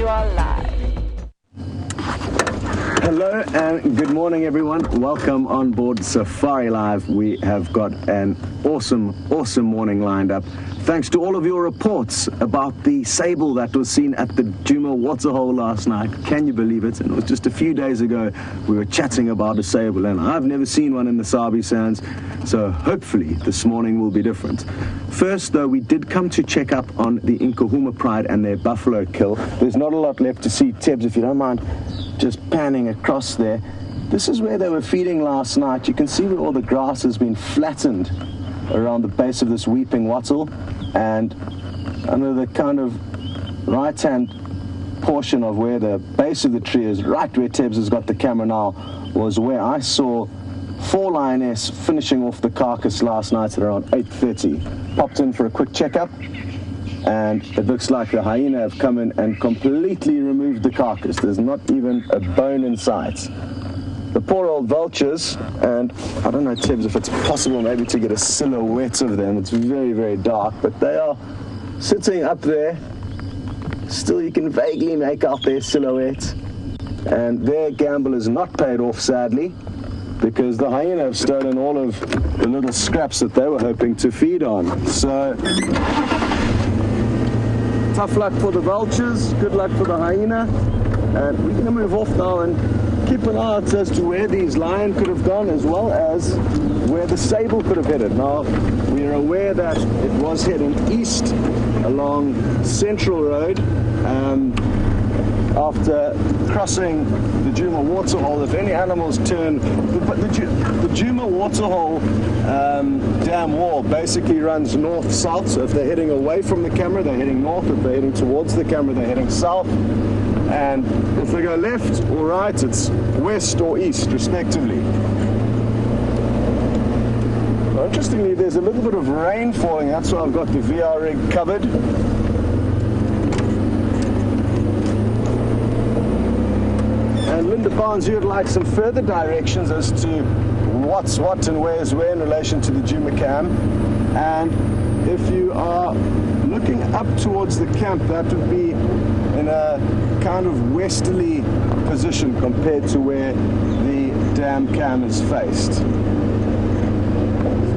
are live. Hello and good morning, everyone. Welcome on board Safari Live. We have got an awesome morning lined up. Thanks to all of your reports about the sable that was seen at the Djuma waterhole last night. Can you believe it? And it was just a few days ago we were chatting about a sable, and I've never seen one in the Sabi Sands, so hopefully this morning will be different. First, though, we did come to check up on the Nkahuma Pride and their buffalo kill. There's not a lot left to see. Tebs, if you don't mind just panning across there. This is where they were feeding last night. You can see where all the grass has been flattened around the base of this weeping wattle, and under the kind of right-hand portion of where the base of the tree is, right where Tebs has got the camera now, was where I saw 4 lioness finishing off the carcass last night at around 8:30. Popped in for a quick checkup, and it looks like the hyena have come in and completely removed the carcass. There's not even a bone in sight. The poor old vultures, and I don't know, Tebs, if it's possible maybe to get a silhouette of them. It's very, very dark, but they are sitting up there. Still, you can vaguely make out their silhouette, and their gamble is not paid off, sadly, because the hyena have stolen all of the little scraps that they were hoping to feed on. So tough luck for the vultures, good luck for the hyena, and we're going to move off now and keep an eye out as to where these lion could have gone, as well as where the sable could have headed. Now, we are aware that it was heading east along Central Road after crossing the Djuma waterhole. If any animals turn, the Djuma waterhole dam wall basically runs north-south, so if they're heading away from the camera, they're heading north. If they're heading towards the camera, they're heading south. And if they go left or right, it's west or east, respectively. Well, interestingly, there's a little bit of rain falling. That's why I've got the VR rig covered. And Linda Barnes, you would like some further directions as to what's what and where's where in relation to the Djuma cam. And if you are looking up towards the camp, that would be in a kind of westerly position compared to where the dam cam is faced. So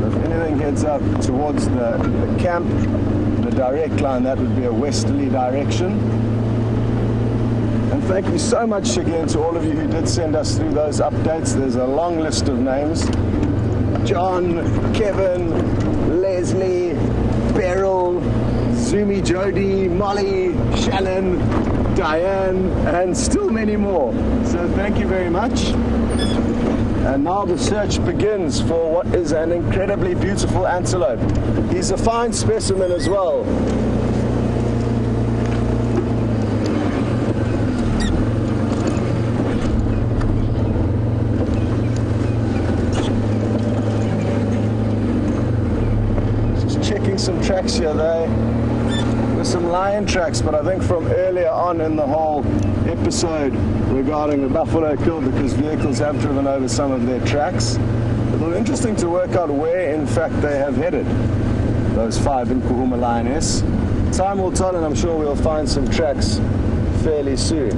if anything heads up towards the camp, the direct line, that would be a westerly direction. And thank you so much again to all of you who did send us through those updates. There's a long list of names: John, Kevin, Leslie, Beryl, Zumi, Jody, Molly, Shannon, Diane, and still many more. So thank you very much. And now the search begins for what is an incredibly beautiful antelope. He's a fine specimen as well. Just checking some tracks here. There's some lion tracks, but I think from earlier on in the whole episode regarding the buffalo kill, because vehicles have driven over some of their tracks. It'll be interesting to work out where in fact they have headed, those 5 Nkahuma lioness. Time will tell, and I'm sure we'll find some tracks fairly soon.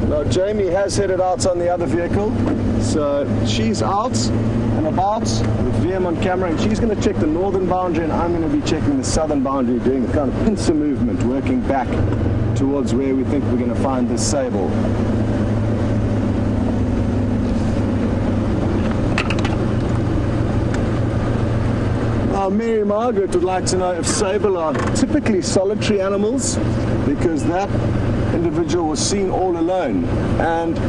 Now Jamie has headed out on the other vehicle, so she's out and about with VM on camera, and she's going to check the northern boundary, and I'm going to be checking the southern boundary, doing the kind of pincer movement, working back towards where we think we're going to find this sable. Now, Mary Margaret would like to know if sable are typically solitary animals, because that individual was seen all alone. And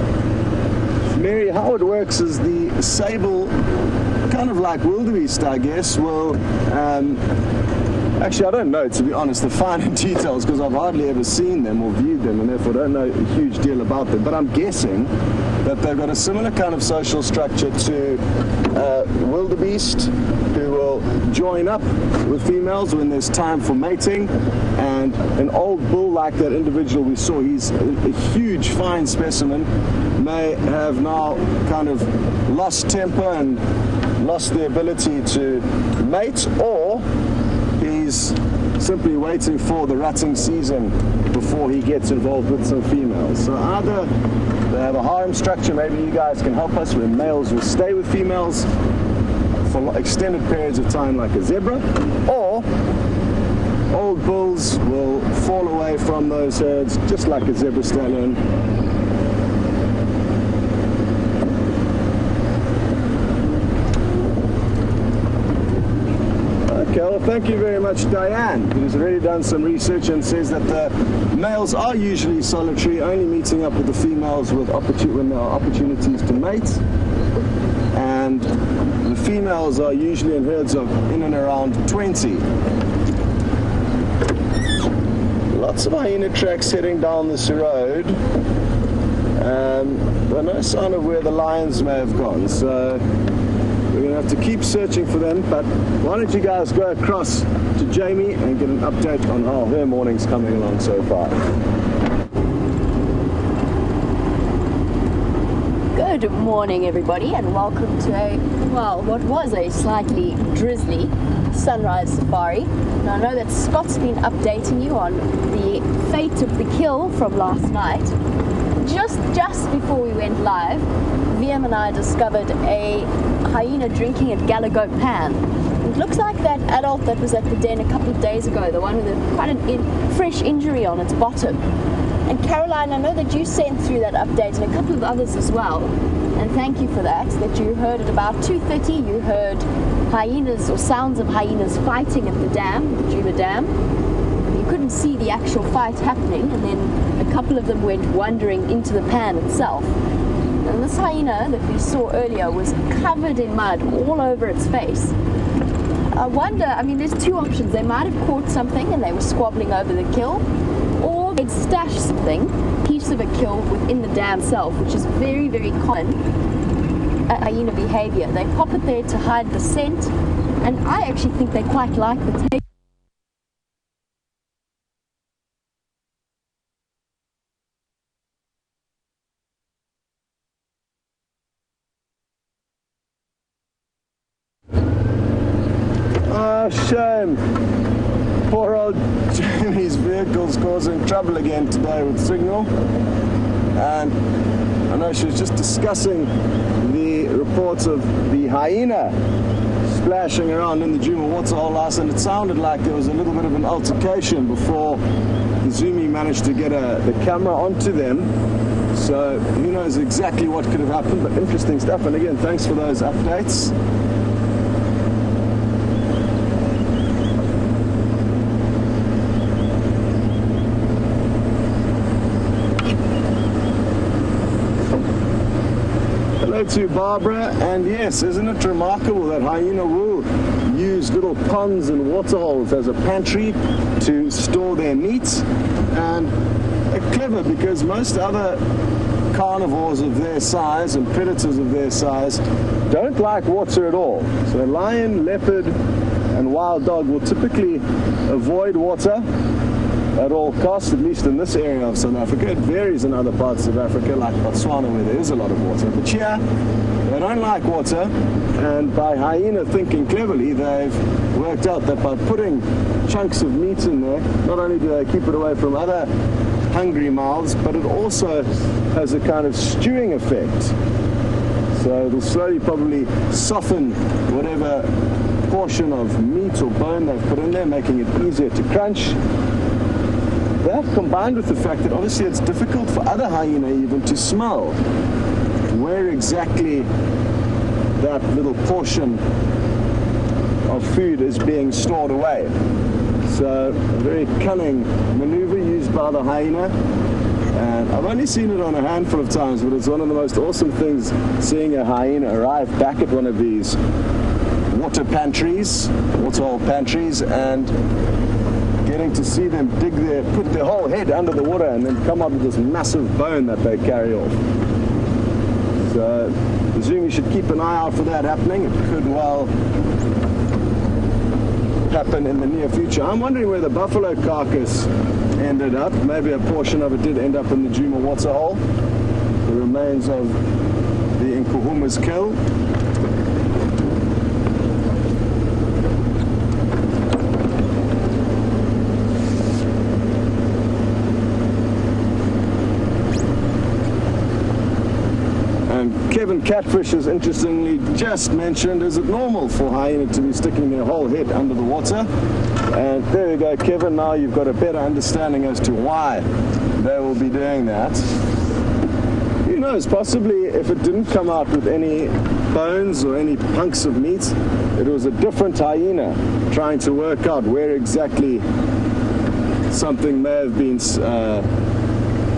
Mary, how it works is the sable, kind of like wildebeest, I guess, will actually, I don't know, to be honest, the finer details, because I've hardly ever seen them or viewed them, and therefore don't know a huge deal about them. But I'm guessing that they've got a similar kind of social structure to wildebeest, who will join up with females when there's time for mating. And an old bull like that individual we saw, he's a huge, fine specimen, may have now kind of lost temper and lost the ability to mate, or He's simply waiting for the rutting season before he gets involved with some females. So either they have a harem structure, maybe you guys can help us, where males will stay with females for extended periods of time like a zebra, or old bulls will fall away from those herds just like a zebra stallion. Okay, well, thank you very much, Diane, who's already done some research and says that the males are usually solitary, only meeting up with the females when there are opportunities to mate. And the females are usually in herds of in and around 20. Lots of hyena tracks heading down this road. There are no sign of where the lions may have gone, so we're going to have to keep searching for them. But why don't you guys go across to Jamie and get an update on how her morning's coming along so far. Good morning, everybody, and welcome to what was a slightly drizzly sunrise safari. Now, I know that Scott's been updating you on the fate of the kill from last night. Just before we went live, VM and I discovered a hyena drinking at Galago Pan. It looks like that adult that was at the den a couple of days ago, the one with quite a fresh injury on its bottom. And Caroline, I know that you sent through that update and a couple of others as well. And thank you for that you heard at about 2:30, you heard hyenas or sounds of hyenas fighting at the dam, the Juba Dam. You couldn't see the actual fight happening, and then a couple of them went wandering into the pan itself. And this hyena that we saw earlier was covered in mud all over its face. I wonder, I mean, there's two options. They might have caught something and they were squabbling over the kill, or they'd stashed something, piece of a kill within the dam itself, which is very, very common hyena behavior. They pop it there to hide the scent, and I actually think they quite like the taste. Oh, shame. Poor old Jamie's vehicle's causing trouble again today with signal. And I know she was just discussing the reports of the hyena splashing around in the Djuma waterhole last, and it sounded like there was a little bit of an altercation before the Zumi managed to get the camera onto them. So who knows exactly what could have happened, but interesting stuff. And again, thanks for those updates. Hello to Barbara, and yes, isn't it remarkable that hyena will use little ponds and waterholes as a pantry to store their meat? And clever, because most other carnivores of their size and predators of their size don't like water at all. So lion, leopard and wild dog will typically avoid water at all costs, at least in this area of South Africa. It varies in other parts of Africa, like Botswana, where there is a lot of water. But here, they don't like water, and by hyena thinking cleverly, they've worked out that by putting chunks of meat in there, not only do they keep it away from other hungry mouths, but it also has a kind of stewing effect. So it'll slowly probably soften whatever portion of meat or bone they've put in there, making it easier to crunch. That, combined with the fact that obviously it's difficult for other hyena even to smell where exactly that little portion of food is being stored away. So a very cunning maneuver used by the hyena, and I've only seen it on a handful of times, but it's one of the most awesome things seeing a hyena arrive back at one of these waterhole pantries, and getting to see them put their whole head under the water and then come out with this massive bone that they carry off. So I presume you should keep an eye out for that happening. It could well happen in the near future. I'm wondering where the buffalo carcass ended up. Maybe a portion of it did end up in the Djuma waterhole. The remains of the Nkuhuma's kill. Kevin Catfish has interestingly just mentioned, is it normal for hyena to be sticking their whole head under the water? And there you go, Kevin, now you've got a better understanding as to why they will be doing that. Who knows, possibly if it didn't come out with any bones or any hunks of meat, it was a different hyena trying to work out where exactly something may have been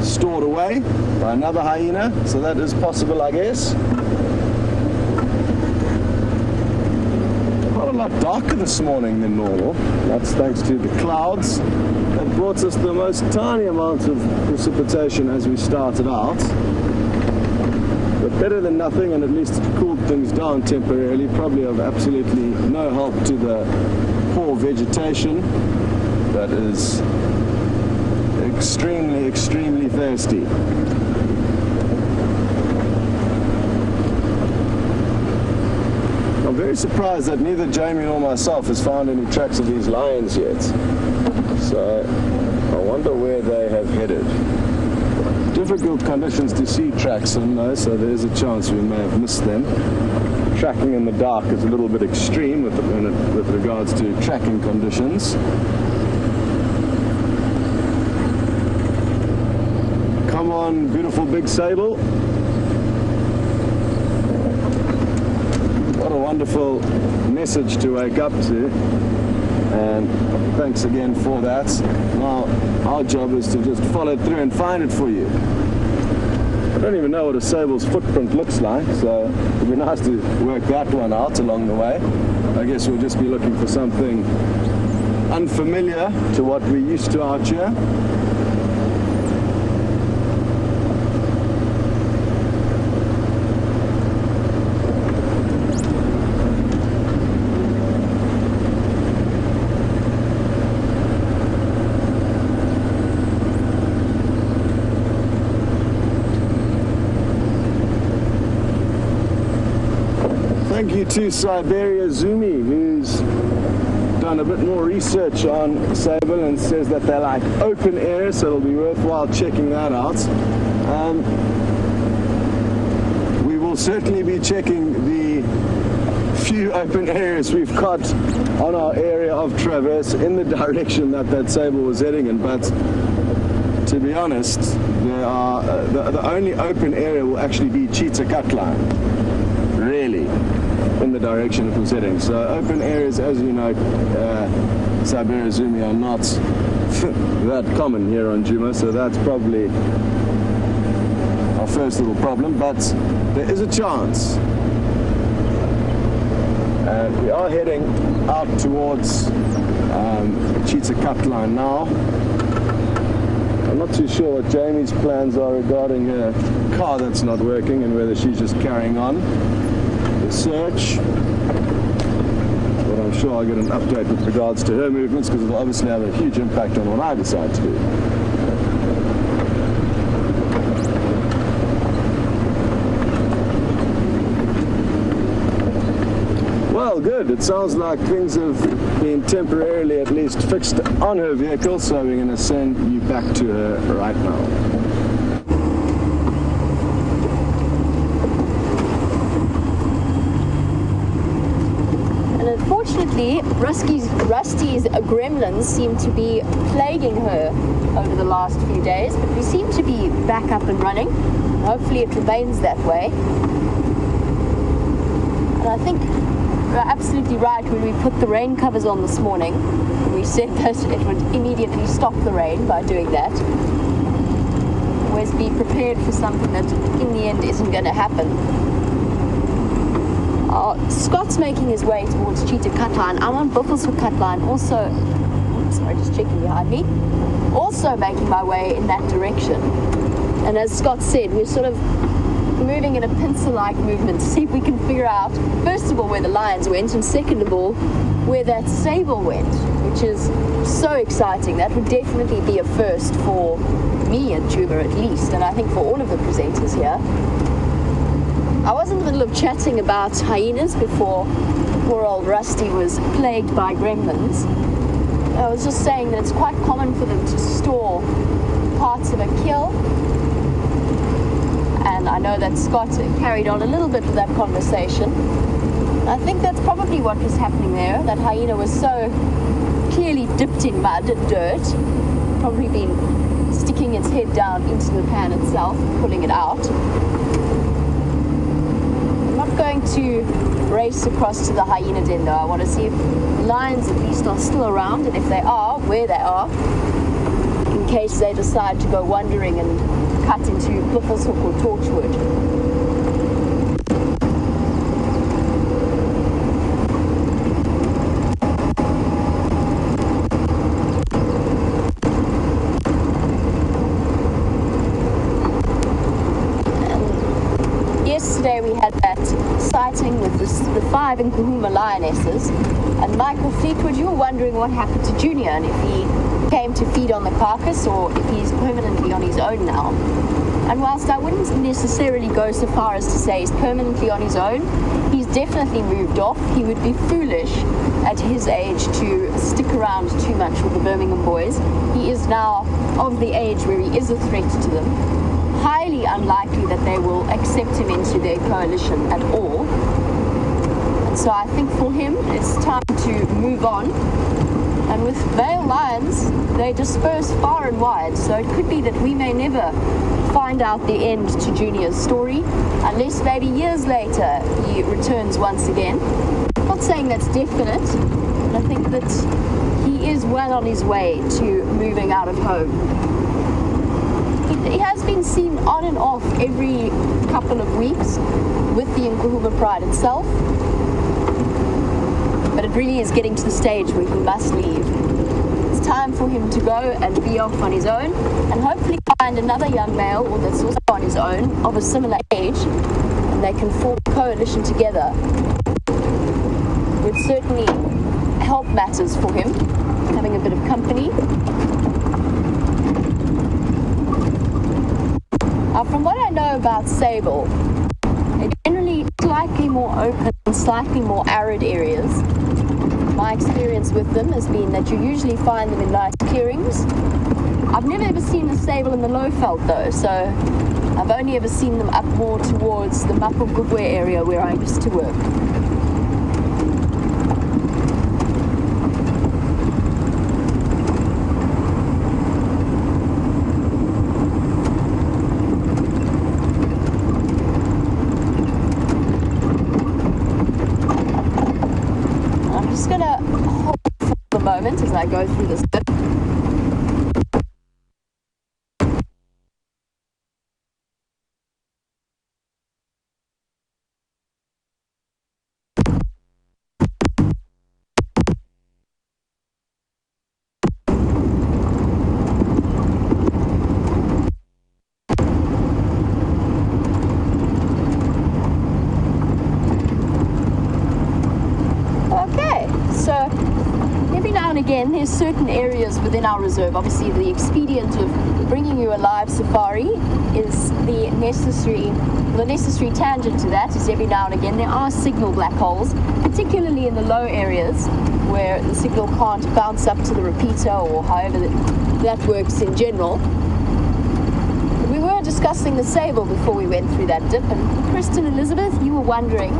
stored away by another hyena, so that is possible, I guess. Quite a lot darker this morning than normal. That's thanks to the clouds that brought us the most tiny amount of precipitation as we started out. But better than nothing, and at least it cooled things down temporarily, probably of absolutely no help to the poor vegetation that is extremely, extremely thirsty. I'm very surprised that neither Jamie nor myself has found any tracks of these lions yet. So I wonder where they have headed. Difficult conditions to see tracks in though, so there's a chance we may have missed them. Tracking in the dark is a little bit extreme with regards to tracking conditions. Come on, beautiful big sable. What a wonderful message to wake up to, and thanks again for that. Now our job is to just follow through and find it for you. I don't even know what a sable's footprint looks like, so it'd be nice to work that one out along the way. I guess we'll just be looking for something unfamiliar to what we're used to out here. Thank you to Siberia Zumi, who's done a bit more research on sable and says that they're like open air, so it'll be worthwhile checking that out. We will certainly be checking the few open areas we've got on our area of traverse in the direction that that sable was heading in, but to be honest, there are the only open area will actually be cheetah cutline, really, in the direction it was heading. So open areas, as you know, Siberia Zumi are not that common here on Djuma, so that's probably our first little problem, but there is a chance. And we are heading out towards cheetah cutline now. I'm not too sure what Jamie's plans are regarding her car that's not working and whether she's just carrying on the search. But I'm sure I'll get an update with regards to her movements, because it'll obviously have a huge impact on what I decide to do. Well, good. It sounds like things have been temporarily at least fixed on her vehicle, so we're going to send you back to her right now. And unfortunately, Rusty's gremlins seem to be plaguing her over the last few days, but we seem to be back up and running. Hopefully it remains that way. And I think we're absolutely right when we put the rain covers on this morning. We said that it would immediately stop the rain by doing that. Always be prepared for something that in the end isn't going to happen. Scott's making his way towards cheetah cutline. I'm on Buffelshoek cutline, also, sorry, just checking behind me, also making my way in that direction. And as Scott said, we're sort of moving in a pincer-like movement to see if we can figure out, first of all, where the lions went, and second of all, where that sable went, which is so exciting. That would definitely be a first for me and Djuma at least, and I think for all of the presenters here. I was in the middle of chatting about hyenas before poor old Rusty was plagued by gremlins. I was just saying that it's quite common for them to store parts of a kill and I know that Scott carried on a little bit with that conversation. I think that's probably what was happening there. That hyena was so clearly dipped in mud and dirt, probably been sticking its head down into the pan itself, pulling it out. I'm not going to race across to the hyena den though. I want to see if lions at least are still around, and if they are, where they are, in case they decide to go wandering and cut into Cliffelshoek or Torchwood. Yesterday we had that sighting with the 5 Nkahuma lionesses, and Michael Fleetwood, you were wondering what happened to Junior and if he came to feed on the carcass or if he's permanently on his own now. And whilst I wouldn't necessarily go so far as to say he's permanently on his own, he's definitely moved off. He would be foolish at his age to stick around too much with the Birmingham boys. He is now of the age where he is a threat to them. Highly unlikely that they will accept him into their coalition at all. And so I think for him, it's time to move on. And with male lions, they disperse far and wide. So it could be that we may never find out the end to Junior's story, unless maybe years later he returns once again. I'm not saying that's definite, but I think that he is well on his way to moving out of home. He has been seen on and off every couple of weeks with the Nkahuma Pride itself, but it really is getting to the stage where he must leave. It's time for him to go and be off on his own, and hopefully find another young male or that's also on his own of a similar age, and they can form a coalition together. Would certainly help matters for him, having a bit of company. From what I know about sable, they're generally slightly more open, slightly more arid areas. My experience with them has been that you usually find them in nice clearings. I've never ever seen a sable in the low veld though, so I've only ever seen them up more towards the Mapungubwe area where I used to work. As I go through this bit. Again, there's certain areas within our reserve. Obviously, the expedient of bringing you a live safari is the necessary tangent to that is every now and again there are signal black holes, particularly in the low areas where the signal can't bounce up to the repeater or however that works in general. We were discussing the sable before we went through that dip, and Kristen Elizabeth, you were wondering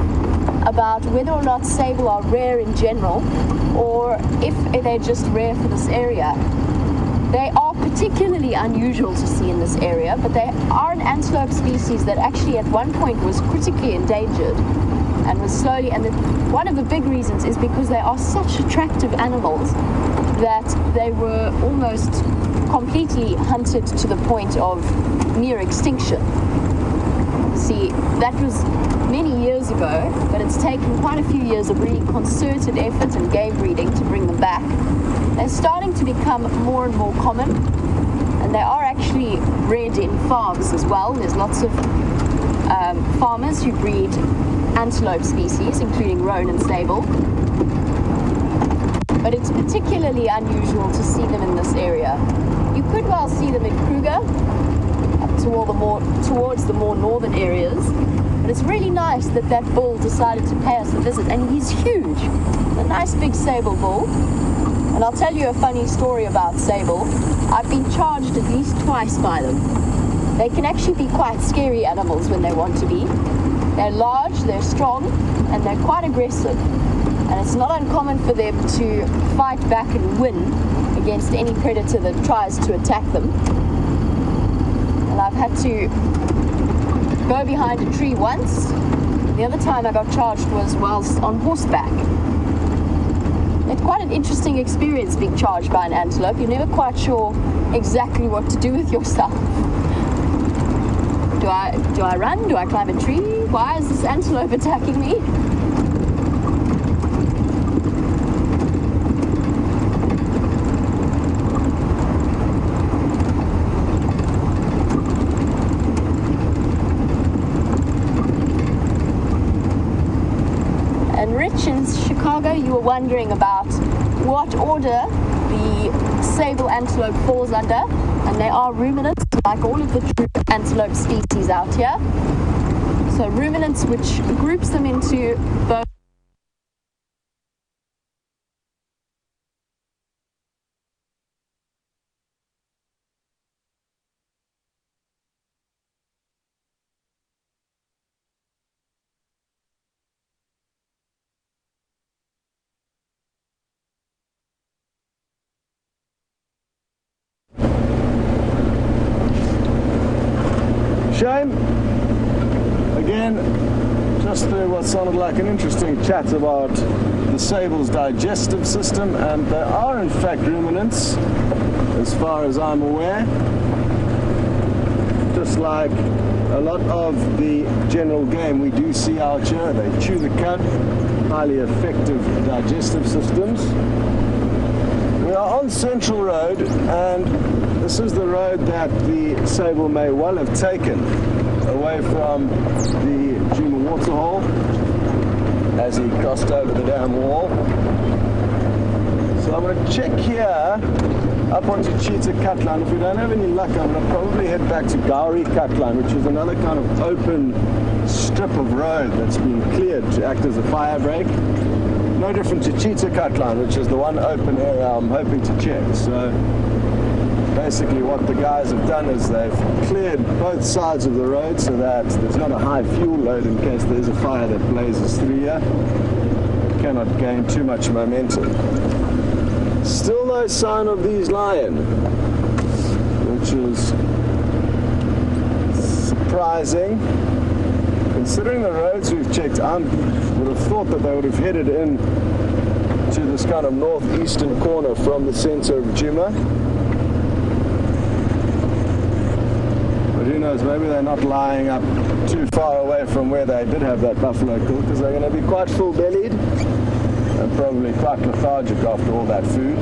about whether or not sable are rare in general or if they're just rare for this area. They are particularly unusual to see in this area, but they are an antelope species that actually at one point was critically endangered and was slowly, and one of the big reasons is because they are such attractive animals that they were almost completely hunted to the point of near extinction. See, that was many years ago, but it's taken quite a few years of really concerted effort and game breeding to bring them back. They're starting to become more and more common, and they are actually bred in farms as well. There's lots of farmers who breed antelope species, including roan and sable. But it's particularly unusual to see them in this area. You could well see them in Kruger, towards the more northern areas, but it's really nice that that bull decided to pay us a visit, and he's huge, a nice big sable bull. And I'll tell you a funny story about sable. I've been charged at least twice by them. They can actually be quite scary animals when they want to be. They're large, they're strong, and they're quite aggressive. And it's not uncommon for them to fight back and win against any predator that tries to attack them. And I've had to go behind a tree once. The other time I got charged was whilst on horseback. It's quite an interesting experience being charged by an antelope. You're never quite sure exactly what to do with yourself. Do I run? Do I climb a tree? Why is this antelope attacking me? And Rich in Chicago, you were wondering about what order the sable antelope falls under, and they are ruminants, like all of the true antelope species out here. So ruminants, which groups them into both Shame. Again, just through what sounded like an interesting chat about the sable's digestive system, and they are in fact ruminants, as far as I'm aware. Just like a lot of the general game we do see out here, they chew the cud, highly effective digestive systems. We are on Central Road, and this is the road that the sable may well have taken away from the Juma waterhole as he crossed over the dam wall. So I'm going to check here up onto Cheetah Cutline. If we don't have any luck, I'm going to probably head back to Gowrie Cutline, which is another kind of open strip of road that's been cleared to act as a fire break. No different to Cheetah Cutline, which is the one open area I'm hoping to check. So basically what the guys have done is they've cleared both sides of the road so that there's not a high fuel load in case there's a fire that blazes through here. Cannot gain too much momentum. Still no sign of these lion, which is surprising. Considering the roads we've checked, I would have thought that they would have headed in to this kind of northeastern corner from the center of Juma. But who knows, maybe they're not lying up too far away from where they did have that buffalo kill, because they're going to be quite full-bellied and probably quite lethargic after all that food.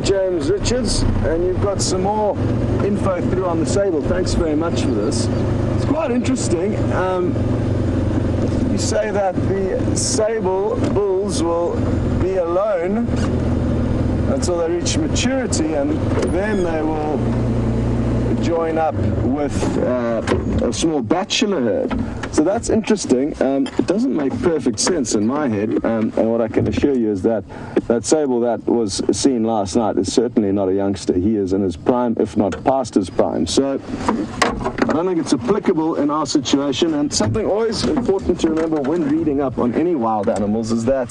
James Richards, and you've got some more info through on the sable. Thanks very much for this. It's quite interesting. You say that the sable bulls will be alone until they reach maturity, and then they will join up with a small bachelor herd. So that's interesting. It doesn't make perfect sense in my head, and what I can assure you is that that sable that was seen last night is certainly not a youngster. He is in his prime, if not past his prime. So I don't think it's applicable in our situation, and something always important to remember when reading up on any wild animals is that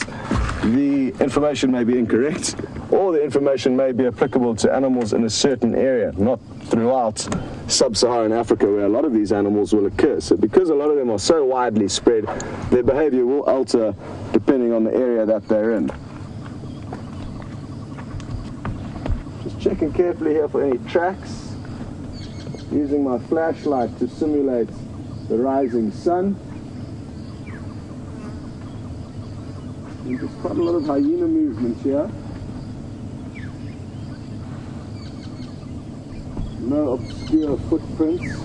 the information may be incorrect, or the information may be applicable to animals in a certain area, not throughout sub-Saharan Africa where a lot of these animals will occur. So because a lot of them are so widely spread, their behavior will alter depending on the area that they're in. Just checking carefully here for any tracks, using my flashlight to simulate the rising sun. And there's quite a lot of hyena movement here. No obscure footprints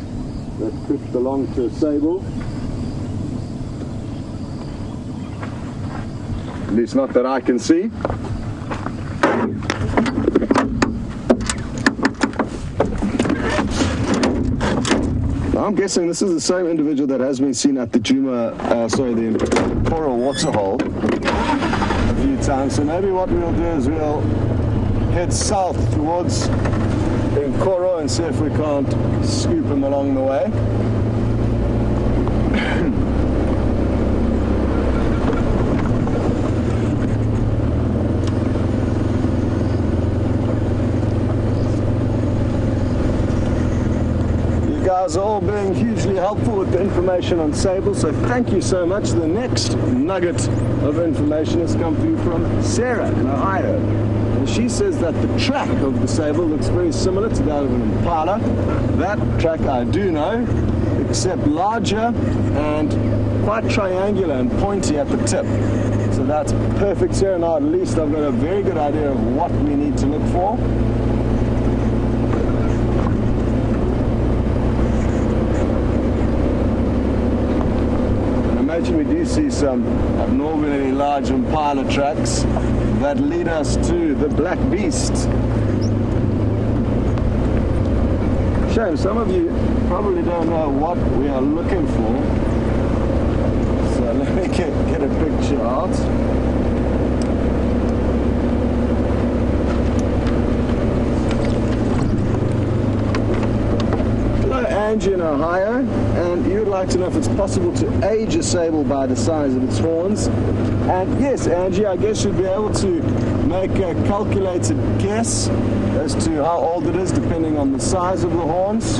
that could belong to a sable. At least not that I can see. I'm guessing this is the same individual that has been seen at the the Coral Waterhole a few times. So maybe what we'll do is we'll head south towards Nkoro and see if we can't scoop him along the way. You guys are all being hugely helpful with the information on sable, so thank you so much. The next nugget of information has come through from Sarah in Ohio. And she says that the track of the sable looks very similar to that of an impala. That track I do know, except larger and quite triangular and pointy at the tip. So that's perfect, Sarah. Now at least I've got a very good idea of what we need to look for. We do see some abnormally large impala tracks that lead us to the black beast. Shame, some of you probably don't know what we are looking for. So let me get a picture out. Angie in Ohio, and you'd like to know if it's possible to age a sable by the size of its horns. And yes, Angie, I guess you'd be able to make a calculated guess as to how old it is depending on the size of the horns.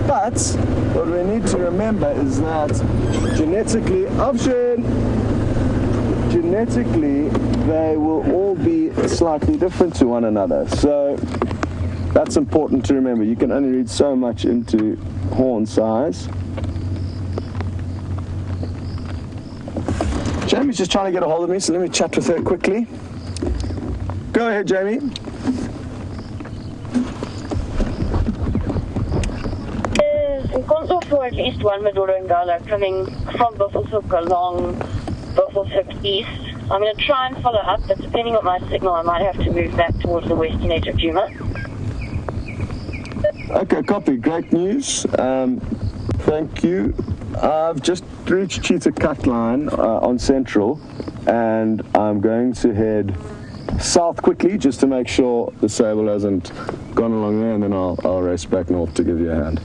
But what we need to remember is that genetically, they will all be slightly different to one another. So that's important to remember. You can only read so much into horn size. Jamie's just trying to get a hold of me, so let me chat with her quickly. Go ahead, Jamie. In contact for at least one $1 coming from Buffelshoek along Buffelshoek east. I'm going to try and follow up, but depending on my signal, I might have to move back towards the western edge of Djuma. Okay, copy. Great news. Thank you. I've just reached Cheetah Cut Line on Central, and I'm going to head south quickly just to make sure the sable hasn't gone along there, and then I'll race back north to give you a hand.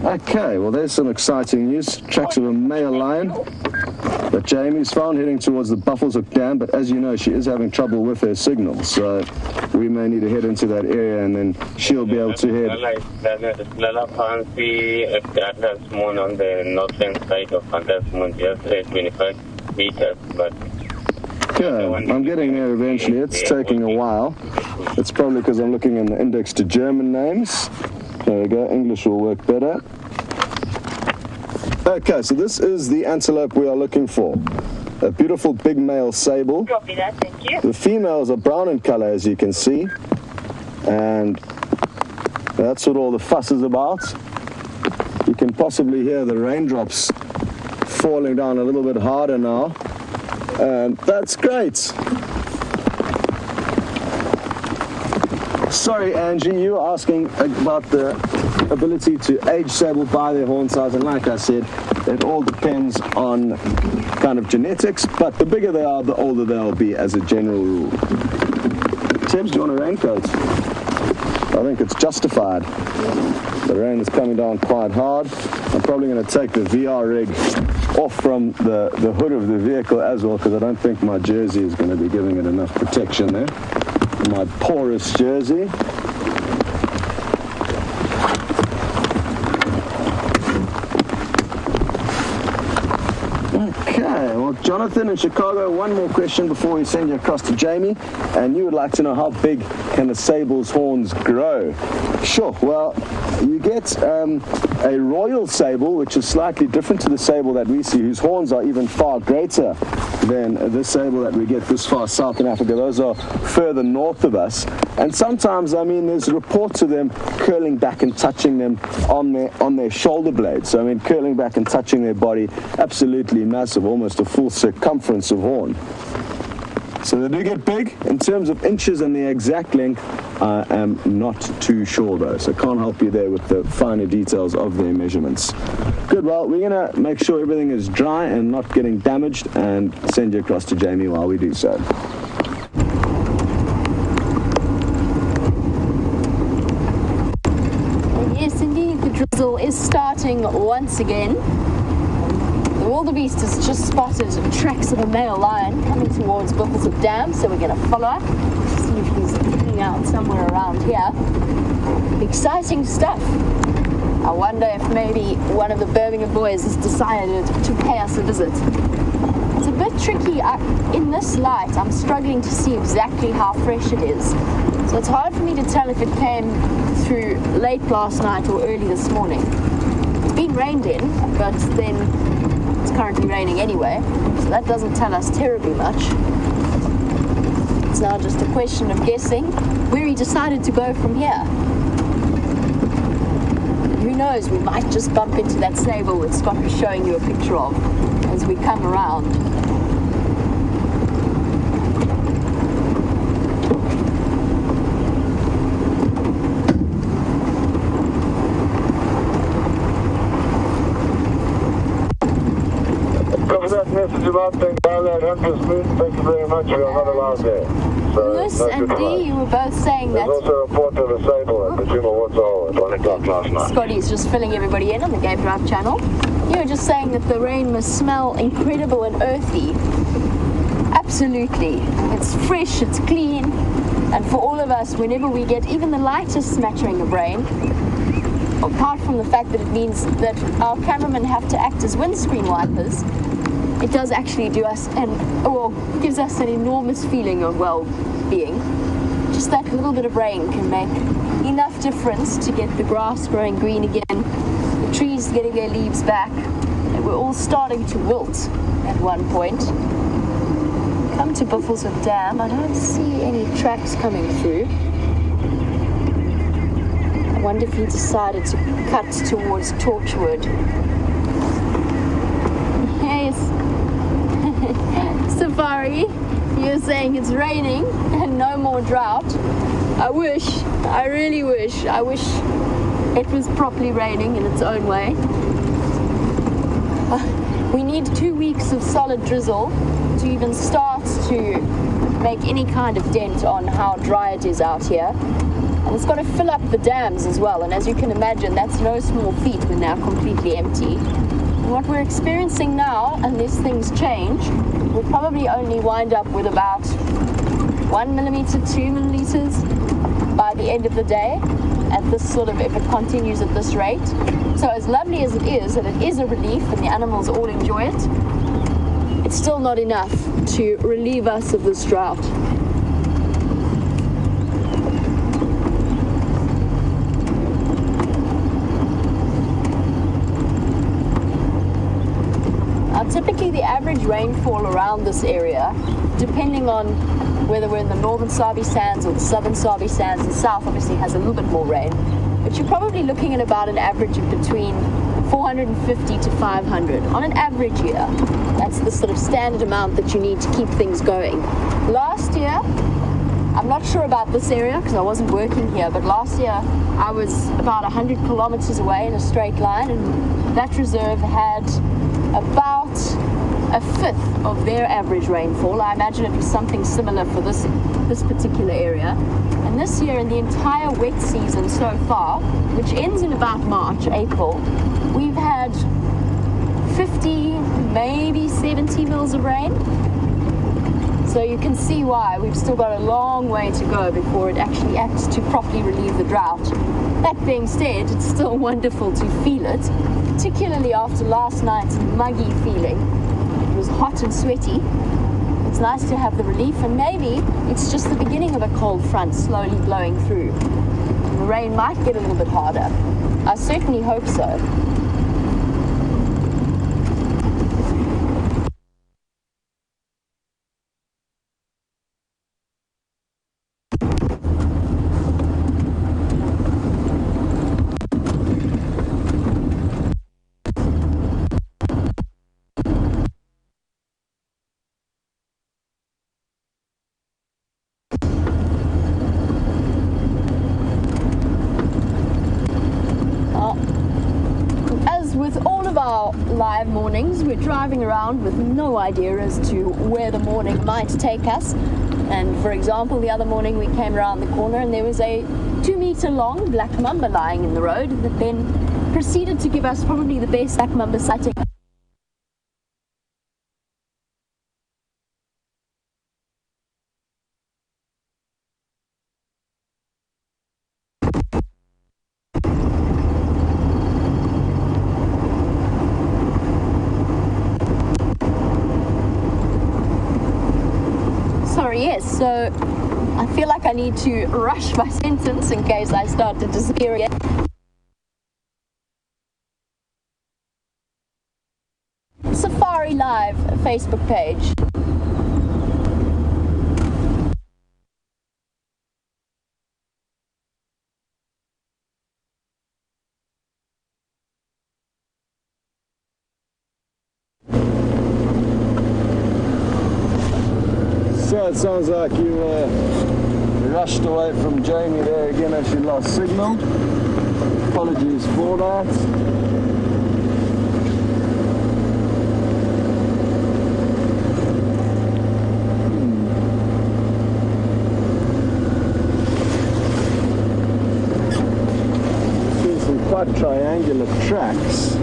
Okay, well there's some exciting news. Tracks of a male lion that Jamie's found heading towards the Buffelshoek Dam, but as you know, she is having trouble with her signal, so we may need to head into that area, and then she'll be able to head. On the northern side of Fantasmoon, just 25 meters, but okay, I'm getting there eventually. It's taking a while. It's probably because I'm looking in the index to German names. There we go, English will work better. Okay, so this is the antelope we are looking for. A beautiful big male sable. Copy that, thank you. The females are brown in color, as you can see. And that's what all the fuss is about. You can possibly hear the raindrops falling down a little bit harder now. And that's great. Sorry, Angie, you were asking about the ability to age sable by their horn size, and like I said, it all depends on kind of genetics, but the bigger they are, the older they'll be as a general rule. Tibbs, do you want a raincoat? I think it's justified. The rain is coming down quite hard. I'm probably going to take the VR rig off from the hood of the vehicle as well, because I don't think my jersey is going to be giving it enough protection there. My porous jersey. Okay, well, Jonathan in Chicago, one more question before we send you across to Jamie, and you would like to know how big can a sable's horns grow? Sure, well, you get a royal sable, which is slightly different to the sable that we see, whose horns are even far greater than the sable that we get this far south in Africa. Those are further north of us, and sometimes, I mean, there's reports of them curling back and touching them on their shoulder blades. So I mean, curling back and touching their body, absolutely massive, almost a full circumference of horn. So they do get big. In terms of inches and the exact length, I am not too sure though, so can't help you there with the finer details of their measurements. Good, well, we're gonna make sure everything is dry and not getting damaged and send you across to Jamie while we do so. Yes, indeed, the drizzle is starting once again. The wildebeest has just spotted tracks of a male lion coming towards Buffelshoek Dam, so we're going to follow up, see if he's hanging out somewhere around here. Exciting stuff. I wonder if maybe one of the Birmingham boys has decided to pay us a visit. It's a bit tricky. In this light, I'm struggling to see exactly how fresh it is. So it's hard for me to tell if it came through late last night or early this morning. It's been rained in, but then it's currently raining anyway, so that doesn't tell us terribly much. It's now just a question of guessing where he decided to go from here. Who knows, we might just bump into that stable that Scott was showing you a picture of as we come around. Message about things down that Hunter's Moon. Thank you very much. We're not allowed there. So, Lewis and Dee, you were both saying that. There's also a report of a sable at the Juma Woods Hole at 1 o'clock last night. Scotty's just filling everybody in on the Game Drive channel. You were just saying that the rain must smell incredible and earthy. Absolutely. It's fresh, it's clean, and for all of us, whenever we get even the lightest smattering of rain, apart from the fact that it means that our cameramen have to act as windscreen wipers, it does actually do us gives us an enormous feeling of well-being. Just that little bit of rain can make enough difference to get the grass growing green again, the trees getting their leaves back, and we're all starting to wilt at one point. Come to Buffelshoek Dam, I don't see any tracks coming through. I wonder if he decided to cut towards Torchwood. Yes. Safari, you're saying it's raining and no more drought. I really wish it was properly raining in its own way. We need 2 weeks of solid drizzle to even start to make any kind of dent on how dry it is out here. And it's got to fill up the dams as well, and as you can imagine, that's no small feat when they're completely empty. And what we're experiencing now, unless things change, we'll probably only wind up with about 1 millimeter, 2 milliliters by the end of the day, at this sort of, if it continues at this rate. So as lovely as it is, and it is a relief and the animals all enjoy it, it's still not enough to relieve us of this drought. Typically the average rainfall around this area, depending on whether we're in the northern Sabi Sands or the southern Sabi Sands, the south obviously has a little bit more rain, but you're probably looking at about an average of between 450 to 500 on an average year. That's the sort of standard amount that you need to keep things going. Last year, I'm not sure about this area because I wasn't working here, but last year I was about 100 kilometers away in a straight line, and that reserve had about a fifth of their average rainfall. I imagine it was something similar for this particular area. And this year, in the entire wet season so far, which ends in about March, April, we've had 50, maybe 70 mils of rain. So you can see why we've still got a long way to go before it actually acts to properly relieve the drought. That being said, it's still wonderful to feel it, particularly after last night's muggy feeling. It was hot and sweaty. It's nice to have the relief, and maybe it's just the beginning of a cold front slowly blowing through. The rain might get a little bit harder. I certainly hope so. Live mornings. We're driving around with no idea as to where the morning might take us. And for example, the other morning we came around the corner and there was a 2-meter long black mamba lying in the road that then proceeded to give us probably the best black mamba sighting. Yes, so I feel like I need to rush my sentence in case I start to disappear again. Safari Live Facebook page. So it sounds like you rushed away from Jamie there again as she lost signal. Apologies for that. See some quite triangular tracks.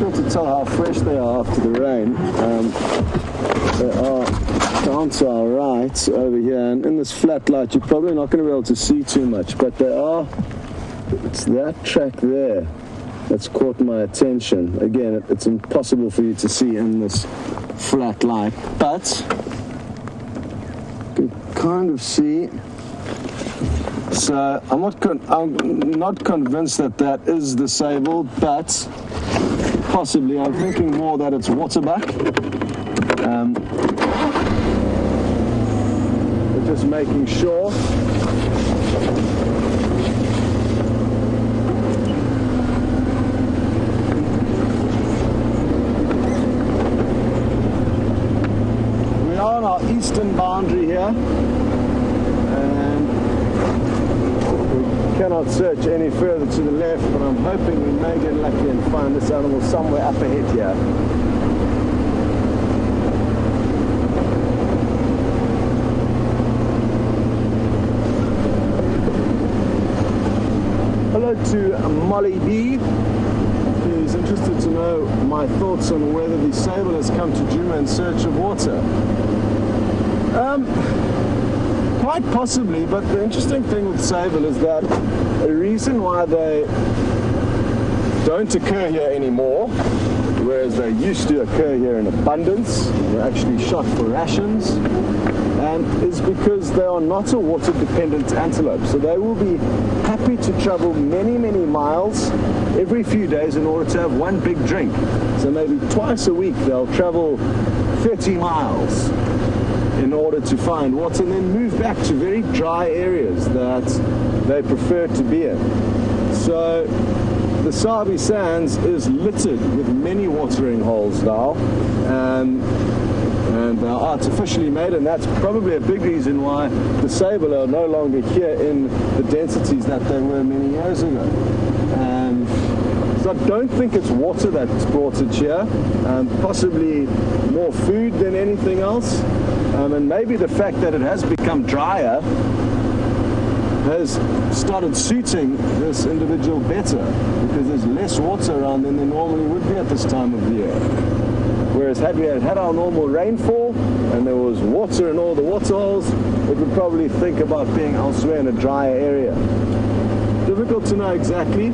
To tell how fresh they are after the rain. They are down to our right over here, and in this flat light you're probably not going to be able to see too much, but they are. It's that track there that's caught my attention. Again, it's impossible for you to see in this flat light, but you can kind of see. So I'm not convinced that that is the sable, but possibly. I'm thinking more that it's waterbuck. But just making sure. We are on our eastern boundary here, and cannot search any further to the left, but I'm hoping we may get lucky and find this animal somewhere up ahead here. Hello to Molly B, who's interested to know my thoughts on whether the sable has come to Djuma in search of water. Quite possibly, but the interesting thing with sable is that the reason why they don't occur here anymore, whereas they used to occur here in abundance, they're actually shot for rations, is because they are not a water-dependent antelope. So they will be happy to travel many, many miles every few days in order to have one big drink. So maybe twice a week they'll travel 30 miles in order to find water and then move back to very dry areas that they prefer to be in. So the Sabi Sands is littered with many watering holes now, and they are artificially made, and that's probably a big reason why the sable are no longer here in the densities that they were many years ago. So I don't think it's water that's brought it here, possibly more food than anything else. And maybe the fact that it has become drier has started suiting this individual better, because there's less water around than there normally would be at this time of the year. Whereas had we had our normal rainfall and there was water in all the waterholes, it would probably think about being elsewhere in a drier area. Difficult to know exactly,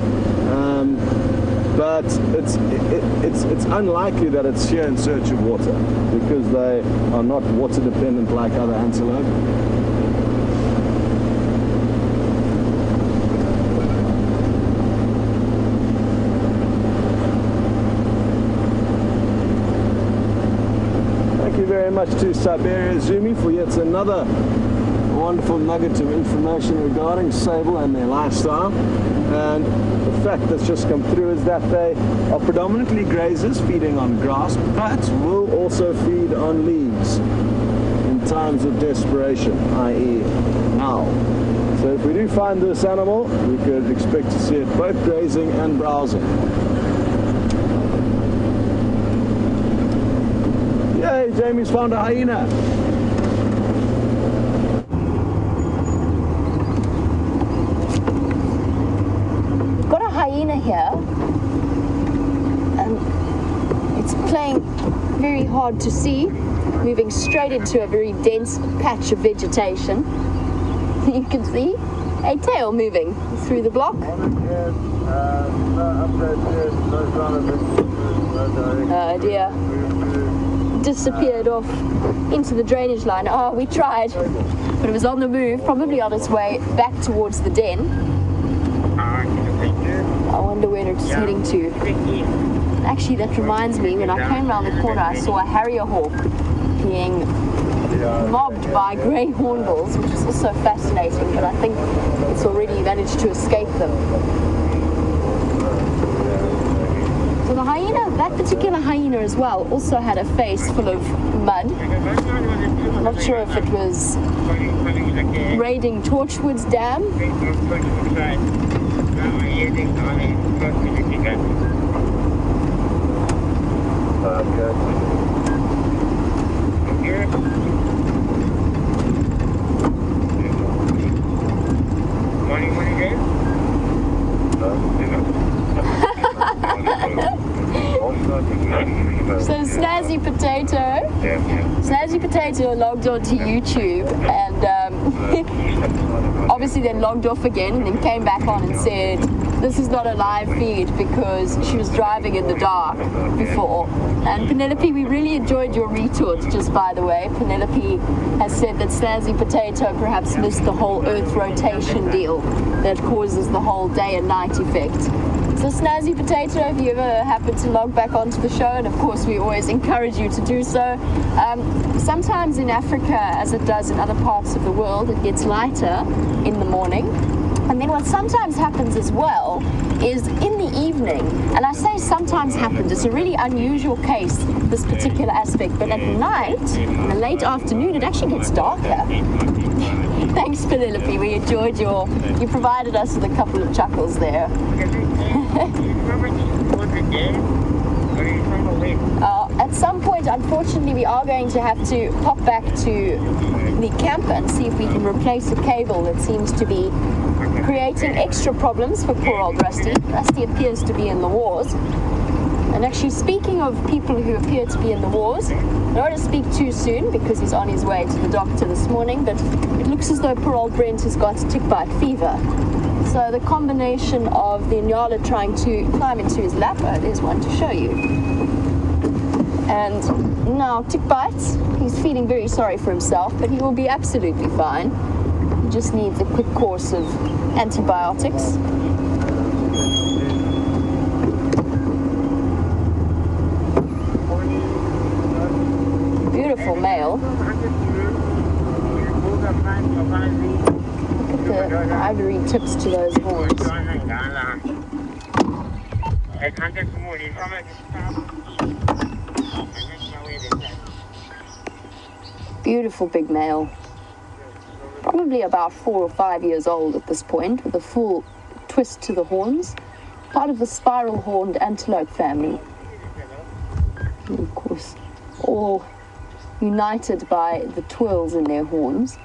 but it's unlikely that it's here in search of water, because they are not water dependent like other antelope. Thank you very much to Siberia Zumi for yet another wonderful nugget of information regarding sable and their lifestyle. And the fact that's just come through is that they are predominantly grazers feeding on grass, but will also feed on leaves in times of desperation, i.e. now. So if we do find this animal, we could expect to see it both grazing and browsing. Yay, Jamie's found a hyena. We've got a hyena here, and it's playing very hard to see, moving straight into a very dense patch of vegetation. You can see a tail moving through the block. Oh dear. Disappeared off into the drainage line. Oh, we tried, but it was on the move, probably on its way back towards the den. I wonder where it's heading to. Actually, that reminds me, when I came around the corner, I saw a harrier hawk being mobbed by grey hornbills, which is also fascinating, but I think it's already managed to escape them. So the hyena, that particular hyena as well, also had a face full of mud. I'm not sure if it was raiding Torchwood's dam. So Snazzy Potato logged onto YouTube and obviously then logged off again and then came back on and said this is not a live feed because she was driving in the dark before. And Penelope, we really enjoyed your retort, just by the way. Penelope has said that Snazzy Potato perhaps missed the whole Earth rotation deal that causes the whole day and night effect. So Snazzy Potato, if you ever happen to log back onto the show, and of course we always encourage you to do so, sometimes in Africa, as it does in other parts of the world, it gets lighter in the morning. And then what sometimes happens as well is in the evening, and I say sometimes happens, it's a really unusual case, this particular aspect, but at night, in the late afternoon, it actually gets darker. Thanks, Penelope, we enjoyed you provided us with a couple of chuckles there. At some point, unfortunately, we are going to have to pop back to the camper and see if we can replace a cable that seems to be creating extra problems for poor old Rusty. Rusty appears to be in the wars. And actually, speaking of people who appear to be in the wars, I don't want to speak too soon because he's on his way to the doctor this morning, but it looks as though poor old Brent has got tick bite fever. So the combination of the Nyala trying to climb into his lap, there's one to show you, and now tick bites, he's feeling very sorry for himself, but he will be absolutely fine. He just needs a quick course of antibiotics. Beautiful male. Look at the ivory tips to those horns. Beautiful big male. Probably about 4 or 5 years old at this point, with a full twist to the horns. Part of the spiral horned antelope family. And of course, all united by the twirls in their horns.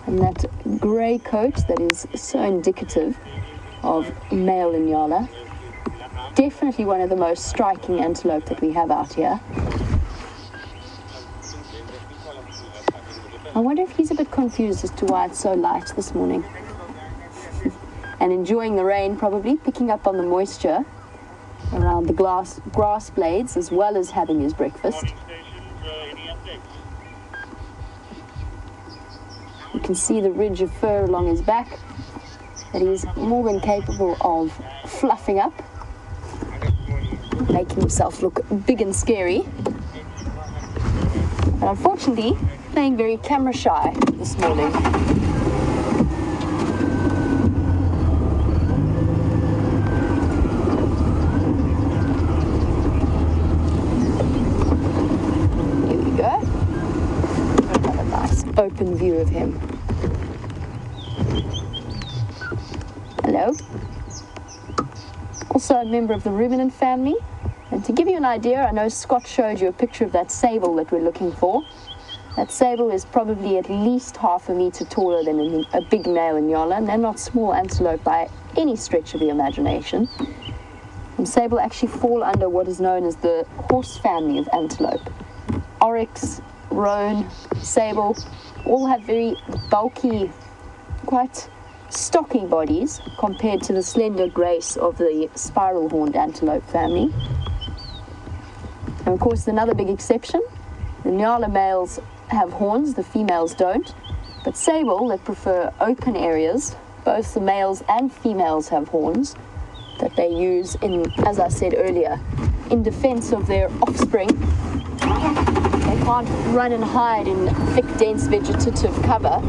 And that grey coat that is so indicative of male Inyala. Definitely one of the most striking antelope that we have out here. I wonder if he's a bit confused as to why it's so light this morning. And enjoying the rain, probably, picking up on the moisture around the grass blades, as well as having his breakfast. You can see the ridge of fur along his back that he's more than capable of fluffing up, making himself look big and scary. And unfortunately, playing very camera shy this morning. Here we go. open view of him. Hello. Also a member of the ruminant family. And to give you an idea, I know Scott showed you a picture of that sable that we're looking for. That sable is probably at least half a meter taller than a big male Inyala, and they're not small antelope by any stretch of the imagination. And sable actually fall under what is known as the horse family of antelope. Oryx, roan, sable, all have very bulky, quite stocky bodies compared to the slender grace of the spiral-horned antelope family. And of course, another big exception, the Nyala males have horns, the females don't. But sable that prefer open areas, both the males and females have horns that they use in, as I said earlier, in defense of their offspring. They can't run and hide in thick, dense vegetative cover.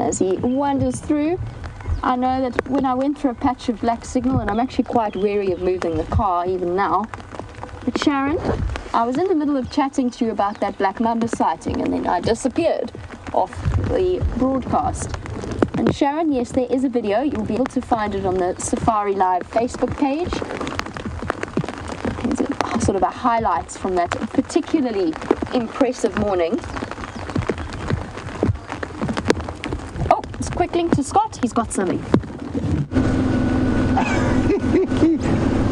As he wanders through, I know that when I went through a patch of black signal, and I'm actually quite wary of moving the car even now, but Sharon, I was in the middle of chatting to you about that black mamba sighting, and then I disappeared off the broadcast. And Sharon, yes, there is a video. You'll be able to find it on the Safari Live Facebook page. There's sort of a highlights from that particularly impressive morning. Quick link to Scott, he's got something.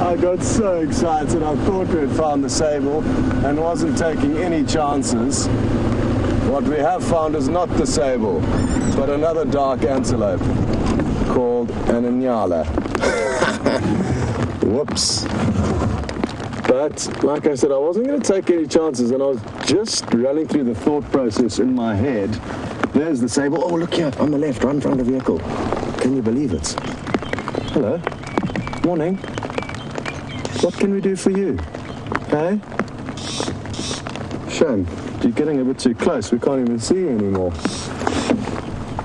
I got so excited, I thought we had found the sable and wasn't taking any chances. What we have found is not the sable, but another dark antelope called an Inyala. Whoops. But, like I said, I wasn't going to take any chances, and I was just running through the thought process in my head. There's the sable. Oh, look here, on the left, right in front of the vehicle. Can you believe it? Hello. Morning. What can we do for you? Hey? Shame, you're getting a bit too close. We can't even see you anymore.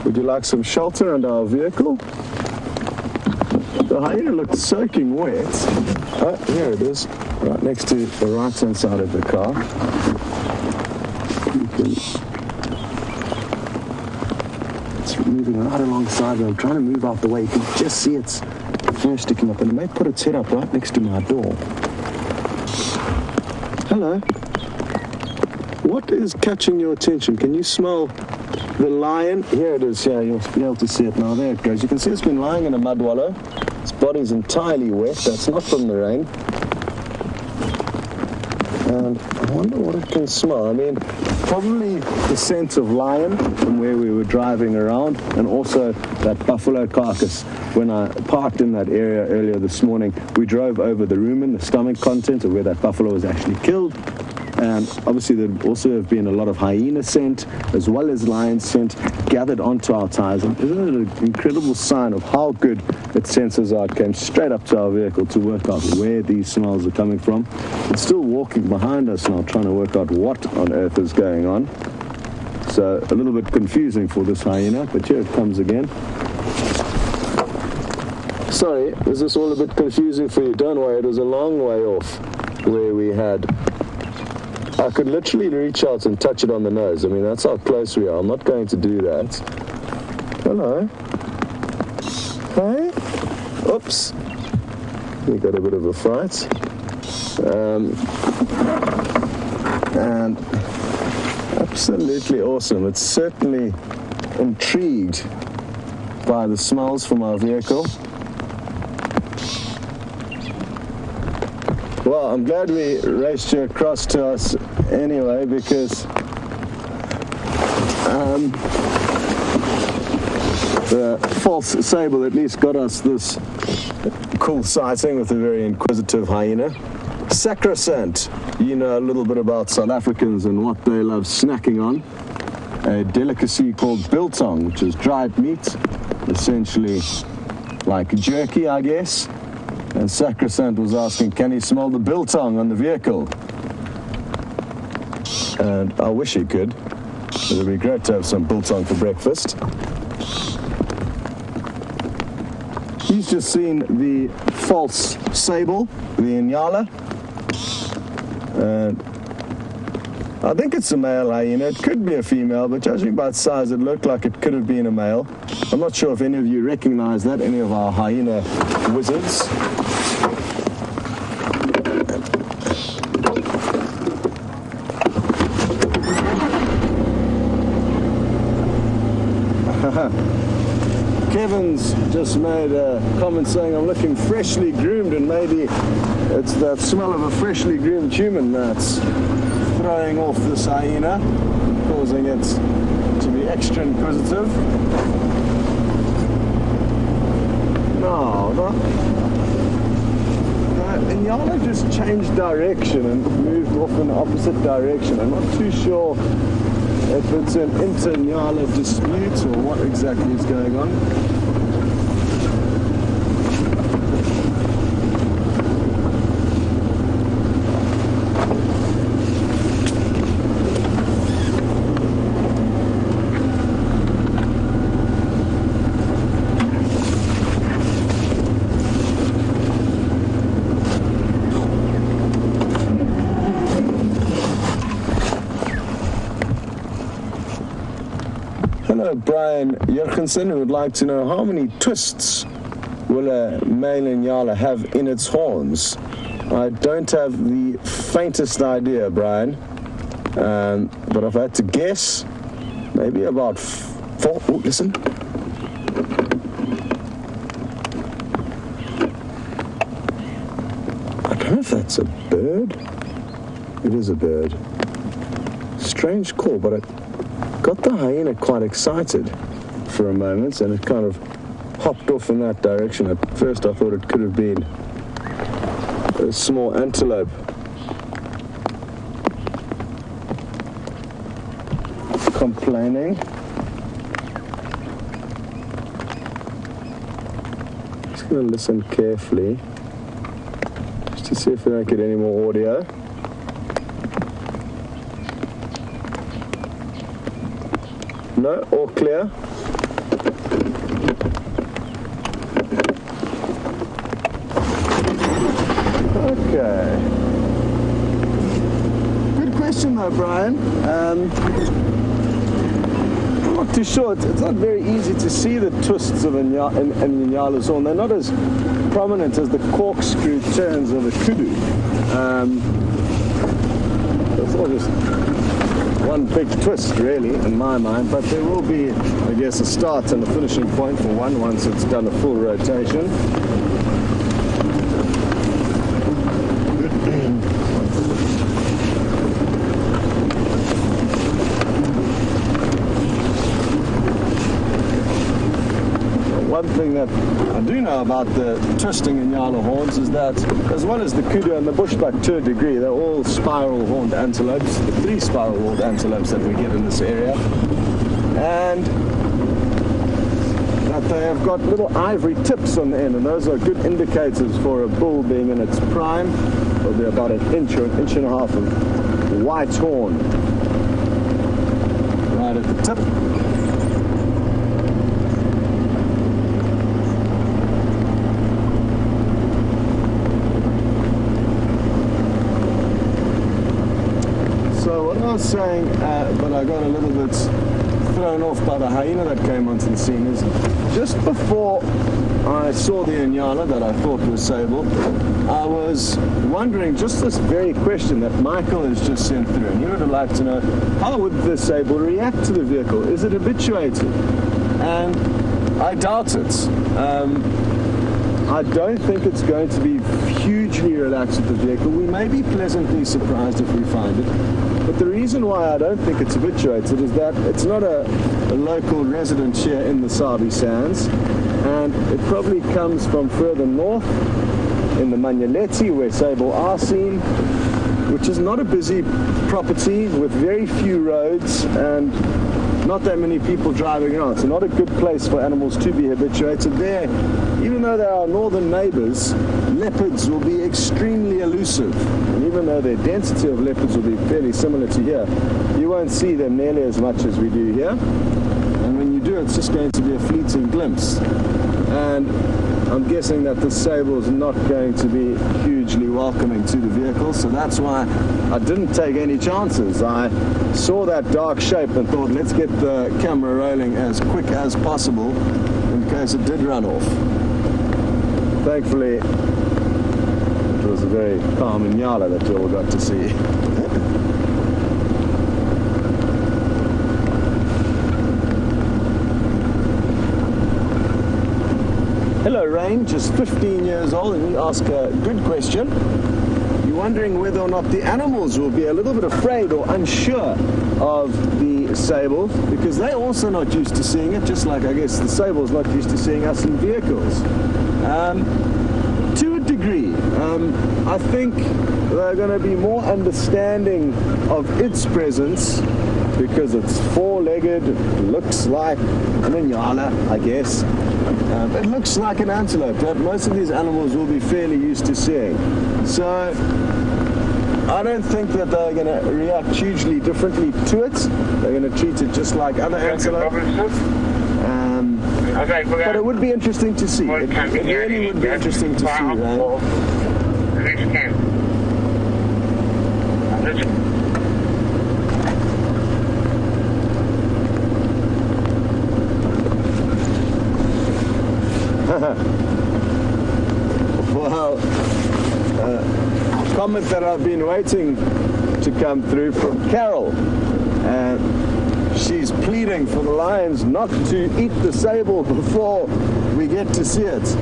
Would you like some shelter under our vehicle? The hyena looked soaking wet. Oh, here it is. Right next to the right-hand side of the car. You can... moving right alongside me. I'm trying to move out the way. You can just see its hair sticking up, and it may put its head up right next to my door. Hello. What is catching your attention? Can you smell the lion? Here it is. Yeah, you'll be able to see it now. There it goes. You can see it's been lying in a mud wallow. Its body's entirely wet. That's not from the rain. And I wonder what it can smell. I mean, probably the scent of lion from where we were driving around, and also that buffalo carcass. When I parked in that area earlier this morning, we drove over the rumen, the stomach content of where that buffalo was actually killed. And obviously there also have been a lot of hyena scent as well as lion scent gathered onto our tires. And isn't it an incredible sign of how good its sensors are? It came straight up to our vehicle to work out where these smells are coming from. It's still walking behind us now, trying to work out what on earth is going on. So a little bit confusing for this hyena, but here it comes again. Sorry, is this all a bit confusing for you? Don't worry, it was a long way off where we had... I could literally reach out and touch it on the nose. I mean, that's how close we are. I'm not going to do that. Hello. Hey. Oops. We got a bit of a fright. And absolutely awesome. It's certainly intrigued by the smells from our vehicle. Well, I'm glad we raced you across to us anyway, because the false sable at least got us this cool sighting with a very inquisitive hyena. Sacrosanct, you know a little bit about South Africans and what they love snacking on. A delicacy called biltong, which is dried meat, essentially like jerky, I guess. And Sacrosanct was asking, can he smell the biltong on the vehicle? And I wish he could. It would be great to have some biltong for breakfast. He's just seen the false sable, the Inyala. And I think it's a male hyena. It could be a female, but judging by its size, it looked like it could have been a male. I'm not sure if any of you recognize that, any of our hyena wizards. Kevin's just made a comment saying I'm looking freshly groomed, and maybe it's that smell of a freshly groomed human that's throwing off this hyena, causing it to be extra inquisitive. No. The Inyala just changed direction and moved off in the opposite direction. I'm not too sure if it's an inter-Inyala dispute or what exactly is going on. Hello, Brian Jurgensen, who would like to know how many twists will a male Inyala have in its horns. I don't have the faintest idea, Brian, but if I had to guess, maybe about 4. Oh, listen. I don't know if that's a bird. It is a bird. Strange call, but it got the hyena quite excited for a moment, and it kind of hopped off in that direction. At first I thought it could have been a small antelope. Complaining. Just going to listen carefully just to see if we don't get any more audio. No, all clear. Okay. Good question though, Brian. I'm not too sure. It's not very easy to see the twists of an Inyala's horn. They're not as prominent as the corkscrew turns of a kudu. It's all just one big twist, really, in my mind, but there will be, I guess, a start and a finishing point for one once it's done a full rotation. One thing that I do know about the twisting Inyala horns is that, as well as the kudu and the bushbuck to a degree, they're all spiral-horned antelopes, the 3 spiral-horned antelopes that we get in this area, and that they have got little ivory tips on the end, and those are good indicators for a bull being in its prime. There'll be about an inch or an inch and a half of white horn right at the tip. So what I was saying, but I got a little bit thrown off by the hyena that came onto the scene, is just before I saw the Inyala that I thought was sable, I was wondering just this very question that Michael has just sent through, and he would have liked to know, how would the sable react to the vehicle? Is it habituated? And I doubt it. I don't think it's going to be hugely relaxed with the vehicle. We may be pleasantly surprised if we find it. But the reason why I don't think it's habituated is that it's not a local resident here in the Sabi Sands, and it probably comes from further north in the Manyaleti where sable are seen, which is not a busy property with very few roads and not that many people driving around. So not a good place for animals to be habituated there. Even though they're our northern neighbors, leopards will be extremely elusive. And even though their density of leopards will be fairly similar to here, you won't see them nearly as much as we do here. And when you do, it's just going to be a fleeting glimpse. And I'm guessing that the sable is not going to be hugely welcoming to the vehicle, so that's why I didn't take any chances. I saw that dark shape and thought, let's get the camera rolling as quick as possible in case it did run off. Thankfully, it was a very calm Inyala that you all got to see. Hello Rain, just 15 years old, and you ask a good question. You're wondering whether or not the animals will be a little bit afraid or unsure of the sable, because they're also not used to seeing it, just like I guess the sable's not used to seeing us in vehicles. To a degree, I think they're going to be more understanding of its presence because it's four-legged, looks like an Inyala, I guess. It looks like an antelope that most of these animals will be fairly used to seeing. So I don't think that they're going to react hugely differently to it. They're going to treat it just like other antelope. But it would be interesting to see. It really would be interesting to see, right? Well, comment that I've been waiting to come through from Carol. She's pleading for the lions not to eat the sable before we get to see it.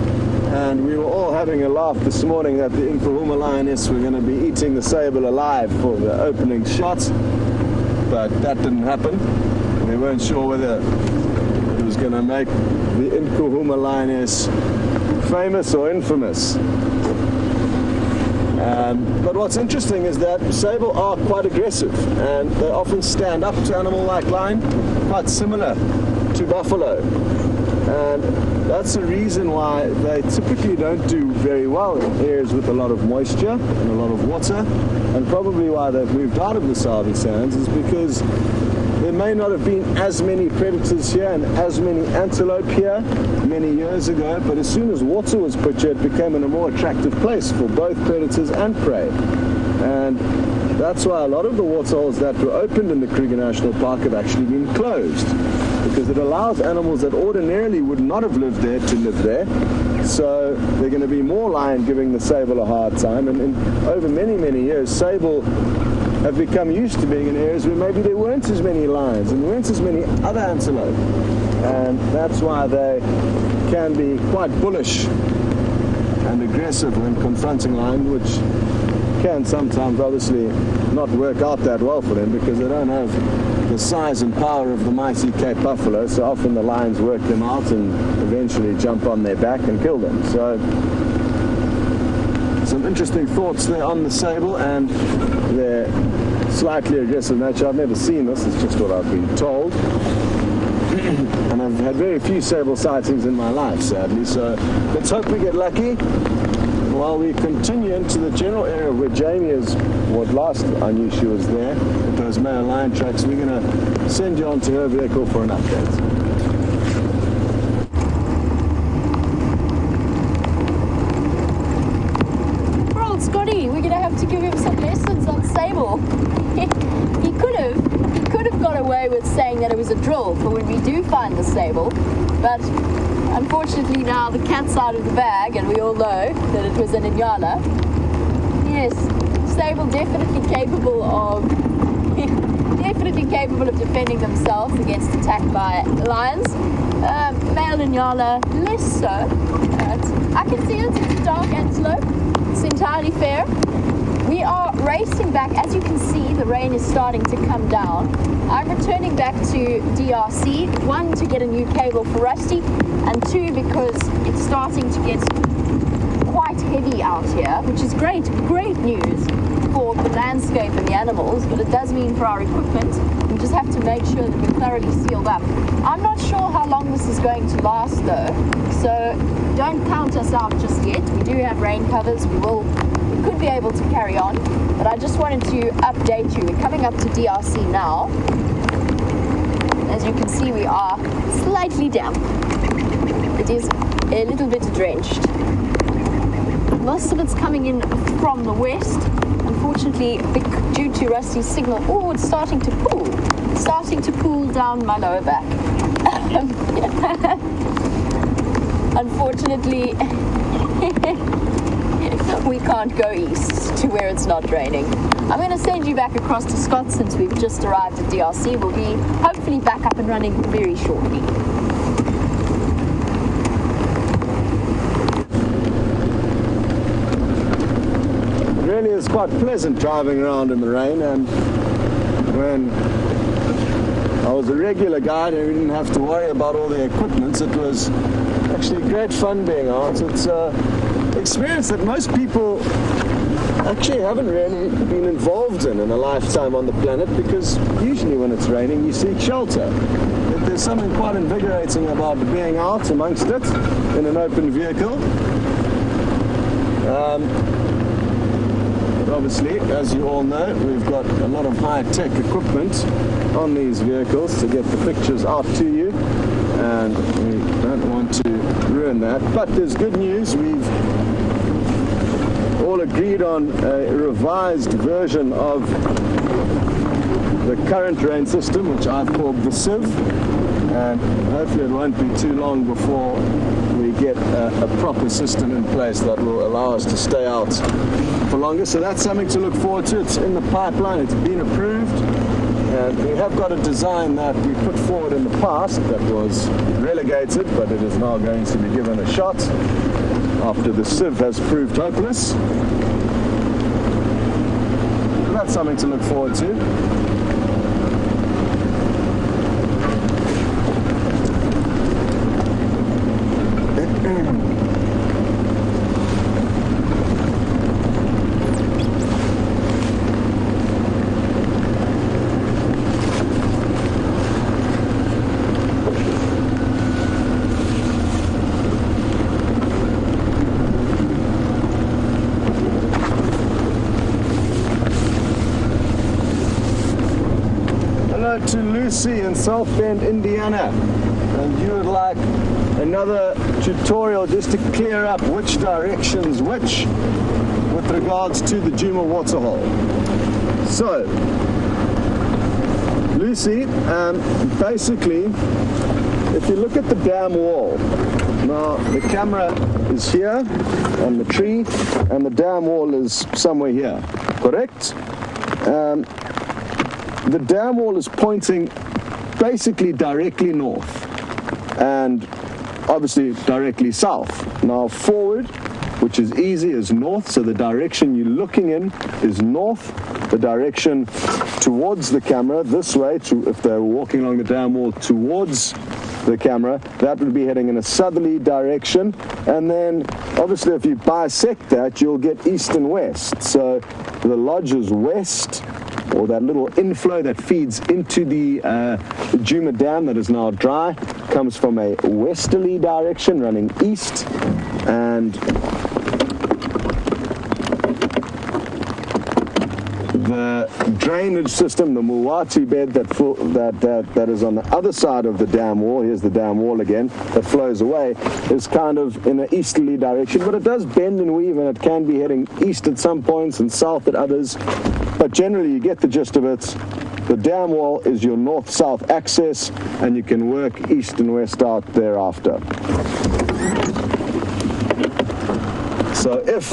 And we were all having a laugh this morning that the Inkuhuma lioness were going to be eating the sable alive for the opening shot. But that didn't happen. They weren't sure whether it was going to make the Inkuhuma lioness famous or infamous. But what's interesting is that sable are quite aggressive, and they often stand up to animal like lion, quite similar to buffalo. And that's the reason why they typically don't do very well in areas with a lot of moisture and a lot of water, and probably why they've moved out of the Sabi Sands is because there may not have been as many predators here and as many antelope here many years ago, but as soon as water was put here, it became a more attractive place for both predators and prey. And that's why a lot of the waterholes that were opened in the Kruger National Park have actually been closed, because it allows animals that ordinarily would not have lived there to live there. So they're going to be more lion giving the sable a hard time, and over many, many years, sable have become used to being in areas where maybe there weren't as many lions and weren't as many other antelope. And that's why they can be quite bullish and aggressive when confronting lion, which can sometimes obviously not work out that well for them because they don't have the size and power of the mighty Cape buffalo, so often the lions work them out and eventually jump on their back and kill them. So some interesting thoughts there on the sable and their slightly aggressive nature. I've never seen this, it's just what I've been told. And I've had very few sable sightings in my life, sadly, so let's hope we get lucky. While we continue into the general area where Jamie is, what last I knew she was there, with those male lion tracks, we're going to send you onto her vehicle for an update. Scotty, we're going to have to give him some lessons on sable. He could have got away with saying that it was a drill for when we do find the sable, but unfortunately now the cat's out of the bag and we all know that it was an Inyala. Yes, sable definitely capable of defending themselves against attack by lions. Male Inyala less so, but I can see it. It's a dark antelope. It's entirely fair. We are racing back. As you can see, the rain is starting to come down. I'm returning back to DRC, one, to get a new cable for Rusty, and two, because it's starting to get quite quite heavy out here, which is great news for the landscape and the animals, but it does mean for our equipment, we just have to make sure that we're thoroughly sealed up. I'm not sure how long this is going to last though, so don't count us out just yet. We do have rain covers, we could be able to carry on, but I just wanted to update you. We're coming up to DRC now. As you can see, we are slightly damp. It is a little bit drenched. Most of it's coming in from the west. Unfortunately, due to Rusty's signal, oh, it's starting to pool. It's starting to pool down my lower back. Unfortunately, we can't go east to where it's not raining. I'm going to send you back across to Scott since we've just arrived at DRC. We'll be hopefully back up and running very shortly. It really is quite pleasant driving around in the rain, and when I was a regular guide and we didn't have to worry about all the equipment, it was actually great fun being out. It's an experience that most people actually haven't really been involved in a lifetime on the planet, because usually when it's raining you seek shelter. There's something quite invigorating about being out amongst it in an open vehicle. Obviously, as you all know, we've got a lot of high-tech equipment on these vehicles to get the pictures out to you, and we don't want to ruin that. But there's good news. We've all agreed on a revised version of the current rain system, which I've called the sieve, and hopefully it won't be too long before we get a proper system in place that will allow us to stay out for longer. So that's something to look forward to. It's in the pipeline, it's been approved, and we have got a design that we put forward in the past that was relegated, but it is now going to be given a shot after the sieve has proved hopeless. So that's something to look forward to. To Lucy in South Bend, Indiana, and you would like another tutorial just to clear up which direction's which with regards to the Djuma waterhole. So, Lucy, basically, if you look at the dam wall, now the camera is here on the tree, and the dam wall is somewhere here, correct? The dam wall is pointing basically directly north and obviously directly south. Now forward, which is easy, is north, so the direction you're looking in is north. The direction towards the camera, this way, if they're walking along the dam wall towards the camera, that would be heading in a southerly direction. And then obviously if you bisect that, you'll get east and west. So the lodge is west, or that little inflow that feeds into the Djuma Dam that is now dry, comes from a westerly direction running east, and the drainage system, the Mulwati bed that is on the other side of the dam wall, here's the dam wall again, that flows away, is kind of in an easterly direction, but it does bend and weave, and it can be heading east at some points and south at others. But generally, you get the gist of it. The dam wall is your north-south axis, and you can work east and west out thereafter. So if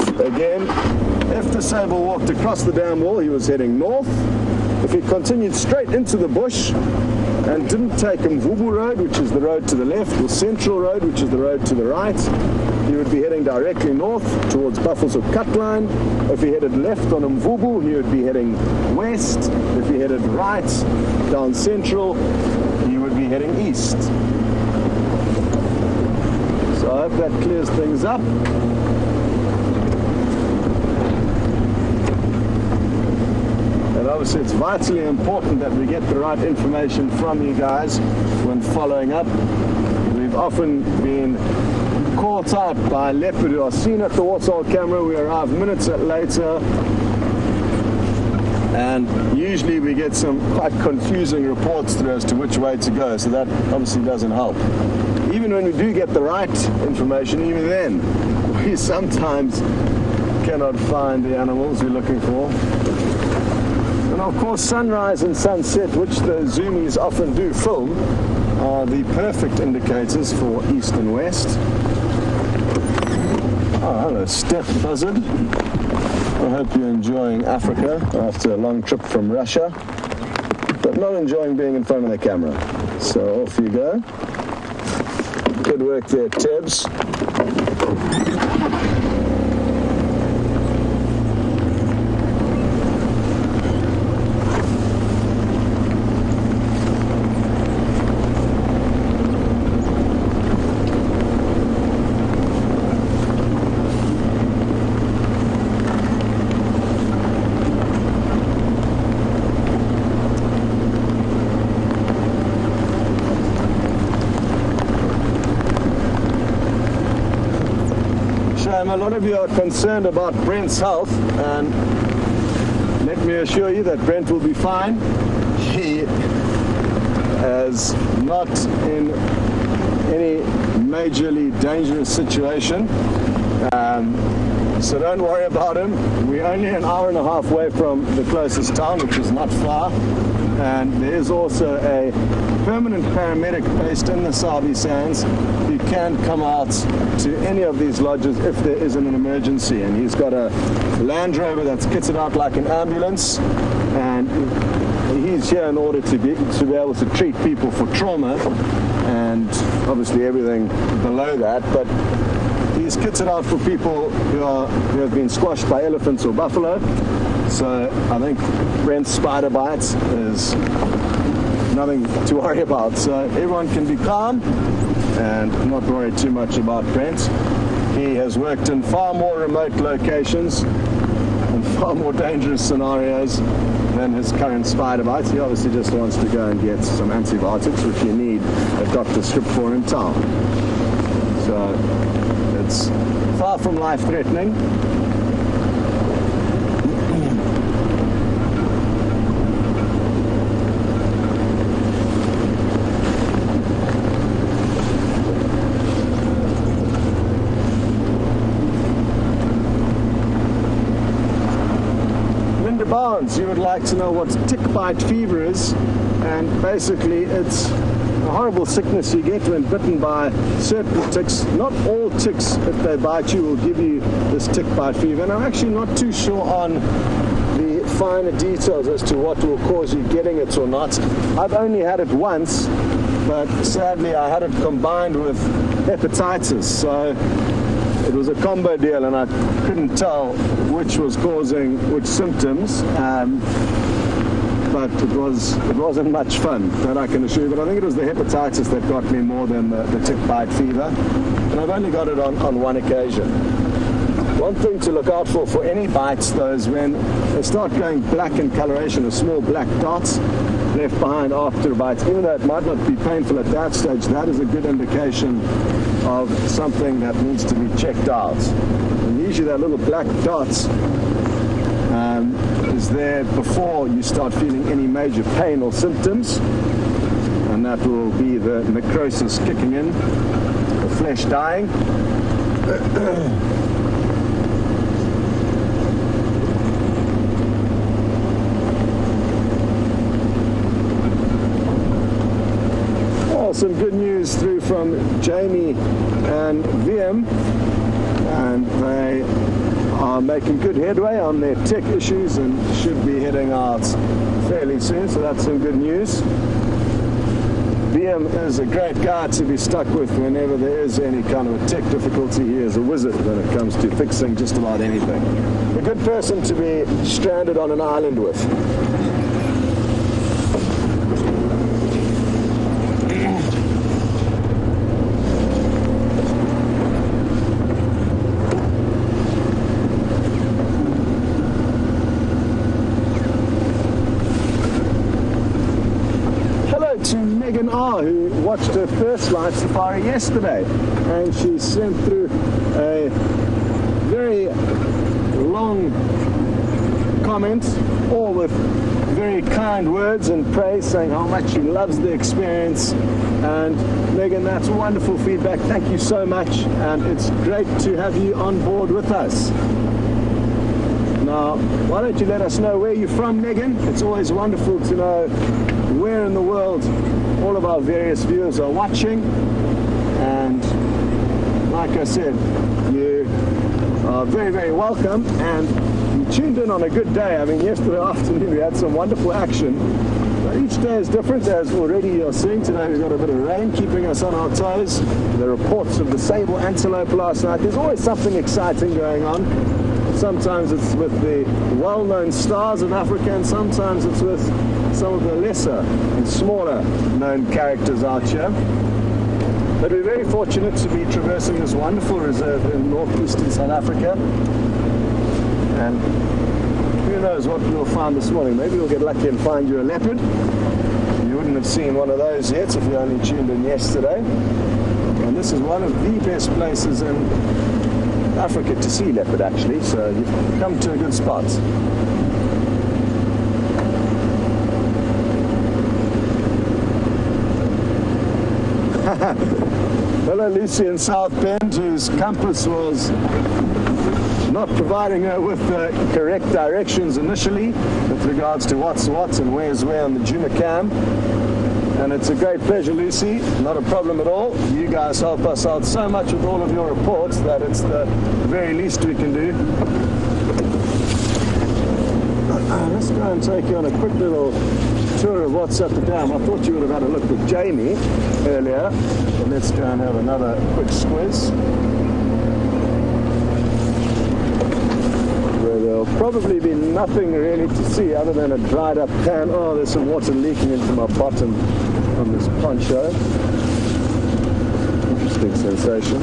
the Sable walked across the dam wall, he was heading north. If he continued straight into the bush and didn't take Mvubu Road, which is the road to the left, or Central Road, which is the road to the right, he would be heading directly north towards Buffalo's cut line. If he headed left on Mvubu, he would be heading west. If he headed right down Central, he would be heading east. So I hope that clears things up. obviously it's vitally important that we get the right information from you guys when following up. We've often been caught out by leopard who are seen at the waterhole camera. We arrive minutes later, and usually we get some quite confusing reports through as to which way to go, so that obviously doesn't help. Even when we do get the right information, even then, we sometimes cannot find the animals we're looking for. And of course, sunrise and sunset, which the zoomies often do film, are the perfect indicators for east and west. Oh, hello, steppe buzzard. I hope you're enjoying Africa after a long trip from Russia, but not enjoying being in front of the camera. So off you go. Good work there, Tibbs. A lot of you are concerned about Brent's health, and let me assure you that Brent will be fine. He is not in any majorly dangerous situation, so don't worry about him. We're only an hour and a half away from the closest town, which is not far, and there is also a permanent paramedic based in the Sabi Sands who can come out to any of these lodges if there is an emergency. And he's got a Land Rover that's kitted out like an ambulance, and he's here in order to be able to treat people for trauma and obviously everything below that. But he's kitted out for people who have been squashed by elephants or buffalo. So I think Brent's spider bites is nothing to worry about. So everyone can be calm and not worry too much about Brent. He has worked in far more remote locations and far more dangerous scenarios than his current spider bites. He obviously just wants to go and get some antibiotics, which you need a doctor's script for in town. So it's far from life-threatening. You would like to know what tick bite fever is, and basically it's a horrible sickness you get when bitten by certain ticks. Not all ticks, if they bite you, will give you this tick bite fever, and I'm actually not too sure on the finer details as to what will cause you getting it or not. I've only had it once, but sadly I had it combined with hepatitis, so it was a combo deal, and I couldn't tell which was causing which symptoms, but it wasn't much fun, that I can assure you. But I think it was the hepatitis that got me more than the tick bite fever, and I've only got it on one occasion. One thing to look out for any bites, though, is when they start going black in coloration, or small black dots left behind after a bite. Even though it might not be painful at that stage, that is a good indication of something that needs to be checked out. And usually that little black dots is there before you start feeling any major pain or symptoms, and that will be the necrosis kicking in, the flesh dying. Some good news through from Jamie and VM, and they are making good headway on their tech issues and should be heading out fairly soon, so that's some good news. VM is a great guy to be stuck with whenever there is any kind of a tech difficulty. He is a wizard when it comes to fixing just about anything. A good person to be stranded on an island with. who watched her first live safari yesterday, and she sent through a very long comment, all with very kind words and praise, saying how much she loves the experience. And Megan, that's wonderful feedback. Thank you so much, and it's great to have you on board with us. Now, why don't you let us know where you're from, Megan? It's always wonderful to know where in the world all of our various viewers are watching. And like I said, you are very, very welcome, and you tuned in on a good day. I mean, yesterday afternoon we had some wonderful action. But each day is different, as already you're seeing. Today we've got a bit of rain keeping us on our toes. The reports of the sable antelope last night. There's always something exciting going on. Sometimes it's with the well-known stars of Africa, and sometimes it's with some of the lesser and smaller known characters out here. But we're very fortunate to be traversing this wonderful reserve in northeastern South Africa. And who knows what we'll find this morning. Maybe we'll get lucky and find you a leopard. You wouldn't have seen one of those yet if you only tuned in yesterday. And this is one of the best places in Africa to see leopard, actually, so you've come to a good spot. Hello, Lucy in South Bend, whose compass was not providing her with the correct directions initially with regards to what's what and where's where on the Juma cam. And it's a great pleasure, Lucy. Not a problem at all. You guys help us out so much with all of your reports that it's the very least we can do. Let's go and take you on a quick little tour of what's at the dam. I thought you would have had a look with Jamie earlier, but let's go and have another quick squiz. Where there'll probably be nothing really to see other than a dried up can. Oh, there's some water leaking into my bottom on this poncho. Interesting sensation.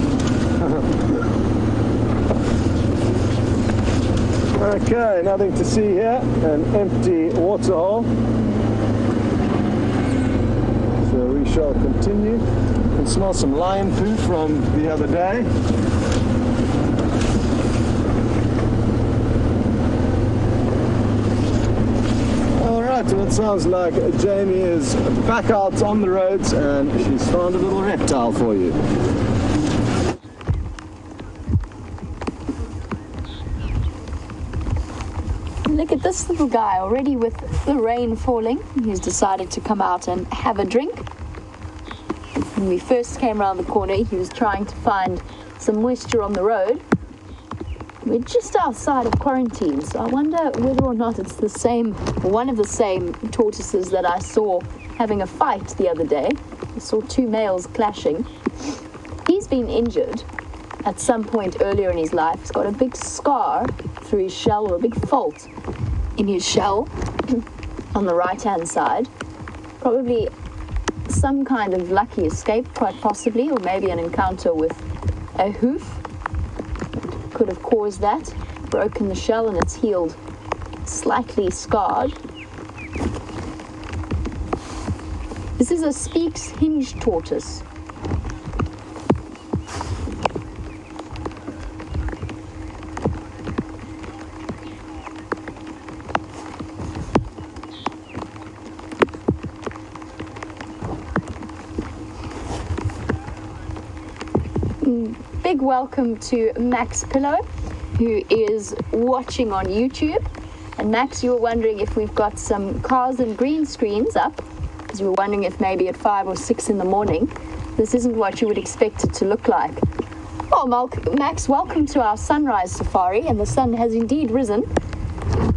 Okay, nothing to see here. An empty water hole. So we shall continue. You can smell some lion poo from the other day. Alright, well, it sounds like Jamie is back out on the roads and she's found a little reptile for you. Look at this little guy already with the rain falling. He's decided to come out and have a drink. When we first came around the corner, he was trying to find some moisture on the road. We're just outside of quarantine, so I wonder whether or not it's the same, one of the same tortoises that I saw having a fight the other day. I saw two males clashing. He's been injured at some point earlier in his life. He's got a big scar through his shell, or a big fault in his shell on the right-hand side. Probably some kind of lucky escape, quite possibly, or maybe an encounter with a hoof could have caused that, broken the shell, and it's healed, slightly scarred. This is a Speke's hinge tortoise. Big welcome to Max Pillow, who is watching on YouTube. And Max, you were wondering if we've got some cars and green screens up, because you were wondering if maybe at 5 or 6 in the morning, this isn't what you would expect it to look like. Oh, Max, welcome to our sunrise safari, and the sun has indeed risen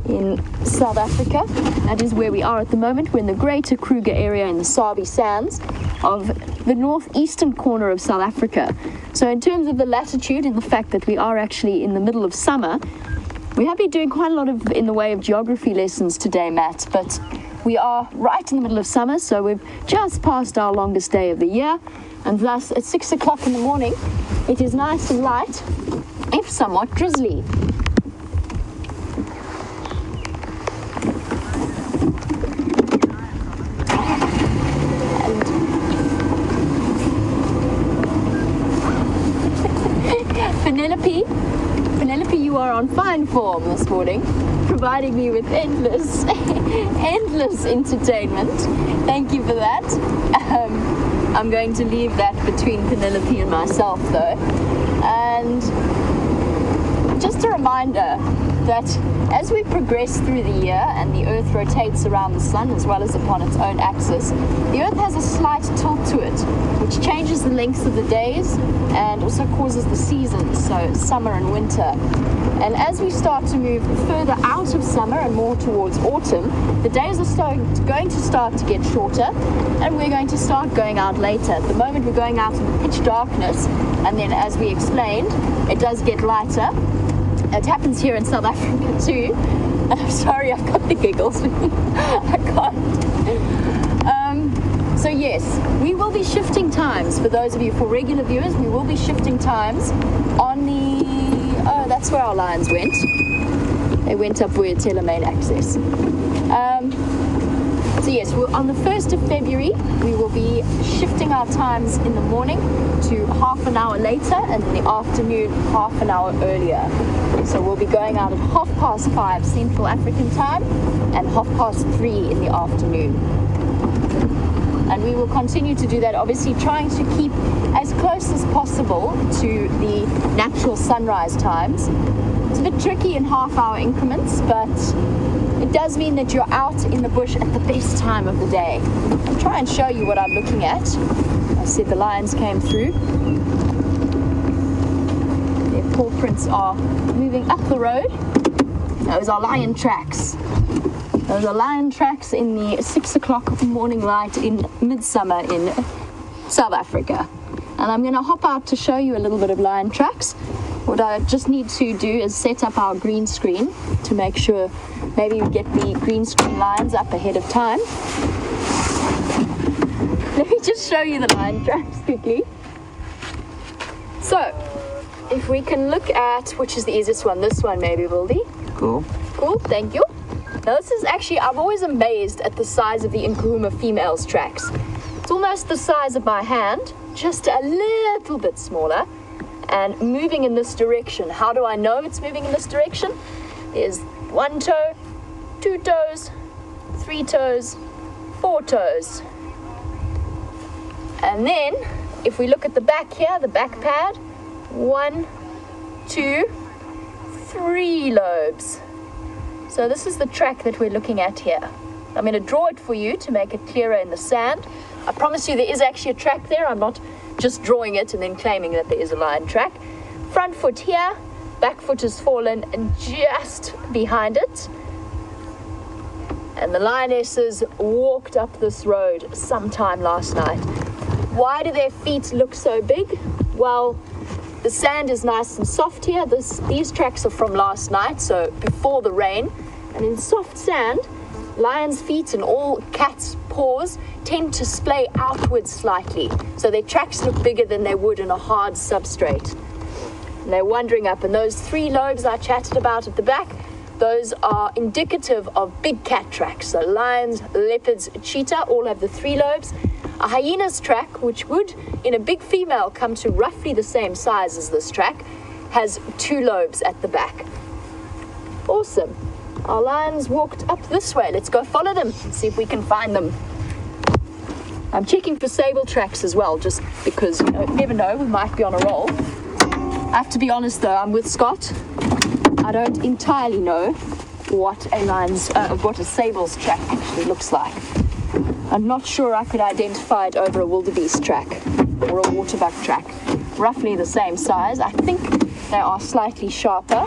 in South Africa. That is where we are at the moment. We're in the Greater Kruger area in the Sabi Sands of the northeastern corner of South Africa. So in terms of the latitude and the fact that we are actually in the middle of summer, we have been doing quite a lot of in the way of geography lessons today, Matt, but we are right in the middle of summer, so we've just passed our longest day of the year, and thus at 6 o'clock in the morning, it is nice and light, if somewhat drizzly. on fine form this morning, providing me with endless entertainment. Thank you for that. I'm going to leave that between Penelope and myself though. And just a reminder that as we progress through the year and the Earth rotates around the Sun as well as upon its own axis, the Earth has a slight tilt to it, which changes the lengths of the days and also causes the seasons, so summer and winter. And as we start to move further out of summer and more towards autumn, the days are going to start to get shorter, and we're going to start going out later. At the moment, we're going out in pitch darkness, and then as we explained, it does get lighter. It happens here in South Africa too. I'm sorry, I've got the giggles. I can't. So yes, we will be shifting times. For those of you, for regular viewers, we will be shifting times on the... Oh, that's where our lines went. They went up where Telemain access. So yes, on the 1st of February, we will be shifting our times in the morning to half an hour later, and in the afternoon, half an hour earlier. So we'll be going out at 5:30 Central African time and 3:30 in the afternoon. And we will continue to do that, obviously trying to keep as close as possible to the natural sunrise times. It's a bit tricky in half-hour increments, but it does mean that you're out in the bush at the best time of the day. I'll try and show you what I'm looking at. I said the lions came through. Their paw prints are moving up the road. Those are lion tracks. Those are lion tracks in the 6 o'clock morning light in midsummer in South Africa. And I'm going to hop out to show you a little bit of lion tracks. What I just need to do is set up our green screen to make sure maybe we get the green screen lines up ahead of time. Let me just show you the lion tracks quickly. So, if we can look at, which is the easiest one, this one maybe, Wildy. Cool. Cool, thank you. Now this is actually, I'm always amazed at the size of the Nkuhuma females tracks. It's almost the size of my hand, just a little bit smaller, and moving in this direction. How do I know it's moving in this direction? There's 1 toe, 2 toes, 3 toes, 4 toes. And then, if we look at the back here, the back pad, 1, 2, 3 lobes. So this is the track that we're looking at here. I'm going to draw it for you to make it clearer in the sand. I promise you there is actually a track there. I'm not just drawing it and then claiming that there is a lion track. Front foot here, back foot has fallen and just behind it. And the lionesses walked up this road sometime last night. Why do their feet look so big? Well, the sand is nice and soft here. These tracks are from last night, so before the rain. And in soft sand, lions' feet and all cats' paws tend to splay outwards slightly. So their tracks look bigger than they would in a hard substrate. And they're wandering up. And those 3 lobes I chatted about at the back, those are indicative of big cat tracks. So lions, leopards, cheetah all have the 3 lobes. A hyena's track, which would, in a big female, come to roughly the same size as this track, has 2 lobes at the back. Awesome. Our lions walked up this way. Let's go follow them, see if we can find them. I'm checking for sable tracks as well, just because, you never know, we might be on a roll. I have to be honest though, I'm with Scott. I don't entirely know what a sable's track actually looks like. I'm not sure I could identify it over a wildebeest track or a waterbuck track. Roughly the same size. I think they are slightly sharper.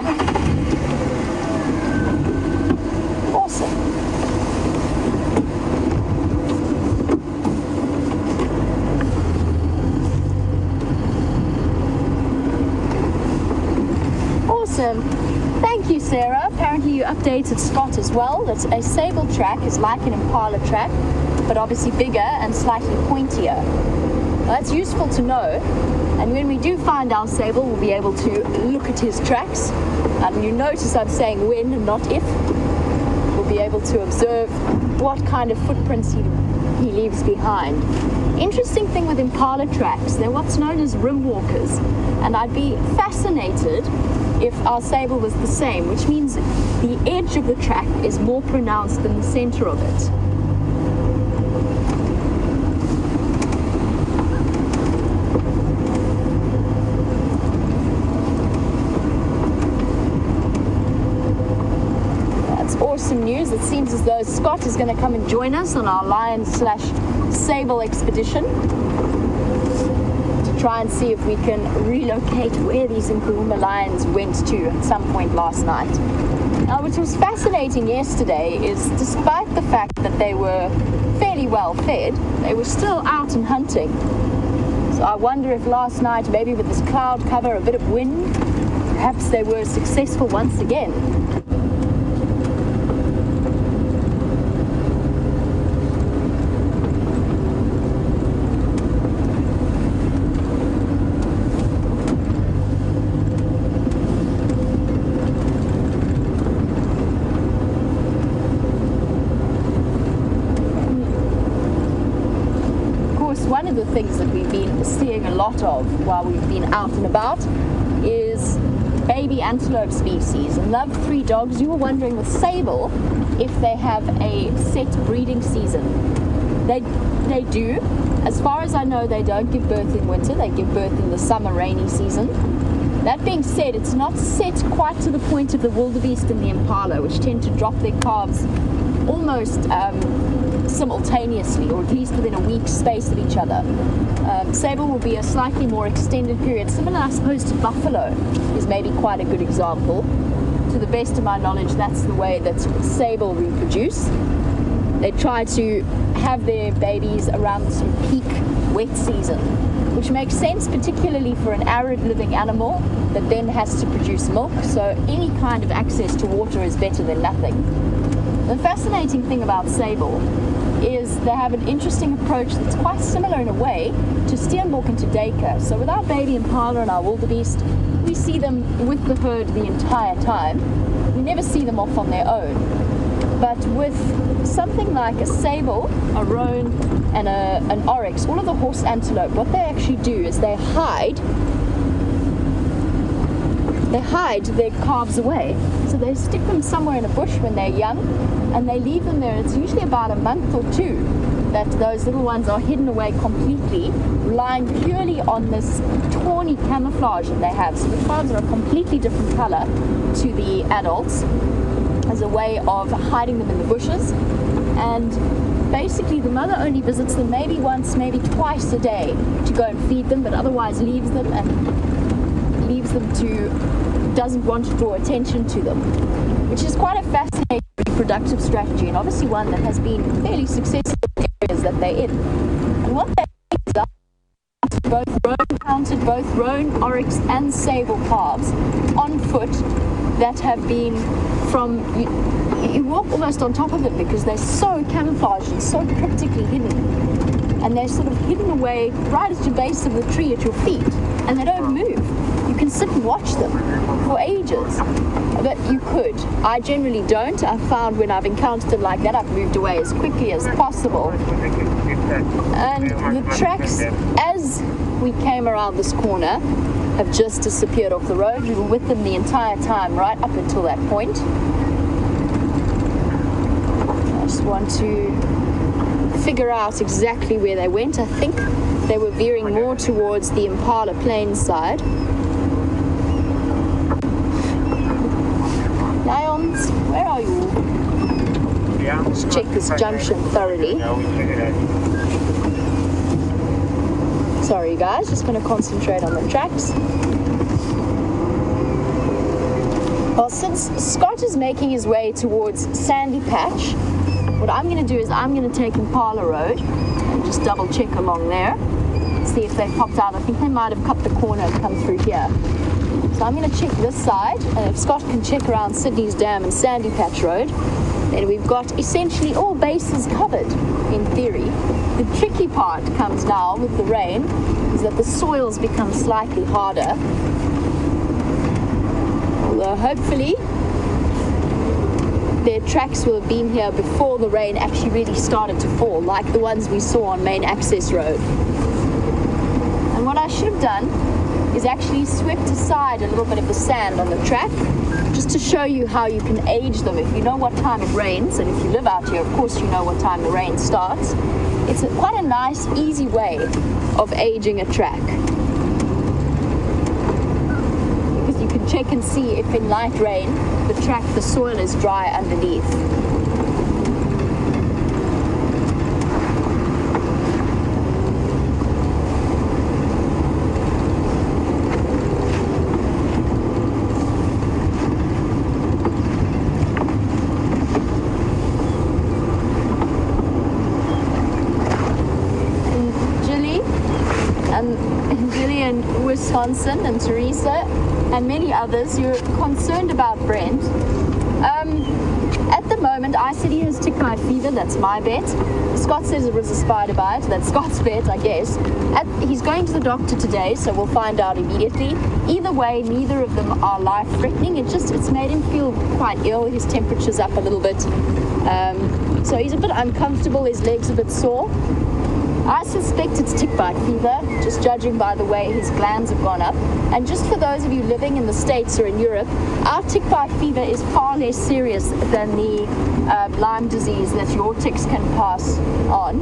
Awesome. Awesome. Thank you, Sarah. Apparently you updated Scott as well. That a sable track is like an impala track, but obviously bigger and slightly pointier. Well, that's useful to know. And when we do find our sable, we'll be able to look at his tracks. And you notice I'm saying when and not if. We'll be able to observe what kind of footprints he leaves behind. Interesting thing with impala tracks, they're what's known as rim walkers. And I'd be fascinated if our sable was the same, which means the edge of the track is more pronounced than the center of it. Awesome news. It seems as though Scott is going to come and join us on our lion/sable expedition to try and see if we can relocate where these Nkuhuma lions went to at some point last night. Now, what was fascinating yesterday is, despite the fact that they were fairly well fed, they were still out and hunting. So I wonder if last night, maybe with this cloud cover, a bit of wind, perhaps they were successful once again. One of the things that we've been seeing a lot of while we've been out and about is baby antelope species. And Love 3 Dogs, you were wondering with sable if they have a set breeding season. They do. As far as I know, they don't give birth in winter. They give birth in the summer rainy season. That being said, it's not set quite to the point of the wildebeest and the impala, which tend to drop their calves almost simultaneously, or at least within a week's space of each other. Sable will be a slightly more extended period, similar I suppose to buffalo is maybe quite a good example. To the best of my knowledge, that's the way that sable reproduce. They try to have their babies around the sort of peak wet season, which makes sense particularly for an arid living animal that then has to produce milk, so any kind of access to water is better than nothing. The fascinating thing about sable is they have an interesting approach that's quite similar in a way to Steenbok and to Dacre. So with our baby impala and our wildebeest, we see them with the herd the entire time. We never see them off on their own. But with something like a sable, a roan, and an oryx, all of the horse antelope, what they actually do is they hide their calves away. So they stick them somewhere in a bush when they're young, and they leave them there. It's usually about a month or two that those little ones are hidden away completely, relying purely on this tawny camouflage that they have. So the calves are a completely different color to the adults as a way of hiding them in the bushes. And basically the mother only visits them maybe once, maybe twice a day to go and feed them, but otherwise leaves them doesn't want to draw attention to them, which is quite a fascinating reproductive strategy, and obviously one that has been fairly successful in the areas that they're in. And what they is counted both roan, oryx and sable calves on foot that have been from, you walk almost on top of them because they're so camouflaged and so cryptically hidden, and they're sort of hidden away right at the base of the tree at your feet, and they don't move. You can sit and watch them for ages, but you could. I generally don't. I've found when I've encountered them like that, I've moved away as quickly as possible. And the tracks, as we came around this corner, have just disappeared off the road. We were with them the entire time, right up until that point. I just want to figure out exactly where they went. I think they were veering more towards the Impala Plains side. Lions, where are you? Let's check this junction thoroughly. Sorry guys, just going to concentrate on the tracks. Well, since Scott is making his way towards Sandy Patch, what I'm going to do is I'm going to take Impala Road and just double check along there, see if they popped out. I think they might have cut the corner and come through here. So I'm going to check this side, and if Scott can check around Sydney's Dam and Sandy Patch Road, then we've got essentially all bases covered, in theory. The tricky part comes now with the rain, is that the soils become slightly harder. Although hopefully their tracks will have been here before the rain actually really started to fall, like the ones we saw on Main Access Road. And what I should have done is actually swept aside a little bit of the sand on the track, just to show you how you can age them. If you know what time it rains, and if you live out here, of course you know what time the rain starts. It's quite a nice, easy way of aging a track. Because you can check and see if in light rain, the soil is dry underneath. Julie in Wisconsin, and Teresa and many others, you're concerned about Brent. At the moment, I said he has tick bite fever. That's my bet. Scott says it was a spider bite. That's Scott's bet, I guess. He's going to the doctor today, so we'll find out immediately. Either way, neither of them are life-threatening. It's made him feel quite ill. His temperature's up a little bit. So he's a bit uncomfortable. His leg's a bit sore. I suspect it's tick bite fever, just judging by the way his glands have gone up. And just for those of you living in the States or in Europe, our tick bite fever is far less serious than the Lyme disease that your ticks can pass on.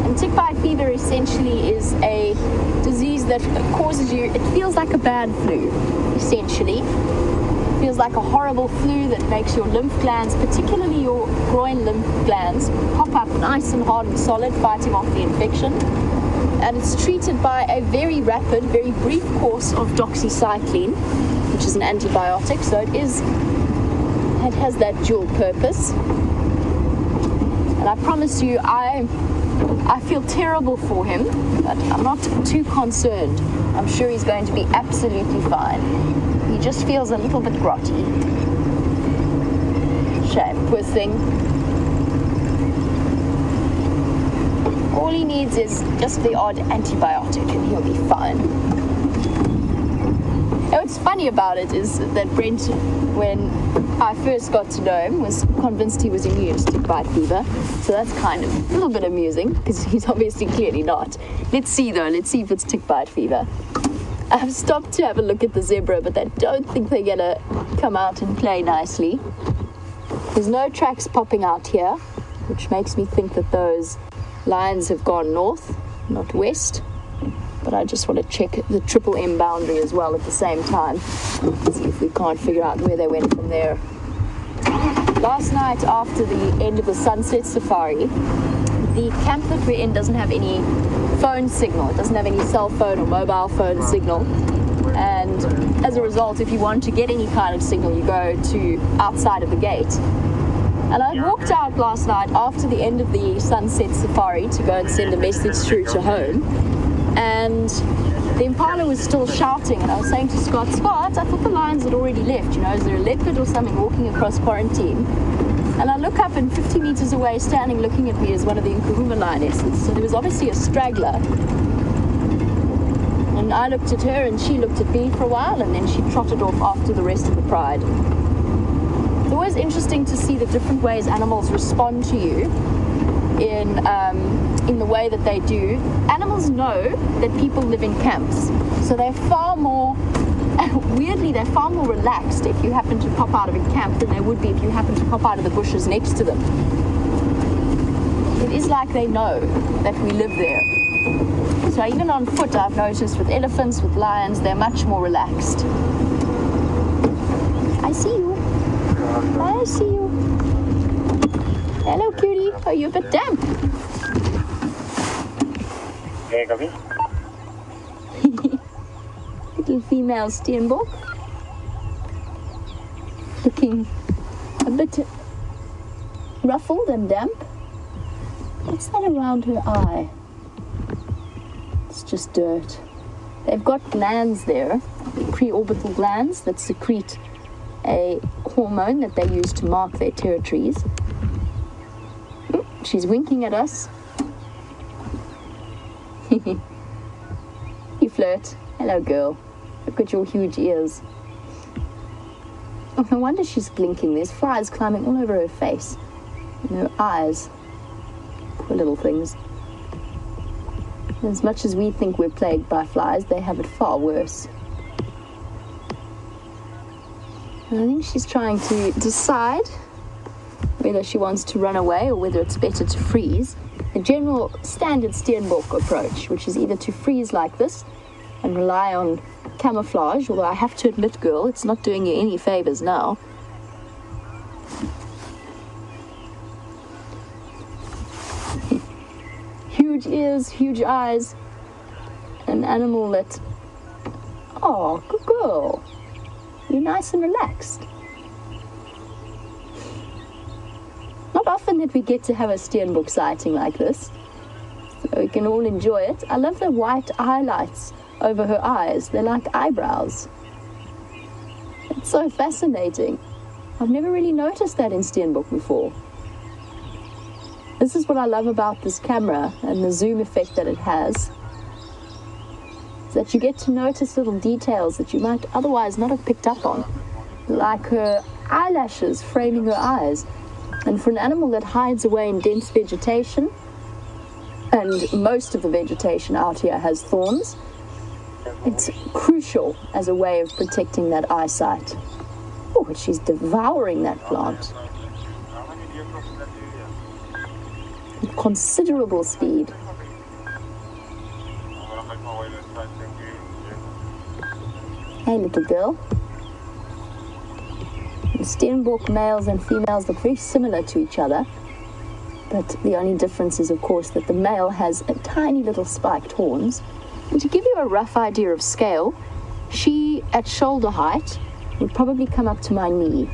And tick bite fever essentially is a disease that causes you, it feels like a bad flu, essentially. It feels like a horrible flu that makes your lymph glands, particularly your groin lymph glands, pop up nice and hard and solid, fighting off the infection. And it's treated by a very rapid, very brief course of doxycycline, which is an antibiotic, so it has that dual purpose. And I promise you, I feel terrible for him, but I'm not too concerned. I'm sure he's going to be absolutely fine. He just feels a little bit grotty. Shame, poor thing. All he needs is just the odd antibiotic and he'll be fine. And what's funny about it is that Brent, when I first got to know him, was convinced he was immune to tick bite fever. So that's kind of a little bit amusing, because he's obviously clearly not. Let's see if it's tick bite fever. I've stopped to have a look at the zebra, but I don't think they're gonna come out and play nicely. There's no tracks popping out here, which makes me think that those lines have gone north, not west. But I just want to check the triple M boundary as well at the same time. See if we can't figure out where they went from there. Last night, after the end of the sunset safari, the camp that we're in doesn't have any phone signal. It doesn't have any cell phone or mobile phone signal. And as a result, if you want to get any kind of signal, you go to outside of the gate. And I walked out last night after the end of the sunset safari to go and send a message through to home. And the impala was still shouting, and I was saying to Scott, I thought the lions had already left. Is there a leopard or something walking across quarantine? And I look up, and 50 meters away, standing looking at me, is one of the Nkuhuma lionesses. So there was obviously a straggler. And I looked at her, and she looked at me for a while, and then she trotted off after the rest of the pride. It's always interesting to see the different ways animals respond to you in the way that they do. Animals know that people live in camps, so they're far more, weirdly, they're far more relaxed if you happen to pop out of a camp than they would be if you happen to pop out of the bushes next to them. It is like they know that we live there. So even on foot, I've noticed with elephants, with lions, they're much more relaxed. I see you. I see you. Hello, cutie. Are you a bit damp? Hey, copy. Little female Steenbok. Looking a bit ruffled and damp. What's that around her eye? It's just dirt. They've got glands there, preorbital glands that secrete a hormone that they use to mark their territories. Ooh, she's winking at us. You flirt. Hello, girl. Look at your huge ears. Oh, no wonder she's blinking. There's flies climbing all over her face. And her eyes. Poor little things. As much as we think we're plagued by flies, they have it far worse. And I think she's trying to decide whether she wants to run away or whether it's better to freeze. The general standard Steenbok approach, which is either to freeze like this and rely on camouflage, although I have to admit, girl, it's not doing you any favors now. Huge ears, huge eyes, an animal that, oh, good girl, you're nice and relaxed. Not often that we get to have a Steenbok sighting like this, so we can all enjoy it. I love the white highlights over her eyes. They're like eyebrows. It's so fascinating. I've never really noticed that in Steenbok before. This is what I love about this camera and the zoom effect that it has, is that you get to notice little details that you might otherwise not have picked up on, like her eyelashes framing her eyes. And for an animal that hides away in dense vegetation, and most of the vegetation out here has thorns, it's crucial as a way of protecting that eyesight. Oh, she's devouring that plant. With considerable speed. Hey, little girl. The Steenbok males and females look very similar to each other, but the only difference is, of course, that the male has a tiny little spiked horns. And to give you a rough idea of scale, she, at shoulder height, would probably come up to my knee.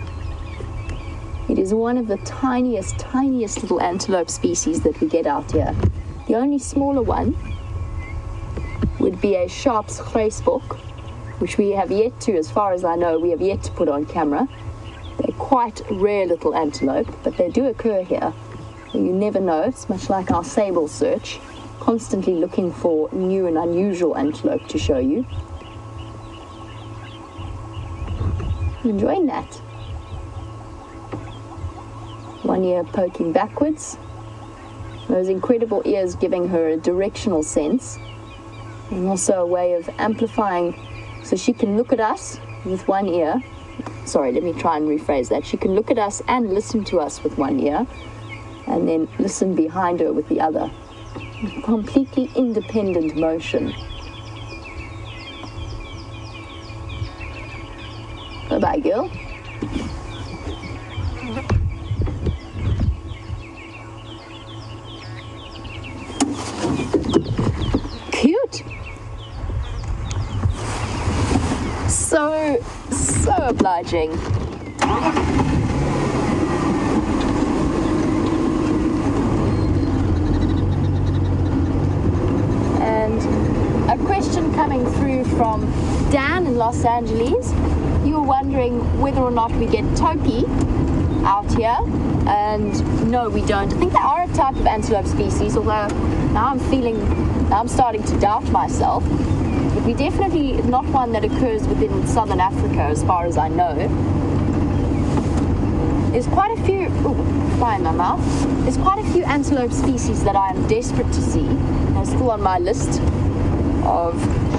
It is one of the tiniest little antelope species that we get out here. The only smaller one would be a Sharp's Grijsbok, which we have yet to, as far as I know, we have yet to put on camera. They're quite rare little antelope, but they do occur here. You never know. It's much like our sable search, constantly looking for new and unusual antelope to show you. Enjoying that. One ear poking backwards. Those incredible ears giving her a directional sense, and also a way of amplifying, so she can look at us with one ear. Sorry, let me try and rephrase that. She can look at us and listen to us with one ear, and then listen behind her with the other. Completely independent motion. Bye-bye, girl. Cute. So obliging. And a question coming through from Dan in Los Angeles. You were wondering whether or not we get topi out here, and no, we don't. I think they are a type of antelope species, although now I'm starting to doubt myself. But we're definitely not one that occurs within southern Africa, as far as I know. There's quite a few, fly in my mouth. There's quite a few antelope species that I am desperate to see. They're still on my list of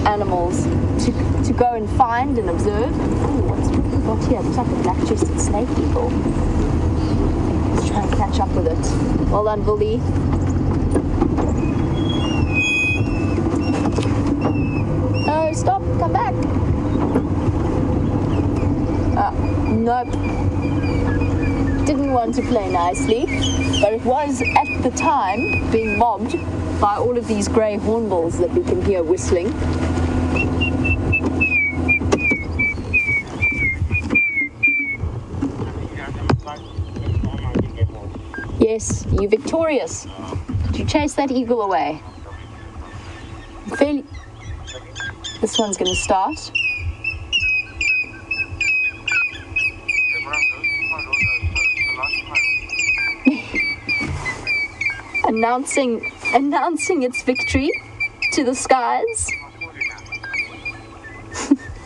animals to go and find and observe. Ooh, what's we got here? Looks like a black-chested snake eagle. Let's try and catch up with it. Well done, Bully. No, stop, come back. Nope. Didn't want to play nicely, but it was at the time being mobbed by all of these grey hornbills that we can hear whistling. Yes, you're victorious. Did you chase that eagle away? Fairly. This one's going to start. announcing its victory to the skies.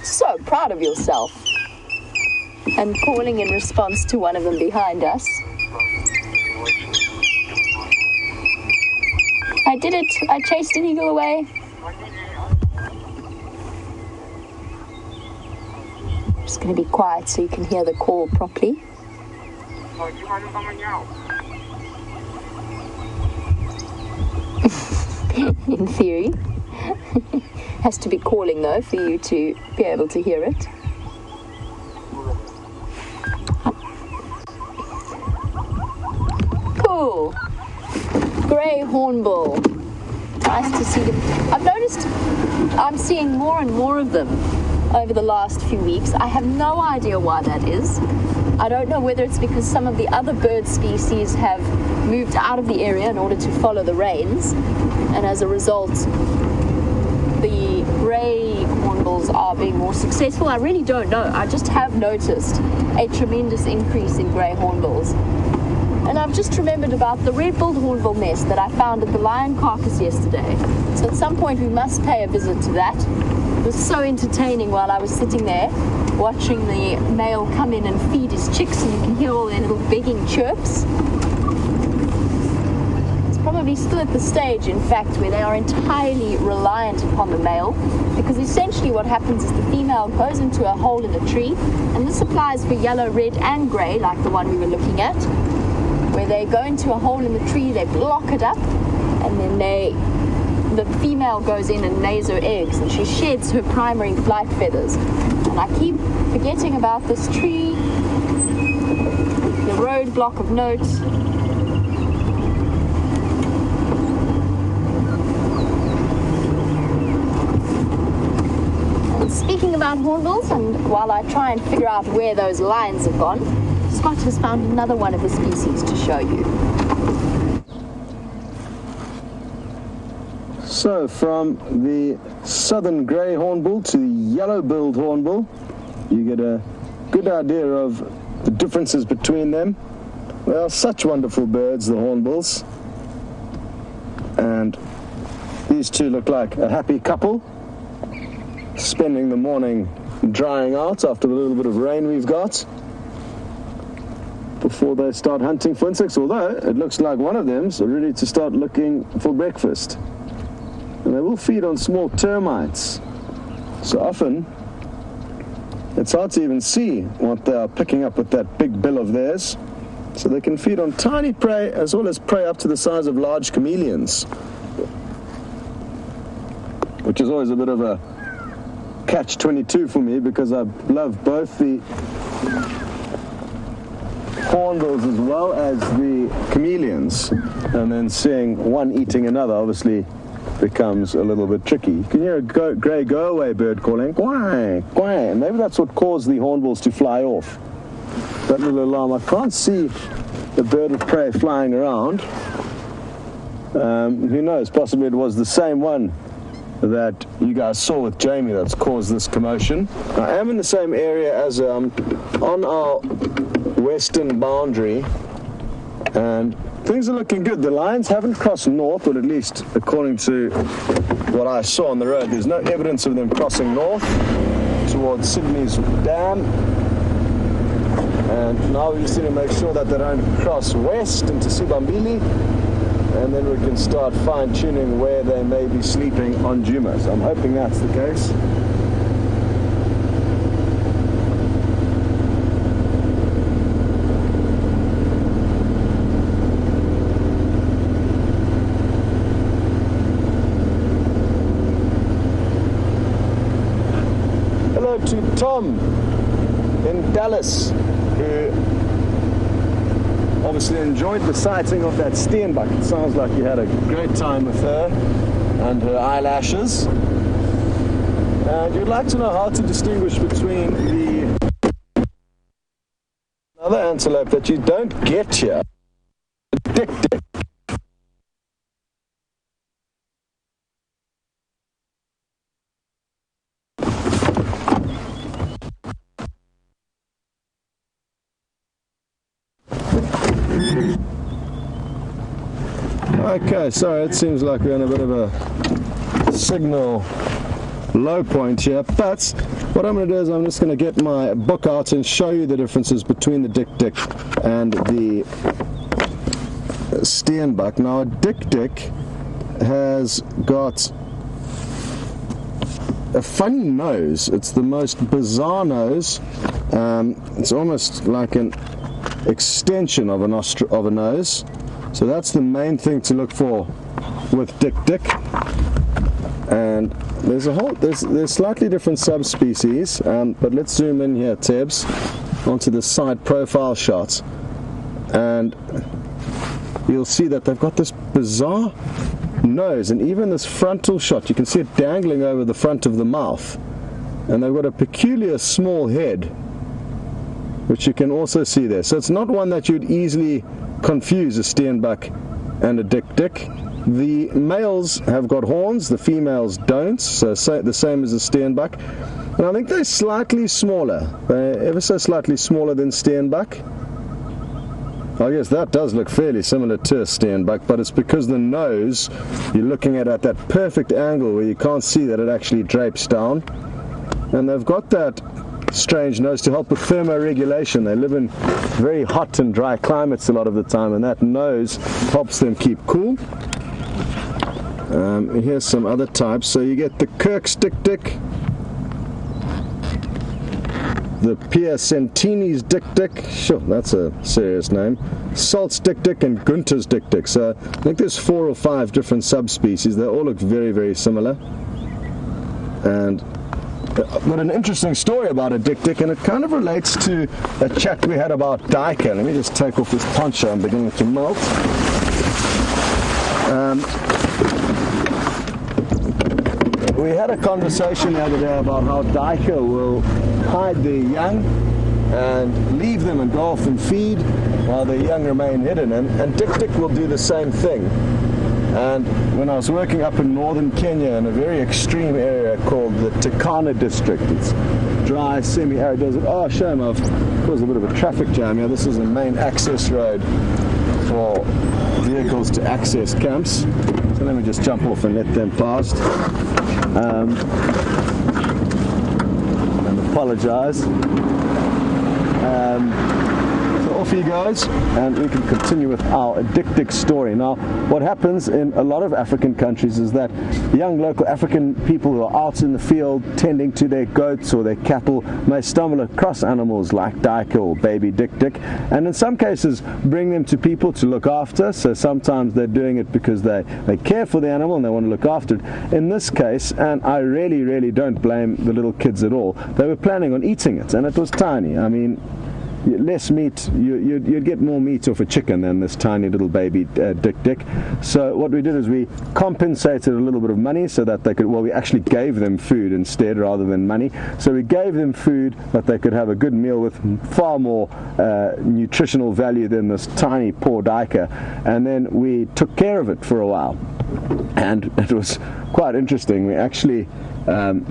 So proud of yourself. And calling in response to one of them behind us. How I did it. I chased an eagle away. I'm just going to be quiet so you can hear the call properly. In theory. Has to be calling though for you to be able to hear it. Cool. Grey hornbill. Nice to see them. I've noticed I'm seeing more and more of them over the last few weeks. I have no idea why that is. I don't know whether it's because some of the other bird species have moved out of the area in order to follow the rains, and as a result the grey hornbills are being more successful. I really don't know. I just have noticed a tremendous increase in grey hornbills. And I've just remembered about the red-billed hornbill nest that I found at the lion carcass yesterday. So at some point we must pay a visit to that. It was so entertaining while I was sitting there watching the male come in and feed his chicks, and you can hear all their little begging chirps. It's probably still at the stage, in fact, where they are entirely reliant upon the male, because essentially what happens is the female goes into a hole in the tree, and this applies for yellow, red and grey, like the one we were looking at, where they go into a hole in the tree, they block it up, and then the female goes in and lays her eggs, and she sheds her primary flight feathers. And I keep forgetting about this tree, the roadblock of note. And speaking about hornbills, and while I try and figure out where those lines have gone, Scott has found another one of the species to show you. So from the southern grey hornbill to the yellow-billed hornbill, you get a good idea of the differences between them. They are such wonderful birds, the hornbills. And these two look like a happy couple, spending the morning drying out after the little bit of rain we've got, before they start hunting for insects, although it looks like one of them's ready to start looking for breakfast. And they will feed on small termites. So often, it's hard to even see what they are picking up with that big bill of theirs. So they can feed on tiny prey as well as prey up to the size of large chameleons, which is always a bit of a catch-22 for me, because I love both the hornbills as well as the chameleons, and then seeing one eating another obviously becomes a little bit tricky. You can hear a grey go-away bird calling, quack, quack, and maybe that's what caused the hornbills to fly off. That little alarm. I can't see the bird of prey flying around. Who knows, possibly it was the same one that you guys saw with Jamie that's caused this commotion. I am in the same area as on our western boundary, and things are looking good. The lions haven't crossed north, or at least according to what I saw on the road, there's no evidence of them crossing north towards Sydney's dam. And now we just need to make sure that they don't cross west into Sibambili, and then we can start fine-tuning where they may be sleeping on Juma. So I'm hoping that's the case. Hello to Tom in Dallas, who obviously enjoyed the sighting of that steenbok. It sounds like you had a great time with her and her eyelashes. And you'd like to know how to distinguish between the other antelope that you don't get here, the dik-dik. Okay, sorry, it seems like we're on a bit of a signal low point here, but what I'm going to do is I'm just going to get my book out and show you the differences between the dik-dik and the steenbok. Now, a dik-dik has got a funny nose. It's the most bizarre nose. It's almost like an extension of a nose. So that's the main thing to look for with Dik-Dik. And there's slightly different subspecies, but let's zoom in here, Tebs, onto the side profile shots, and you'll see that they've got this bizarre nose, and even this frontal shot, you can see it dangling over the front of the mouth, and they've got a peculiar small head, which you can also see there. So it's not one that you'd easily confuse a steenbok and a Dik-Dik. The males have got horns, the females don't, so the same as a steenbok. And I think they're slightly smaller. They're ever so slightly smaller than steenbok. I guess that does look fairly similar to a steenbok, but it's because the nose, you're looking at that perfect angle where you can't see that it actually drapes down. And they've got that strange nose to help with thermoregulation. They live in very hot and dry climates a lot of the time, and that nose helps them keep cool. Here's some other types. So you get the Kirk's Dik-Dik, the Piacentini's Dik-Dik, sure, that's a serious name, Salt's Dik-Dik, and Gunther's Dik-Dik. So I think there's 4 or 5 different subspecies. They all look very, very similar. And I've got an interesting story about a Dik-Dik, and it kind of relates to a chat we had about duiker. Let me just take off this poncho. I'm beginning to melt. We had a conversation the other day about how duiker will hide their young and leave them and go off and feed while their young remain hidden, and Dik-Dik will do the same thing. And when I was working up in northern Kenya in a very extreme area called the Turkana district, it's dry, semi-arid desert. Oh, shame, I've caused a bit of a traffic jam here. This is the main access road for vehicles to access camps. So let me just jump off and let them past. And apologize. So off he goes, and we can continue with our Dik-Dik story. Now, what happens in a lot of African countries is that young local African people who are out in the field tending to their goats or their cattle may stumble across animals like duiker or baby Dik-Dik, and in some cases bring them to people to look after. So sometimes they're doing it because they care for the animal and they want to look after it. In this case, and I really don't blame the little kids at all, they were planning on eating it, and it was tiny. I mean, less meat, you'd get more meat off a chicken than this tiny little baby Dik-Dik. So what we did is we compensated a little bit of money so that they could, well, we actually gave them food instead rather than money. So we gave them food that they could have a good meal with far more nutritional value than this tiny poor duiker, and then we took care of it for a while. And it was quite interesting. We actually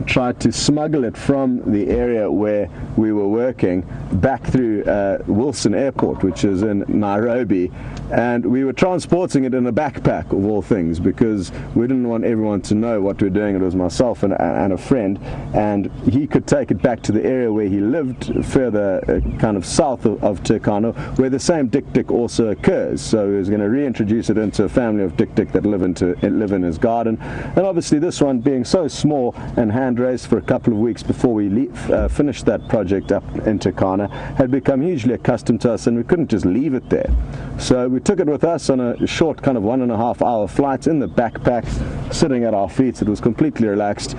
tried to smuggle it from the area where we were working back through Wilson Airport, which is in Nairobi, and we were transporting it in a backpack of all things because we didn't want everyone to know what we were doing. It was myself and a friend, and he could take it back to the area where he lived further kind of south of Turkana, where the same Dik-Dik also occurs. So he was going to reintroduce it into a family of Dik-Dik that live in his garden. And obviously this one, being so small and hand raised for a couple of weeks before we finished that project up in Turkana, had become hugely accustomed to us, and we couldn't just leave it there. So we took it with us on a short kind of 1.5 hour flight in the backpack, sitting at our feet. It was completely relaxed.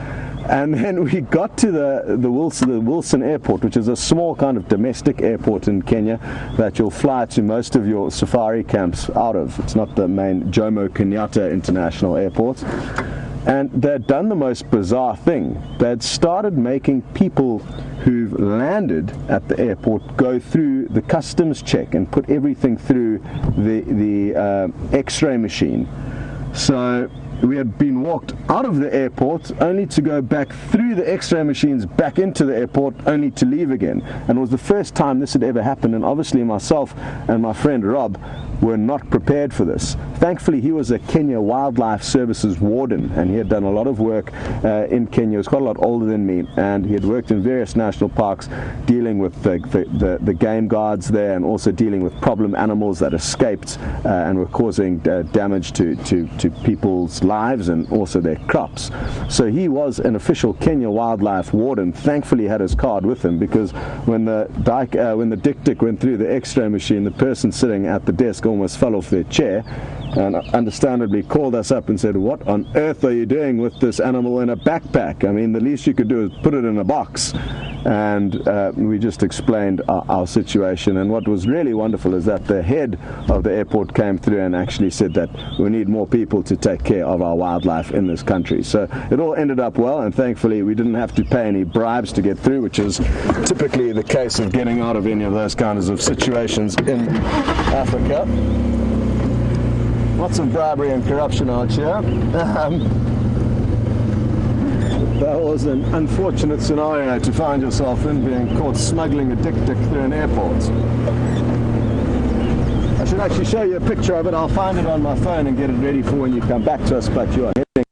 And then we got to the Wilson Airport, which is a small kind of domestic airport in Kenya that you'll fly to most of your safari camps out of. It's not the main Jomo Kenyatta International Airport. And they'd done the most bizarre thing. They'd started making people who've landed at the airport go through the customs check and put everything through the X-ray machine. So we had been walked out of the airport only to go back through the X-ray machines back into the airport only to leave again. And it was the first time this had ever happened, and obviously myself and my friend Rob were not prepared for this. Thankfully, he was a Kenya Wildlife Services warden, and he had done a lot of work in Kenya. He was quite a lot older than me, and he had worked in various national parks dealing with the game guards there, and also dealing with problem animals that escaped and were causing damage to people's lives and also their crops. So he was an official Kenya wildlife warden. Thankfully had his card with him, because when the dik went through the x-ray machine, the person sitting at the desk almost fell off their chair and understandably called us up and said, "What on earth are you doing with this animal in a backpack? I mean, the least you could do is put it in a box." And we just explained our situation. And what was really wonderful is that the head of the airport came through and actually said that we need more people to take care of our wildlife in this country. So it all ended up well, and thankfully we didn't have to pay any bribes to get through, which is typically the case of getting out of any of those kinds of situations in Africa. Lots of bribery and corruption out here. That was an unfortunate scenario to find yourself in, being caught smuggling a dik through an airport. I should actually show you a picture of it. I'll find it on my phone and get it ready for when you come back to us, but you are heading.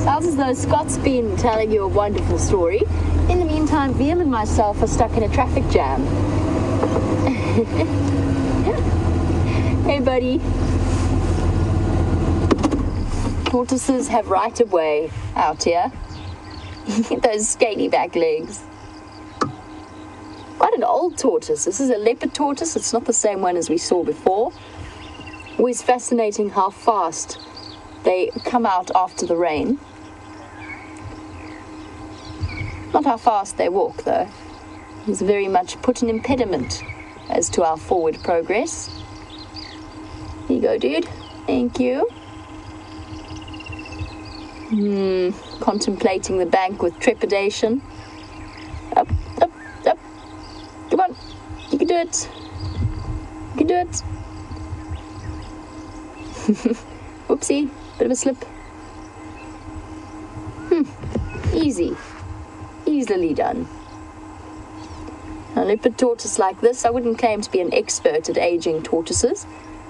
Sounds as though Scott's been telling you a wonderful story. In the meantime, VM and myself are stuck in a traffic jam. Hey, buddy. Tortoises have right of way out here. Those scaly back legs. Quite an old tortoise. This is a leopard tortoise. It's not the same one as we saw before. Always fascinating how fast they come out after the rain. Not how fast they walk, though. It's very much put an impediment as to our forward progress. Here you go, dude. Thank you. Contemplating the bank with trepidation. Up, up, up. Come on. You can do it. You can do it. Whoopsie. Bit of a slip. Easy. Easily done. A leopard tortoise like this, I wouldn't claim to be an expert at aging tortoises,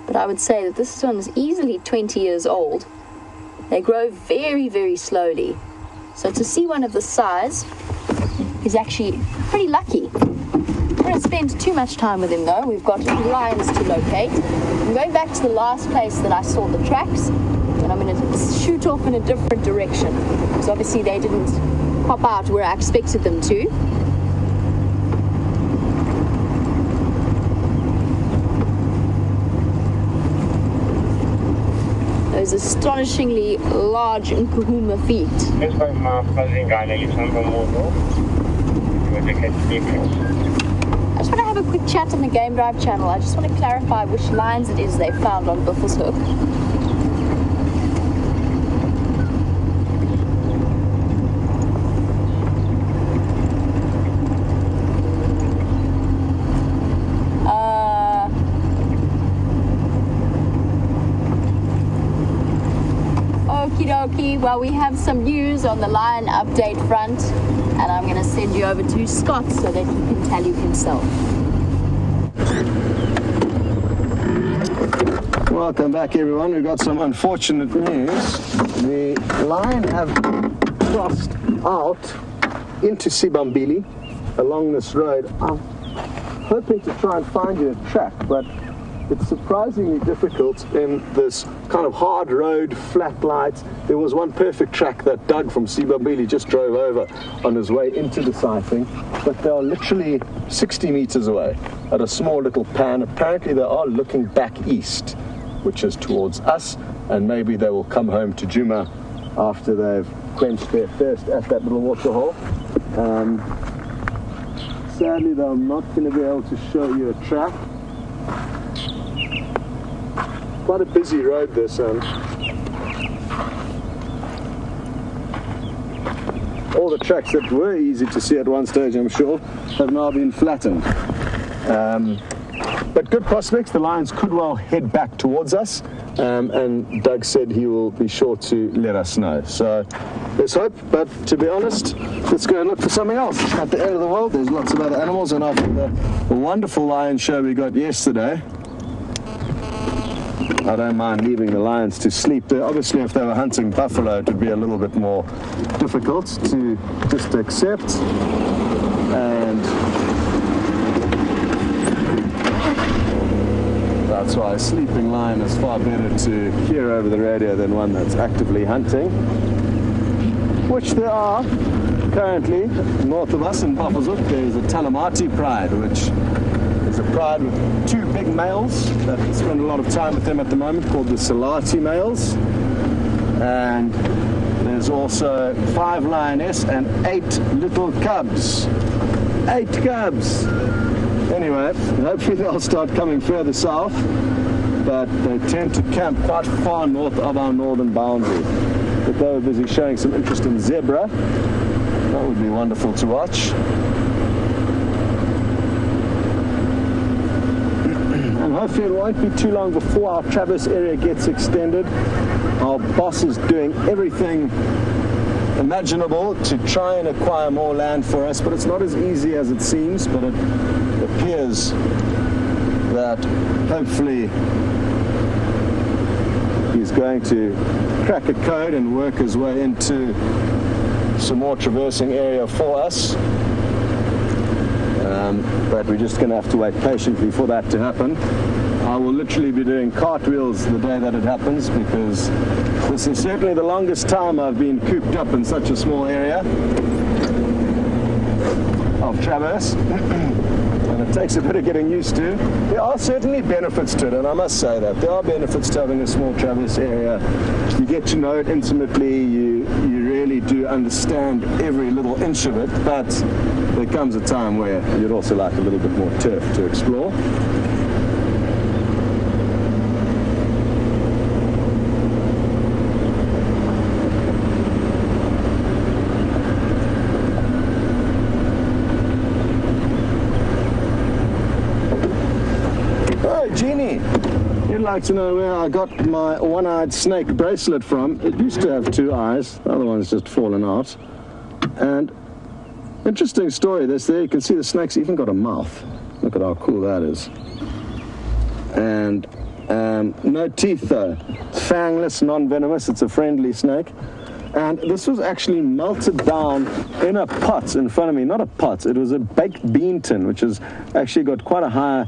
but I would say that this one is easily 20 years old. They grow very, very slowly. So to see one of this size is actually pretty lucky. I'm going to spend too much time with him though. We've got lions to locate. I'm going back to the last place that I saw the tracks, and I'm going to shoot off in a different direction, because obviously they didn't pop out where I expected them to. Those astonishingly large Nkuhuma feet. I just want to have a quick chat on the Game Drive channel. I just want to clarify which lines it is they found on Buffels Hook. Okie dokie. Well, we have some news on the lion update front, and I'm going to send you over to Scott so that he can tell you himself. Welcome back, everyone. We've got some unfortunate news. The lion have crossed out into Sibambili along this road. I'm hoping to try and find you a track, but it's surprisingly difficult in this kind of hard road, flat lights. There was one perfect track that Doug from Sibambili just drove over on his way into the sighting, but they are literally 60 meters away at a small little pan. Apparently they are looking back east, which is towards us, and maybe they will come home to Juma after they've quenched their thirst at that little waterhole. Sadly, though, I'm not going to be able to show you a track. Quite a busy road this, all the tracks that were easy to see at one stage, I'm sure, have now been flattened. But good prospects. The lions could well head back towards us, and Doug said he will be sure to let us know. So let's hope, but to be honest, let's go and look for something else. At the end of the world, there's lots of other animals, and after the wonderful lion show we got yesterday, I don't mind leaving the lions to sleep there. Obviously, if they were hunting buffalo, it would be a little bit more difficult to just accept. And that's why a sleeping lion is far better to hear over the radio than one that's actively hunting, which there are currently north of us in Buffelshoek. There's a Talamati pride, which is a pride with 2 big males that spend a lot of time with them at the moment, called the Salati males. And there's also 5 lioness and 8 little cubs. 8 cubs! Anyway, hopefully they'll start coming further south, but they tend to camp quite far north of our northern boundary. But they were busy showing some interest in zebra. That would be wonderful to watch. And hopefully it won't be too long before our Traverse area gets extended. Our boss is doing everything imaginable to try and acquire more land for us, but it's not as easy as it seems. But it appears that hopefully he's going to crack a code and work his way into some more traversing area for us. But we're just going to have to wait patiently for that to happen. I will literally be doing cartwheels the day that it happens, because this is certainly the longest time I've been cooped up in such a small area of Traverse. And it takes a bit of getting used to. There are certainly benefits to it, and I must say that. There are benefits to having a small Traverse area. You get to know it intimately, you really do understand every little inch of it, but there comes a time where you'd also like a little bit more turf to explore. Jeannie, you'd like to know where I got my one-eyed snake bracelet from. It used to have 2 eyes, the other one's just fallen out. And interesting story, this there, you can see the snake's even got a mouth. Look at how cool that is. And no teeth though. It's fangless, non-venomous, it's a friendly snake. And this was actually melted down in a pot in front of me. Not a pot, it was a baked bean tin, which has actually got quite a high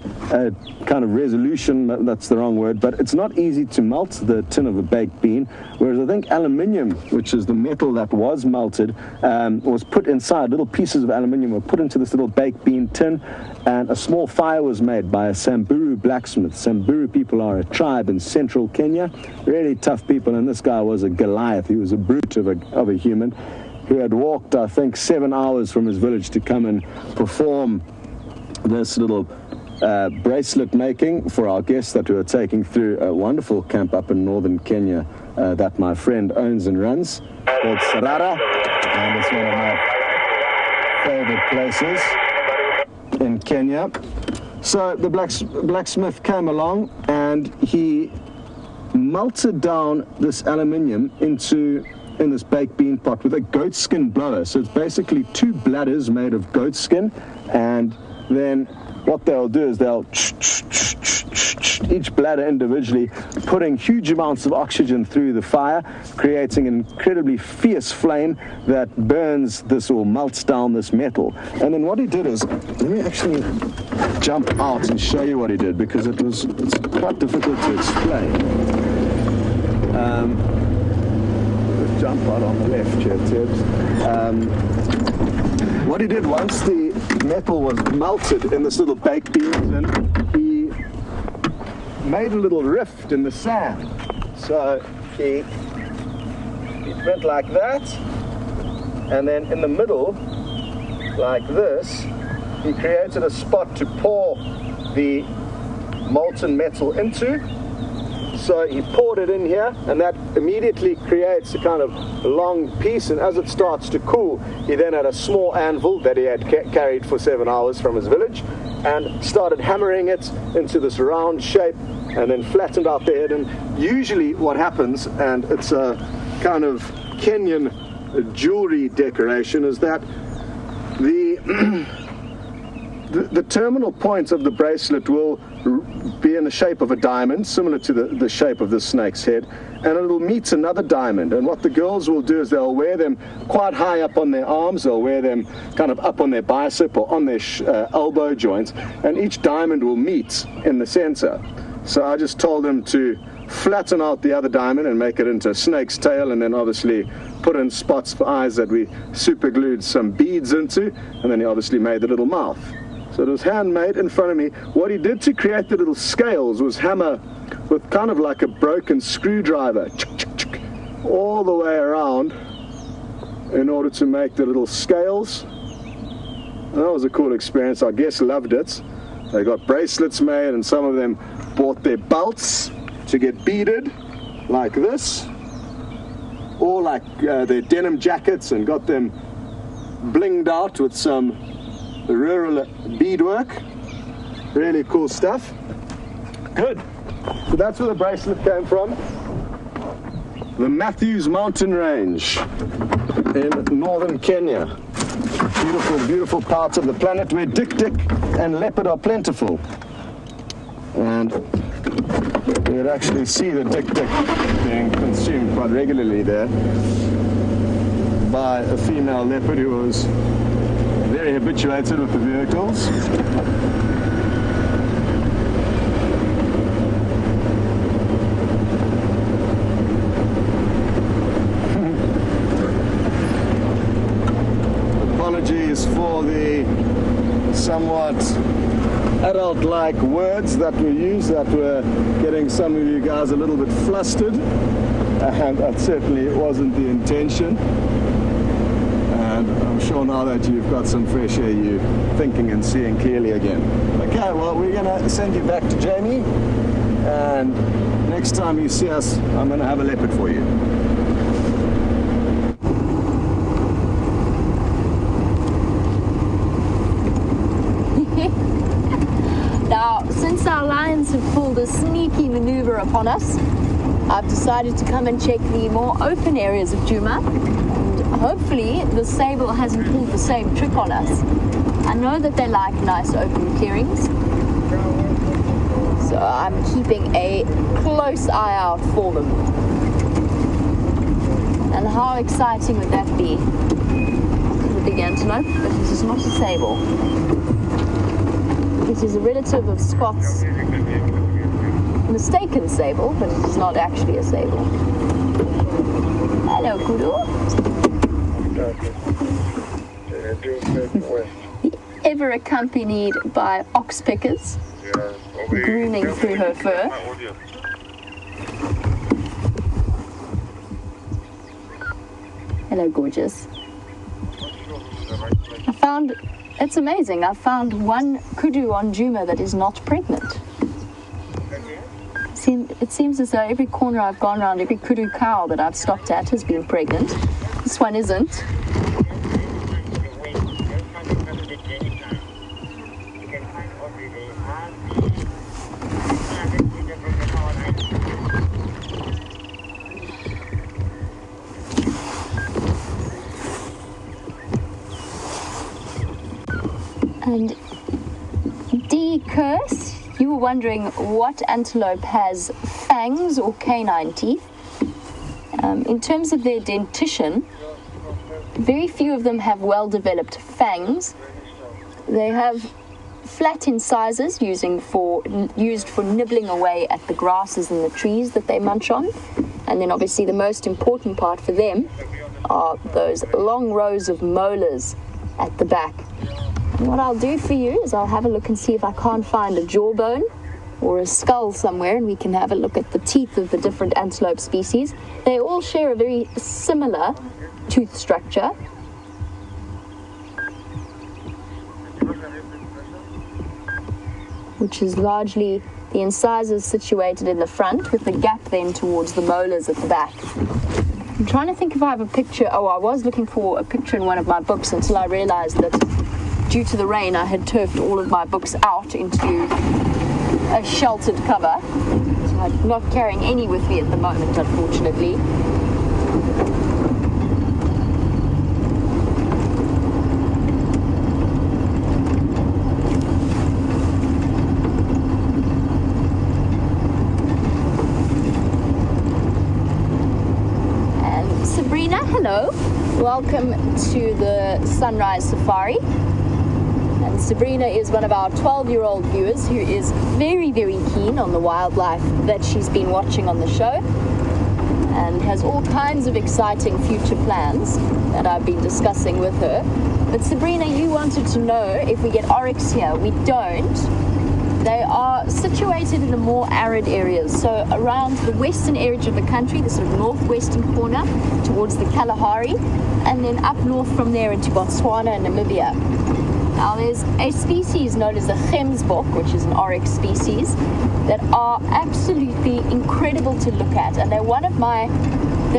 kind of resolution. That's the wrong word, but it's not easy to melt the tin of a baked bean. Whereas I think aluminium, which is the metal that was melted, was put inside. Little pieces of aluminium were put into this little baked bean tin, and a small fire was made by a Samburu blacksmith. Samburu people are a tribe in central Kenya, really tough people, and this guy was a Goliath. He was a brute of a human who had walked, I think, 7 hours from his village to come and perform this little bracelet making for our guests that we were taking through a wonderful camp up in northern Kenya that my friend owns and runs, called Sarara, and it's one of my favorite places in Kenya. So the blacksmith came along and he melted down this aluminium in this baked bean pot with a goat skin blower. So it's basically 2 bladders made of goat skin, and then what they'll do is they'll each bladder individually, putting huge amounts of oxygen through the fire, creating an incredibly fierce flame that burns this or melts down this metal. And then what he did is, let me actually jump out and show you what he did, because it's quite difficult to explain. Jump out on the left here, Tibbs. What he did, once the metal was melted in this little baked bean tin, he made a little rift in the sand. So he went like that, and then in the middle, like this, he created a spot to pour the molten metal into. So he poured it in here, and that immediately creates a kind of long piece, and as it starts to cool, he then had a small anvil that he had carried for 7 hours from his village, and started hammering it into this round shape, and then flattened out the head. And usually what happens, and it's a kind of Kenyan jewelry decoration, is that the terminal point of the bracelet will be in the shape of a diamond, similar to the shape of the snake's head, and it'll meet another diamond. And what the girls will do is they'll wear them quite high up on their arms, they'll wear them kind of up on their bicep or on their elbow joints, and each diamond will meet in the center. So I just told him to flatten out the other diamond and make it into a snake's tail, and then obviously put in spots for eyes that we super glued some beads into, and then he obviously made the little mouth. So it was handmade in front of me. What he did to create the little scales was hammer with kind of like a broken screwdriver all the way around in order to make the little scales. And that was a cool experience. Our guests loved it. They got bracelets made, and some of them bought their belts to get beaded like this, or like their denim jackets, and got them blinged out with some rural beadwork. Really cool stuff. Good. So that's where the bracelet came from. The Matthews Mountain Range in northern Kenya. Beautiful, beautiful parts of the planet where dik and leopard are plentiful. And you'd actually see the dik being consumed quite regularly there by a female leopard who was very habituated with the vehicles. Apologies for the somewhat adult-like words that were used that were getting some of you guys a little bit flustered, and that certainly wasn't the intention. And I'm sure now that you've got some fresh air, you're thinking and seeing clearly again. Okay, well, we're going to send you back to Jamie, and next time you see us, I'm going to have a leopard for you. Now, since our lions have pulled a sneaky maneuver upon us, I've decided to come and check the more open areas of Djuma, and hopefully the sable hasn't pulled the same trick on us. I know that they like nice open clearings, so I'm keeping a close eye out for them. And how exciting would that be? This is a big antelope, but this is not a sable. It is a relative of Scott's mistaken sable, but it is not actually a sable. Hello, Kudu. Ever accompanied by ox pickers, grooming through her fur. Hello, gorgeous. It's amazing. I found one kudu on Djuma that is not pregnant. It seems as though every corner I've gone around, every kudu cow that I've stopped at has been pregnant. This one isn't. And D. Curse, you were wondering what antelope has fangs or canine teeth. In terms of their dentition, very few of them have well-developed fangs. They have flat incisors used for nibbling away at the grasses and the trees that they munch on. And then obviously the most important part for them are those long rows of molars at the back. And what I'll do for you is I'll have a look and see if I can't find a jawbone or a skull somewhere, and we can have a look at the teeth of the different antelope species. They all share a very similar tooth structure. Which is largely the incisors situated in the front with the gap then towards the molars at the back. I'm trying to think if I have a picture. Oh, I was looking for a picture in one of my books until I realized that due to the rain, I had turfed all of my books out into a sheltered cover. So I'm not carrying any with me at the moment, unfortunately. And Sabrina, hello. Welcome to the Sunrise Safari. And And Sabrina is one of our 12-year-old viewers who is very, very keen on the wildlife that she's been watching on the show, and has all kinds of exciting future plans that I've been discussing with her. But Sabrina, you wanted to know if we get oryx here. We don't. They are situated in the more arid areas, so around the western edge of the country, the sort of northwestern corner towards the Kalahari, and then up north from there into Botswana and Namibia. Now there's a species known as the gemsbok, which is an oryx species, that are absolutely incredible to look at, and they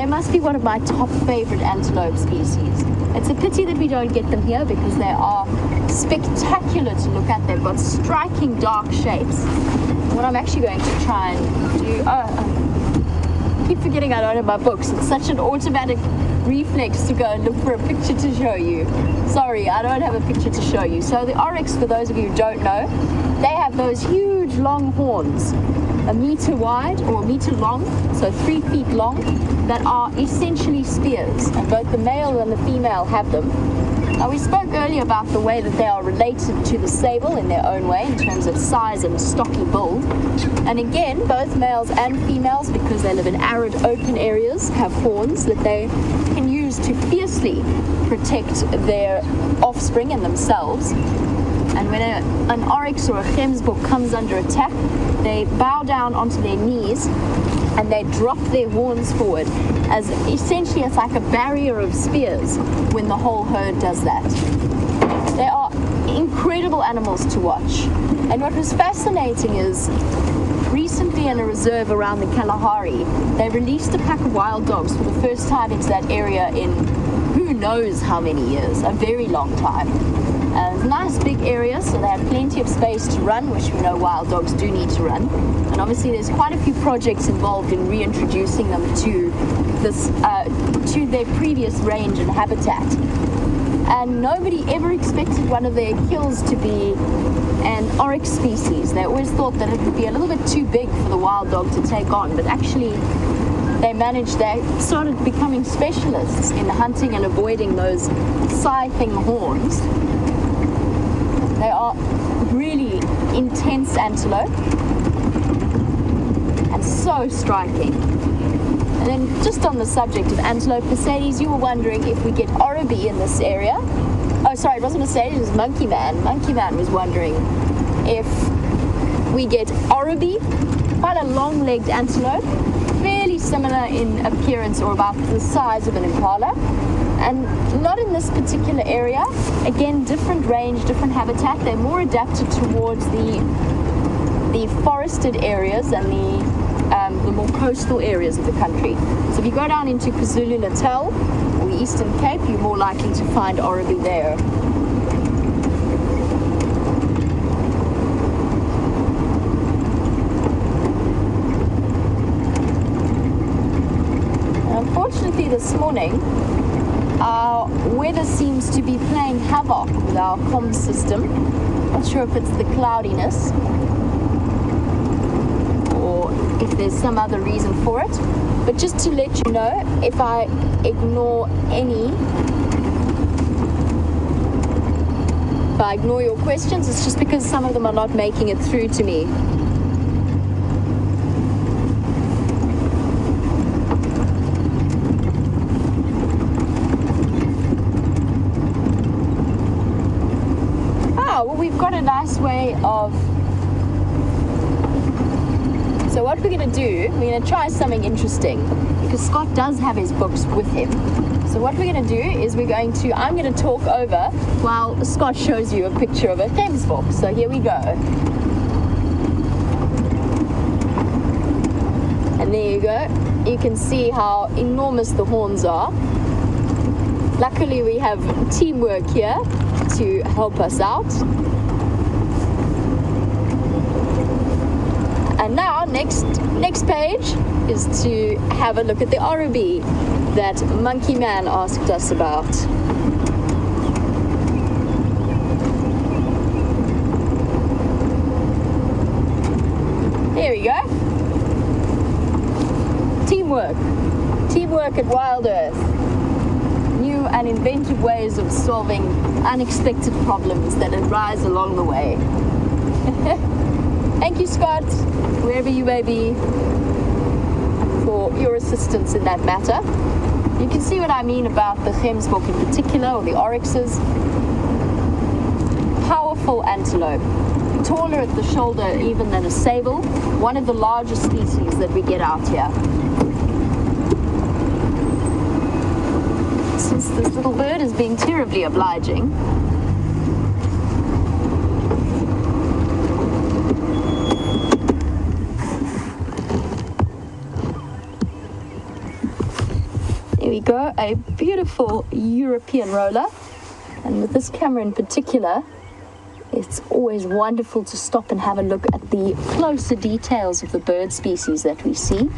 must be one of my top favorite antelope species. It's a pity that we don't get them here because they are spectacular to look at. They've got striking dark shapes. What I'm actually going to try and do, I keep forgetting I don't have my books. It's such an automatic reflex to go and look for a picture to show you. Sorry, I don't have a picture to show you. So the oryx, for those of you who don't know, they have those huge long horns, a meter wide or a meter long, so 3 feet long, that are essentially spears, and both the male and the female have them. Now, we spoke earlier about the way that they are related to the sable in their own way in terms of size and stocky build. And again, both males and females, because they live in arid open areas, have horns that they can use to fiercely protect their offspring and themselves. And when an oryx or a gemsbok comes under attack, they bow down onto their knees and they drop their horns forward, as essentially it's like a barrier of spears when the whole herd does that. They are incredible animals to watch. And what was fascinating is recently in a reserve around the Kalahari, they released a pack of wild dogs for the first time into that area in who knows how many years, a very long time. Nice big area, so they had plenty of space to run, which we know wild dogs do need to run. And obviously there's quite a few projects involved in reintroducing them to this, to their previous range and habitat. And nobody ever expected one of their kills to be an oryx species. They always thought that it would be a little bit too big for the wild dog to take on, but actually they started becoming specialists in hunting and avoiding those scything horns. They are really intense antelope and so striking. And then just on the subject of antelope, Mercedes, you were wondering if we get Oribi in this area. Oh, sorry, it wasn't Mercedes, it was Monkey Man. Monkey Man was wondering if we get Oribi, quite a long-legged antelope, fairly similar in appearance or about the size of an impala. And not in this particular area. Again, different range, different habitat. They're more adapted towards the forested areas and the more coastal areas of the country. So if you go down into KwaZulu-Natal or the Eastern Cape, you're more likely to find Oribi there. And unfortunately, this morning, our weather seems to be playing havoc with our comm system. Not sure if it's the cloudiness or if there's some other reason for it. But just to let you know, if I ignore your questions, it's just because some of them are not making it through to me. Well, we've got a nice way of... So what we're going to do, we're going to try something interesting, because Scott does have his books with him. So what we're going to do is I'm going to talk over while Scott shows you a picture of a gemsbok. So here we go. And there you go. You can see how enormous the horns are. Luckily we have teamwork here to help us out. And now next page is to have a look at the Oribi that Monkey Man asked us about. Here we go. Teamwork at WildEarth. New and inventive ways of solving unexpected problems that arise along the way. Thank you, Scott, wherever you may be, for your assistance in that matter. You can see what I mean about the gemsbok in particular, or the oryxes. Powerful antelope, taller at the shoulder even than a sable, one of the largest species that we get out here. Since this little bird is being terribly obliging, there we go, a beautiful European roller. And with this camera in particular, it's always wonderful to stop and have a look at the closer details of the bird species that we see,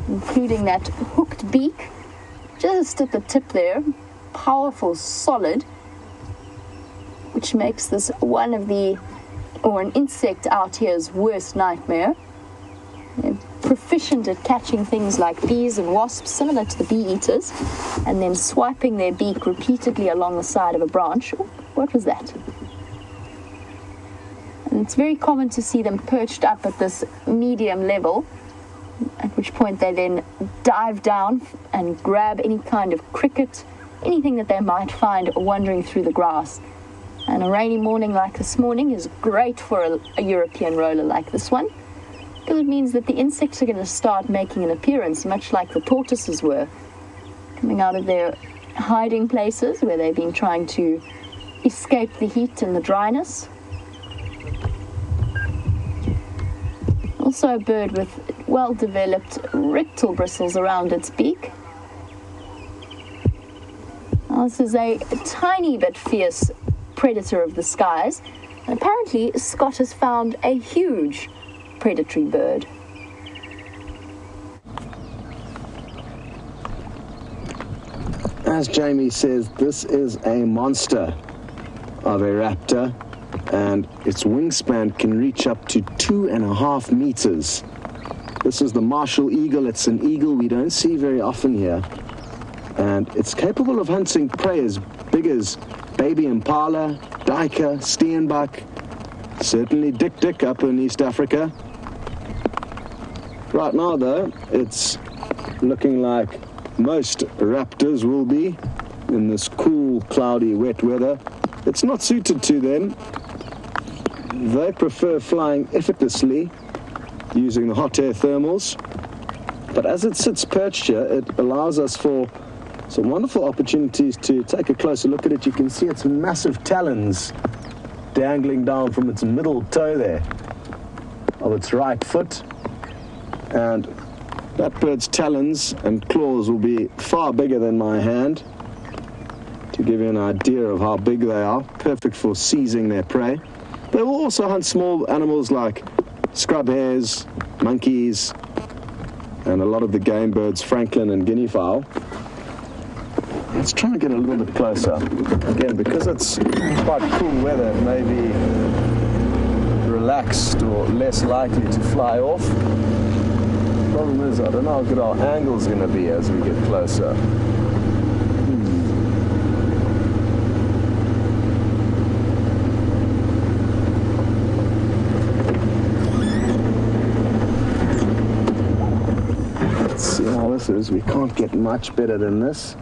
including that hooked beak just at the tip there, powerful, solid, which makes this one of the, or an insect out here's worst nightmare. They're proficient at catching things like bees and wasps, similar to the bee eaters, and then swiping their beak repeatedly along the side of a branch. Oh, what was that? And it's very common to see them perched up at this medium level, at which point they then dive down and grab any kind of cricket, anything that they might find wandering through the grass. And a rainy morning like this morning is great for a European roller like this one, because it means that the insects are going to start making an appearance, much like the tortoises were, coming out of their hiding places where they've been trying to escape the heat and the dryness. Also a bird with well-developed rectal bristles around its beak. Now, this is a tiny but fierce predator of the skies, and apparently Scott has found a huge predatory bird. As Jamie says, this is a monster of a raptor, and its wingspan can reach up to 2.5 meters. This is the Marshall eagle. It's an eagle we don't see very often here, and it's capable of hunting prey as big as baby impala, duiker, steenbok, certainly dik up in East Africa. Right now, though, it's looking like most raptors will be in this cool, cloudy, wet weather. It's not suited to them. They prefer flying effortlessly using the hot air thermals. But as it sits perched here, it allows us for some wonderful opportunities to take a closer look at it. You can see its massive talons dangling down from its middle toe there of its right foot. And that bird's talons and claws will be far bigger than my hand, to give you an idea of how big they are, perfect for seizing their prey. They will also hunt small animals like scrub hares, monkeys, and a lot of the game birds, francolin and guinea fowl. Let's try and get a little bit closer. Again, because it's quite cool weather, it may be relaxed or less likely to fly off. The problem is, I don't know how good our angle's going to be as we get closer. Let's see how this is. We can't get much better than this.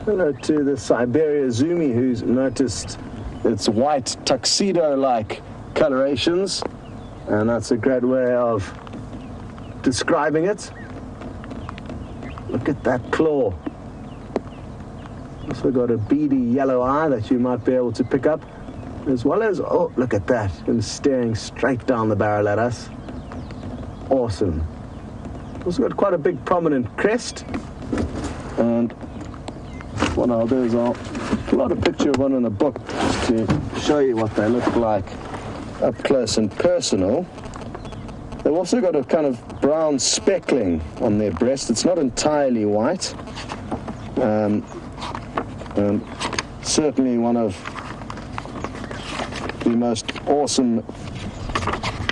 Hello to the Siberia Zumi, who's noticed its white tuxedo-like colorations, and that's a great way of describing it. Look at that claw. Also got a beady yellow eye that you might be able to pick up, as well as, oh, look at that, and staring straight down the barrel at us. Awesome. Also got quite a big prominent crest, and what I'll do is I'll pull out a picture of one in a book just to show you what they look like up close and personal. They've also got a kind of brown speckling on their breast. It's not entirely white. And certainly one of the most awesome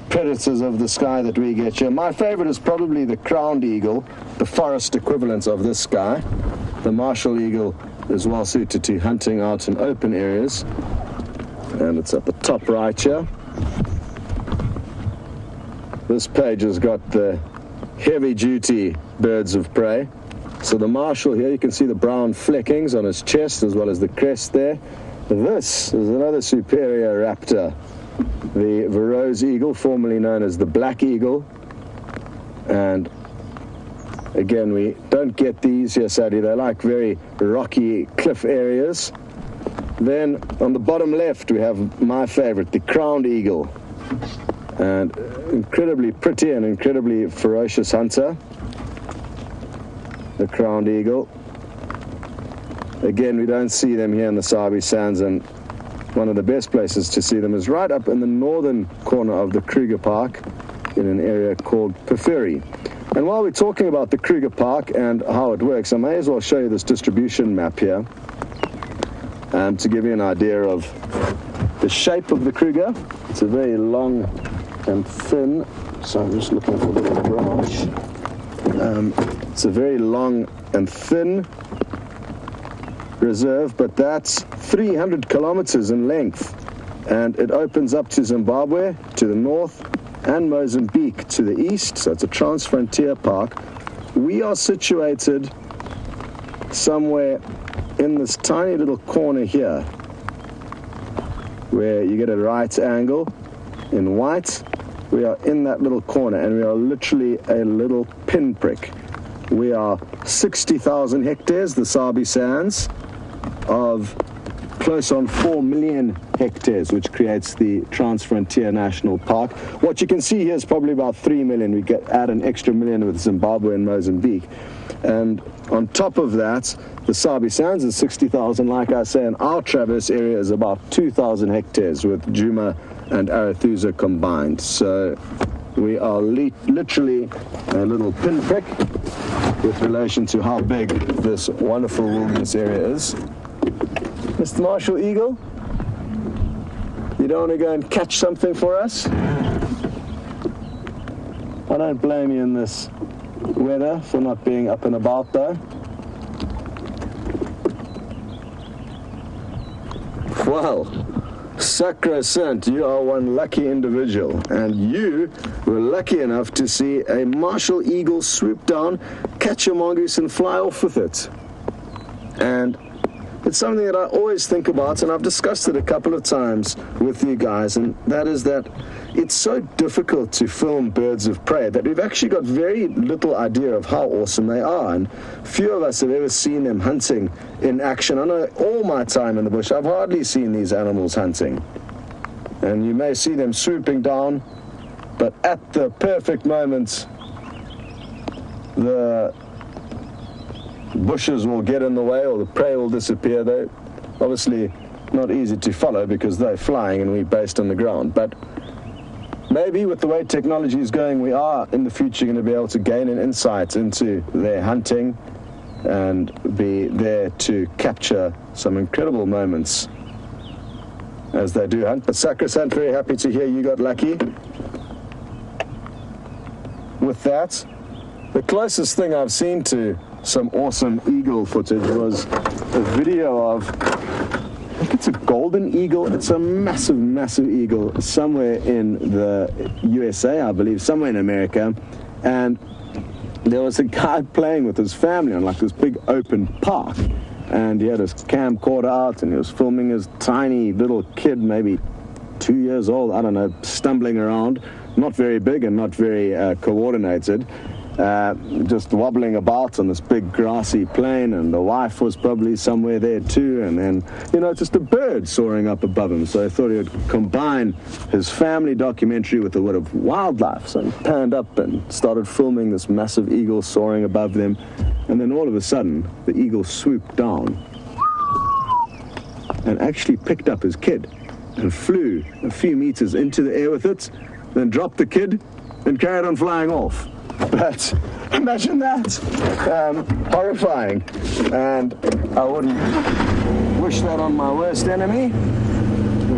predators of the sky that we get here. My favorite is probably the crowned eagle, the forest equivalent of this guy. The martial eagle is well suited to hunting out in open areas, and it's at the top right here. This page has got the heavy-duty birds of prey. So the martial here, you can see the brown fleckings on his chest as well as the crest there. This is another superior raptor, the Verreaux's eagle, formerly known as the black eagle. And again, we don't get these here, sadly. They like very rocky cliff areas. Then on the bottom left, we have my favorite, the crowned eagle. And incredibly pretty and incredibly ferocious hunter, the crowned eagle. Again, we don't see them here in the Sabi Sands, and one of the best places to see them is right up in the northern corner of the Kruger Park in an area called Porphyry. And while we're talking about the Kruger Park and how it works, I may as well show you this distribution map here to give you an idea of the shape of the Kruger. It's a very long and thin, so I'm just looking for a little branch. It's a very long and thin reserve, but that's 300 kilometers in length, and it opens up to Zimbabwe to the north and Mozambique to the east, so it's a trans-frontier park. We are situated somewhere in this tiny little corner here where you get a right angle in white. We are in that little corner, and we are literally a little pinprick. We are 60,000 hectares, the Sabi Sands, of close on 4 million hectares, which creates the Trans-Frontier National Park. What you can see here is probably about 3 million. We add an extra million with Zimbabwe and Mozambique. And on top of that, the Sabi Sands is 60,000, like I say, and our traverse area is about 2,000 hectares with Djuma and Arathusa combined. So we are literally a little pinprick with relation to how big this wonderful wilderness area is. Mr. Martial Eagle, you don't want to go and catch something for us? I don't blame you in this weather for not being up and about though. Well, sacrosanct, you are one lucky individual, and you were lucky enough to see a martial eagle swoop down, catch a mongoose and fly off with it. And it's something that I always think about, and I've discussed it a couple of times with you guys, and that is that it's so difficult to film birds of prey that we've actually got very little idea of how awesome they are, and few of us have ever seen them hunting in action. I know all my time in the bush, I've hardly seen these animals hunting. And you may see them swooping down, but at the perfect moment, the bushes will get in the way or the prey will disappear. They're obviously not easy to follow because they're flying and we're based on the ground. But maybe with the way technology is going, we are in the future going to be able to gain an insight into their hunting and be there to capture some incredible moments as they do hunt. But Sacrosanct, very happy to hear you got lucky with that. The closest thing I've seen to some awesome eagle footage was a video of, I think it's a golden eagle. It's a massive, massive eagle somewhere in the USA, I believe, somewhere in America. And there was a guy playing with his family on like this big open park. And he had his camcorder out and he was filming his tiny little kid, maybe 2 years old, I don't know, stumbling around. Not very big and not very coordinated. Just wobbling about on this big grassy plain, and the wife was probably somewhere there too, and then, you know, just a bird soaring up above him. So I thought he would combine his family documentary with a bit of wildlife. So he panned up and started filming this massive eagle soaring above them, and then all of a sudden the eagle swooped down and actually picked up his kid and flew a few meters into the air with it, then dropped the kid and carried on flying off. But imagine that, horrifying, and I wouldn't wish that on my worst enemy.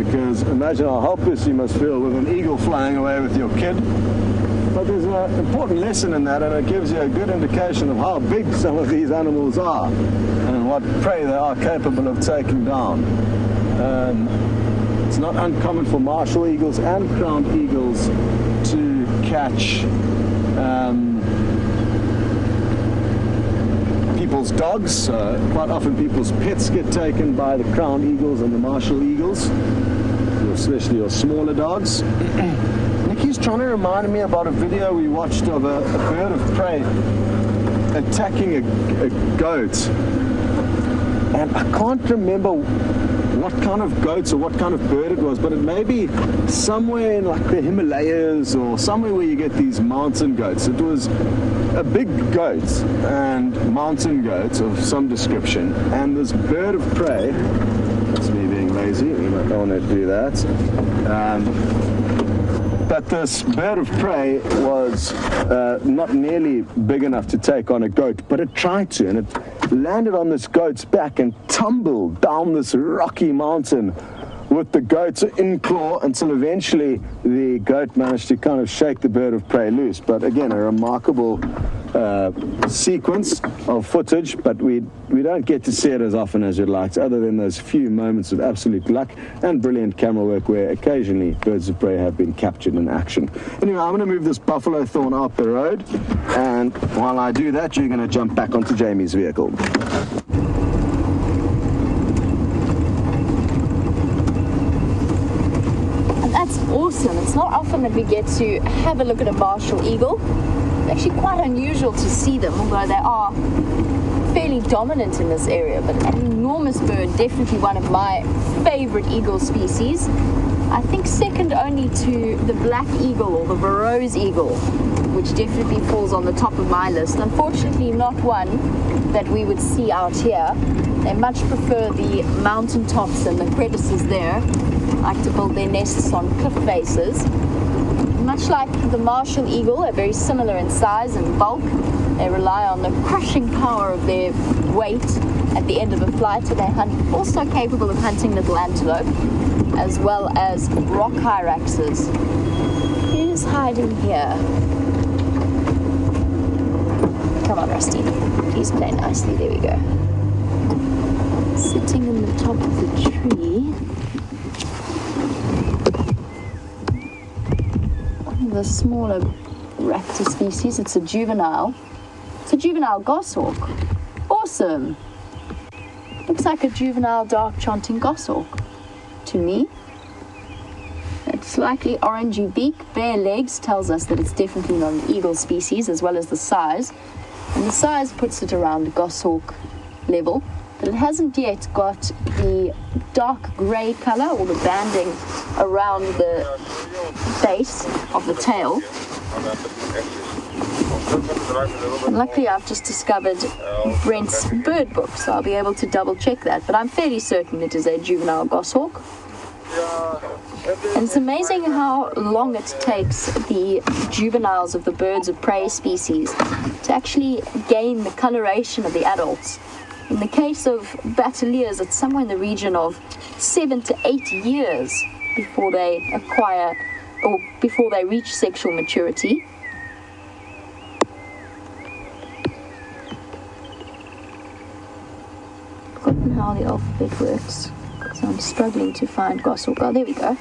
because imagine how helpless you must feel with an eagle flying away with your kid. But there's an important lesson in that, and it gives you a good indication of how big some of these animals are and what prey they are capable of taking down. It's not uncommon for martial eagles and crowned eagles to catch people's dogs. Quite often people's pets get taken by the crowned eagles and the martial eagles, especially your smaller dogs. Nicky's trying to remind me about a video we watched of a bird of prey attacking a goat, and I can't remember what kind of goats or what kind of bird it was, but it may be somewhere in like the Himalayas or somewhere where you get these mountain goats. It was a big goat and mountain goat of some description, and this bird of prey, that's me being lazy, we might not want to do that, but this bird of prey was not nearly big enough to take on a goat, but it tried to, and it landed on this goat's back and tumbled down this rocky mountain with the goat's in claw until eventually the goat managed to kind of shake the bird of prey loose. But again, a remarkable sequence of footage, but we don't get to see it as often as you'd like, other than those few moments of absolute luck and brilliant camera work where occasionally birds of prey have been captured in action. Anyway, I'm going to move this buffalo thorn out the road, and while I do that, you're going to jump back onto Jamie's vehicle. That's awesome. It's not often that we get to have a look at a martial eagle. It's actually quite unusual to see them, although they are fairly dominant in this area. But an enormous bird, definitely one of my favorite eagle species. I think second only to the black eagle or the Burroughs eagle, which definitely falls on the top of my list. Unfortunately, not one that we would see out here. They much prefer the mountaintops and the crevices there. Like to build their nests on cliff faces. Much like the martial eagle, they're very similar in size and bulk. They rely on the crushing power of their weight at the end of a flight, and they're also capable of hunting little antelope, as well as rock hyraxes. Who's hiding here? Come on, Rusty. Please play nicely. There we go. Sitting in the top of the tree. The smaller raptor species. It's a juvenile. It's a juvenile goshawk. Awesome. Looks like a juvenile dark chanting goshawk to me. That slightly orangey beak, bare legs tells us that it's definitely not an eagle species, as well as the size. And the size puts it around goshawk level. But it hasn't yet got the dark grey colour or the banding around the base of the tail. And luckily I've just discovered Brent's bird book, so I'll be able to double check that. But I'm fairly certain it is a juvenile goshawk. And it's amazing how long it takes the juveniles of the birds of prey species to actually gain the coloration of the adults. In the case of battaliers, it's somewhere in the region of 7 to 8 years before they acquire or before they reach sexual maturity. I've forgotten how the alphabet works, so I'm struggling to find goshawk. Oh, there we go.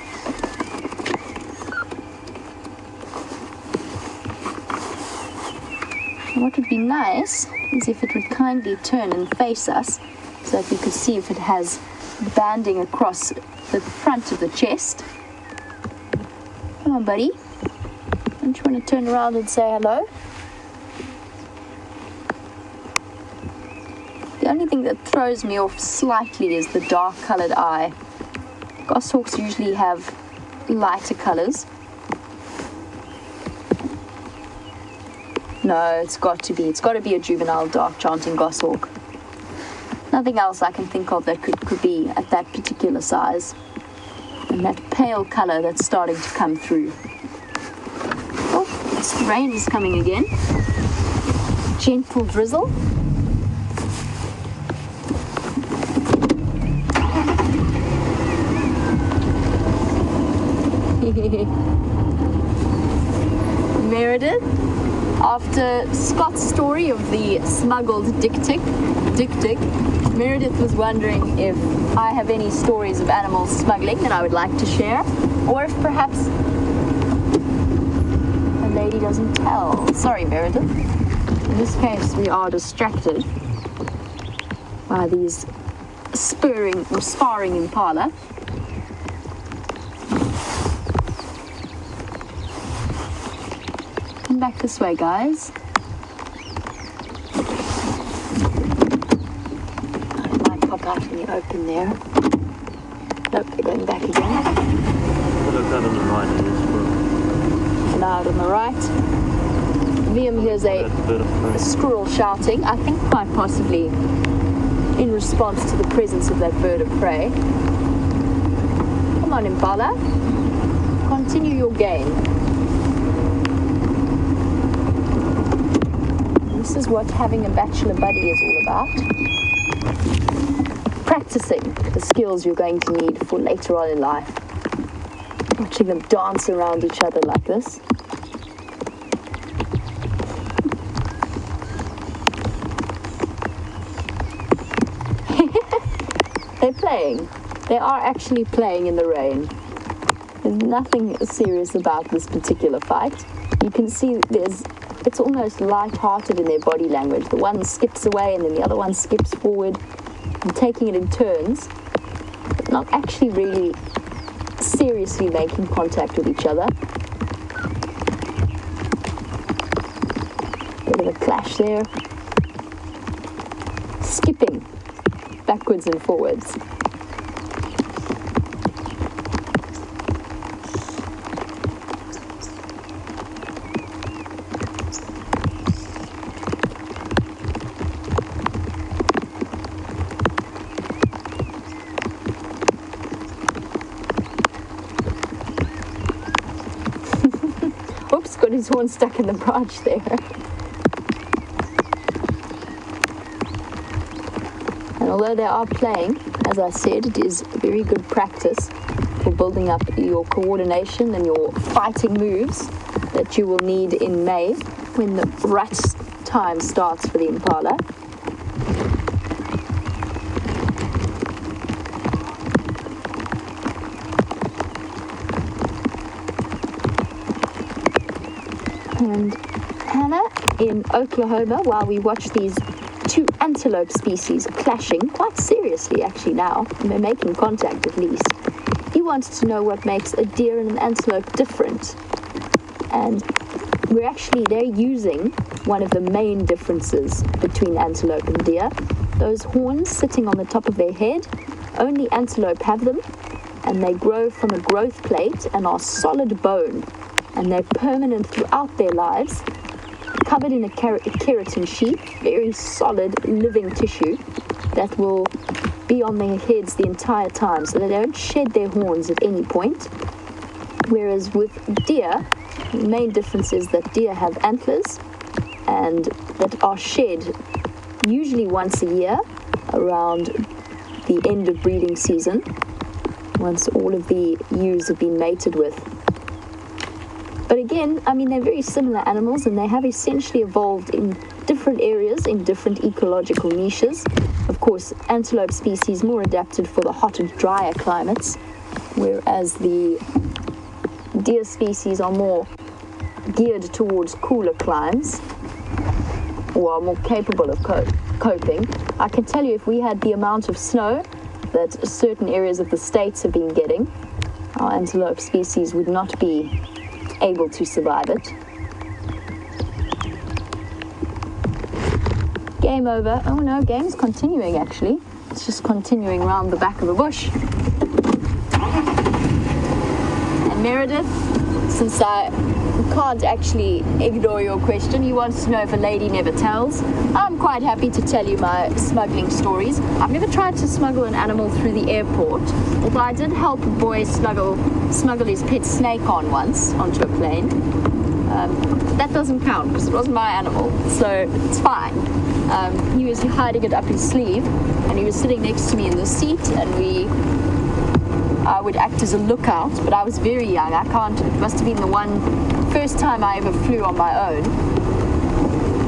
And what would be nice is if it would kindly turn and face us so that we could see if it has banding across the front of the chest. Come on, buddy. Don't you want to turn around and say hello? The only thing that throws me off slightly is the dark coloured eye. Goshawks usually have lighter colours. No, it's got to be a juvenile dark chanting goshawk. Nothing else I can think of that could be at that particular size. And that pale colour that's starting to come through. Oh, rain is coming again. Gentle drizzle. Meredith, after Scott's story of the smuggled dick tick, Meredith was wondering if I have any stories of animal smuggling that I would like to share, or if perhaps a lady doesn't tell. Sorry, Meredith. In this case, we are distracted by these sparring impala. Come back this way, guys. It might pop out in the open there. Nope, they're going back again. Look out on the right, it is squirrel. And out on the right. Liam hears a squirrel shouting, I think quite possibly in response to the presence of that bird of prey. Come on, impala. Continue your game. This is what having a bachelor buddy is all about. Practicing the skills you're going to need for later on in life. Watching them dance around each other like this. They're playing. They are actually playing in the rain. There's nothing serious about this particular fight. You can see it's almost light-hearted in their body language. The one skips away and then the other one skips forward, and taking it in turns, but not actually really seriously making contact with each other. Bit of a clash there. Skipping backwards and forwards. Oops, got his horn stuck in the branch there. And although they are playing, as I said, it is very good practice for building up your coordination and your fighting moves that you will need in May when the rut time starts for the impala. And Hannah in Oklahoma, while we watch these two antelope species clashing quite seriously actually now, and they're making contact at least, he wanted to know what makes a deer and an antelope different. And they're using one of the main differences between antelope and deer. Those horns sitting on the top of their head, only antelope have them, and they grow from a growth plate and are solid bone. And they're permanent throughout their lives, covered in a keratin sheet, very solid living tissue that will be on their heads the entire time, so they don't shed their horns at any point. Whereas with deer, the main difference is that deer have antlers and that are shed usually once a year around the end of breeding season, once all of the ewes have been mated with. But again, I mean, they're very similar animals and they have essentially evolved in different areas, in different ecological niches. Of course, antelope species more adapted for the hotter, drier climates, whereas the deer species are more geared towards cooler climes or are more capable of coping. I can tell you, if we had the amount of snow that certain areas of the States have been getting, our antelope species would not be able to survive it. Game over. Oh no, game's continuing actually. It's just continuing around the back of a bush. And Meredith, since I can't actually ignore your question, you want to know if a lady never tells. I'm quite happy to tell you my smuggling stories. I've never tried to smuggle an animal through the airport, although I did help a boy smuggle his pet snake onto a plane. That doesn't count because it wasn't my animal, so it's fine. He was hiding it up his sleeve and he was sitting next to me in the seat, and I would act as a lookout, but I was very young. It must have been the first time I ever flew on my own.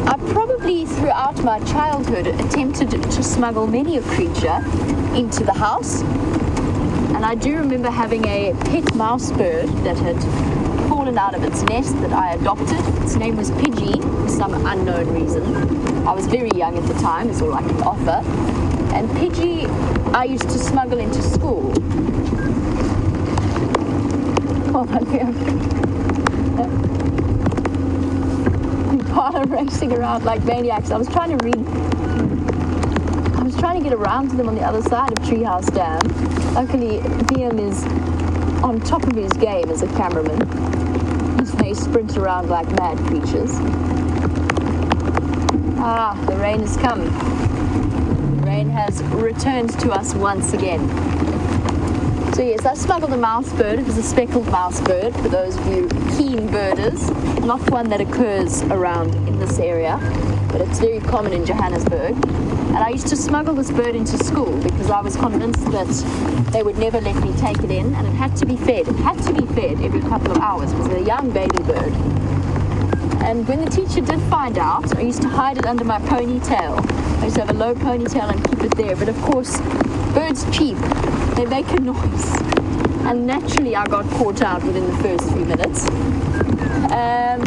I probably throughout my childhood attempted to smuggle many a creature into the house. And I do remember having a pet mouse bird that had fallen out of its nest that I adopted. Its name was Pidgey for some unknown reason. I was very young at the time, is all I can offer. And Pidgey I used to smuggle into school. Oh my God. Part of racing around like maniacs. I was trying to get around to them on the other side of Treehouse Dam. Luckily, Liam is on top of his game as a cameraman. They sprint around like mad creatures. Ah, the rain has come. The rain has returned to us once again. So yes, I smuggled a mouse bird. It was a speckled mouse bird, for those of you keen birders. Not one that occurs around in this area, but it's very common in Johannesburg. And I used to smuggle this bird into school because I was convinced that they would never let me take it in, and it had to be fed. It had to be fed every couple of hours. It was a young baby bird. And when the teacher did find out, I used to hide it under my ponytail. I used to have a low ponytail and keep it there. But of course, birds cheep. They make a noise. And naturally, I got caught out within the first few minutes. And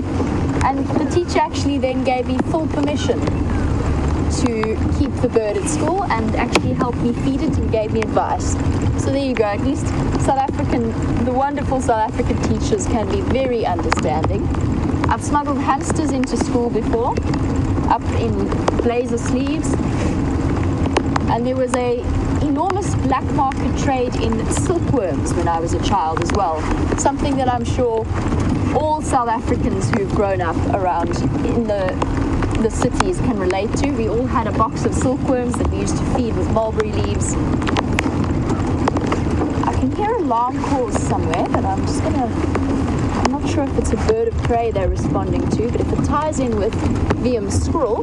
the teacher actually then gave me full permission to keep the bird at school and actually helped me feed it and gave me advice. So there you go. At least the wonderful South African teachers can be very understanding. I've smuggled hamsters into school before, up in blazer sleeves. And there was a enormous black market trade in silkworms when I was a child as well. Something that I'm sure all South Africans who've grown up around in the cities can relate to. We all had a box of silkworms that we used to feed with mulberry leaves. I can hear alarm calls somewhere, but I'm not sure if it's a bird of prey they're responding to, but if it ties in with Liam's squirrel,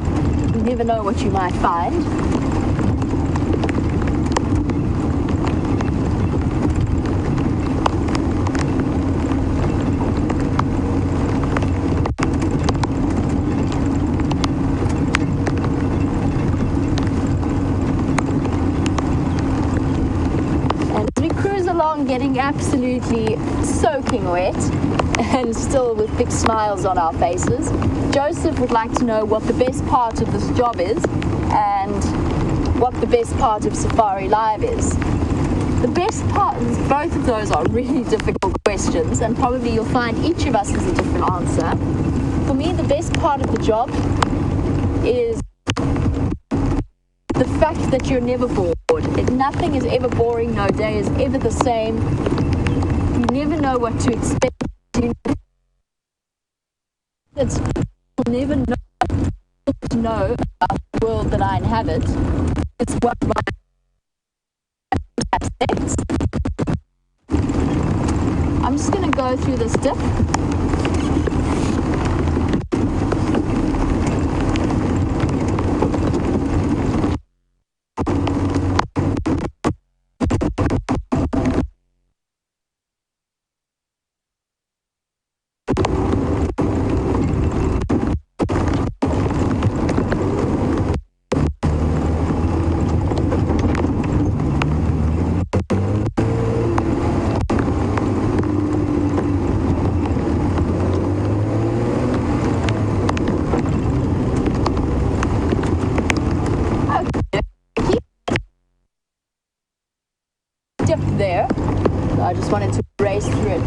you never know what you might find. Getting absolutely soaking wet and still with big smiles on our faces. Joseph would like to know what the best part of this job is and what the best part of Safari Live is. The best part, both of those are really difficult questions, and probably you'll find each of us has a different answer. For me, the best part of the job is the fact that you're never bored. Nothing is ever boring, no day is ever the same. You never know what to expect. You'll never know about the world that I inhabit. It's one of my aspects. I'm just going to go through this dip. There, so I just wanted to race through it.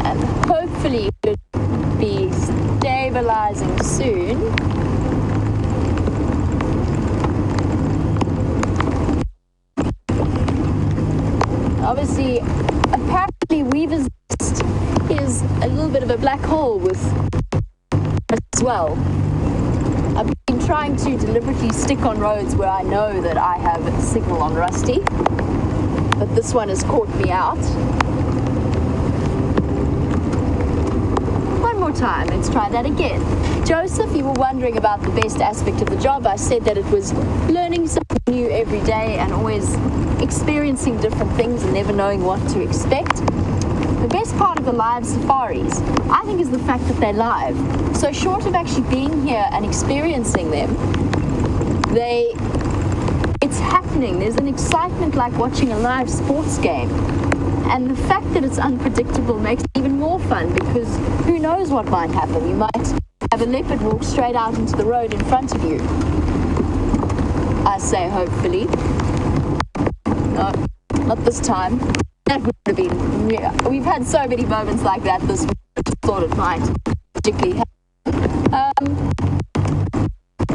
And hopefully it should be stabilizing soon. Obviously, apparently Weaver's Nest is a little bit of a black hole with as well. I've been trying to deliberately stick on roads where I know that I have signal on Rusty, but this one has caught me out. One more more time. Let's try that again. Joseph, you were wondering about the best aspect of the job. I said that it was learning something new every day and always experiencing different things and never knowing what to expect. The best part of the live safaris, I think, is the fact that they're live. So short of actually being here and experiencing them, it's happening. There's an excitement like watching a live sports game. And the fact that it's unpredictable makes it even more fun, because who knows what might happen. You might have a leopard walk straight out into the road in front of you. I say hopefully. No, not this time. That would have been, yeah, we've had so many moments like that this week. I just thought it might particularly happen.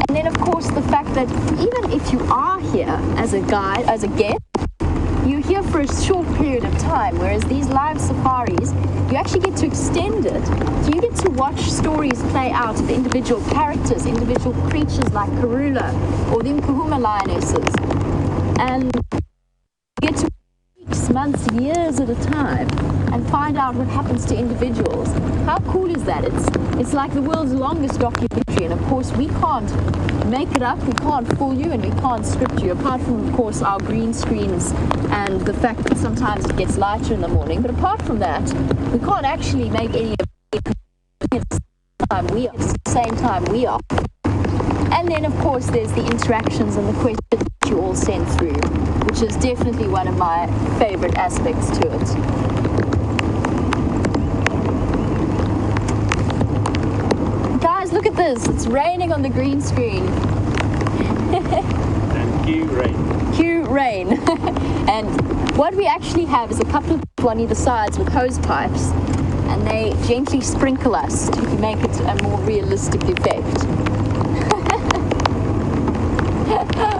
And then of course the fact that even if you are here as a guide, as a guest, you're here for a short period of time, whereas these live safaris, you actually get to extend it. So you get to watch stories play out of individual characters, individual creatures like Karula or the Nkuhuma lionesses. And you get to weeks, months, years at a time and find out what happens to individuals. How cool is that? It's like the world's longest documentary, and of course we can't make it up, we can't fool you, and we can't script you, apart from of course our green screens and the fact that sometimes it gets lighter in the morning. But apart from that, we can't actually make any of it at the same time we are. And then of course there's the interactions and the questions that you all send through, which is definitely one of my favorite aspects to it. Guys, look at this. It's raining on the green screen. And cue rain. Cue rain. And what we actually have is a couple of people on either sides with hose pipes, and they gently sprinkle us to make it a more realistic effect.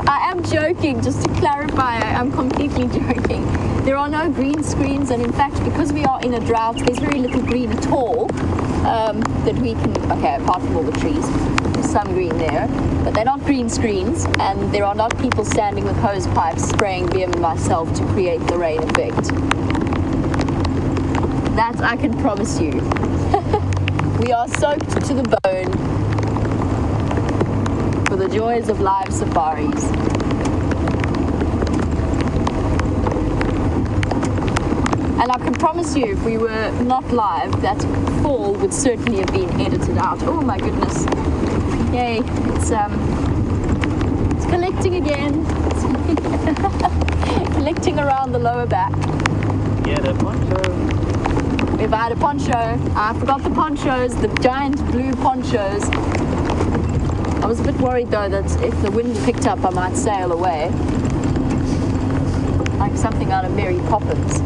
I am joking, just to clarify, I'm completely joking. There are no green screens, and in fact, because we are in a drought, there's very little green at all that we can, okay, apart from all the trees, there's some green there, but they're not green screens, and there are not people standing with hose pipes spraying Liam and myself to create the rain effect. That I can promise you. We are soaked to the bone for the joys of live safaris. And I can promise you, if we were not live, that fall would certainly have been edited out. Oh my goodness. Yay, it's collecting again. Collecting around the lower back. Yeah, the poncho. We've had a poncho. I forgot the ponchos, the giant blue ponchos. I was a bit worried though that if the wind picked up I might sail away. Like something out of Mary Poppins.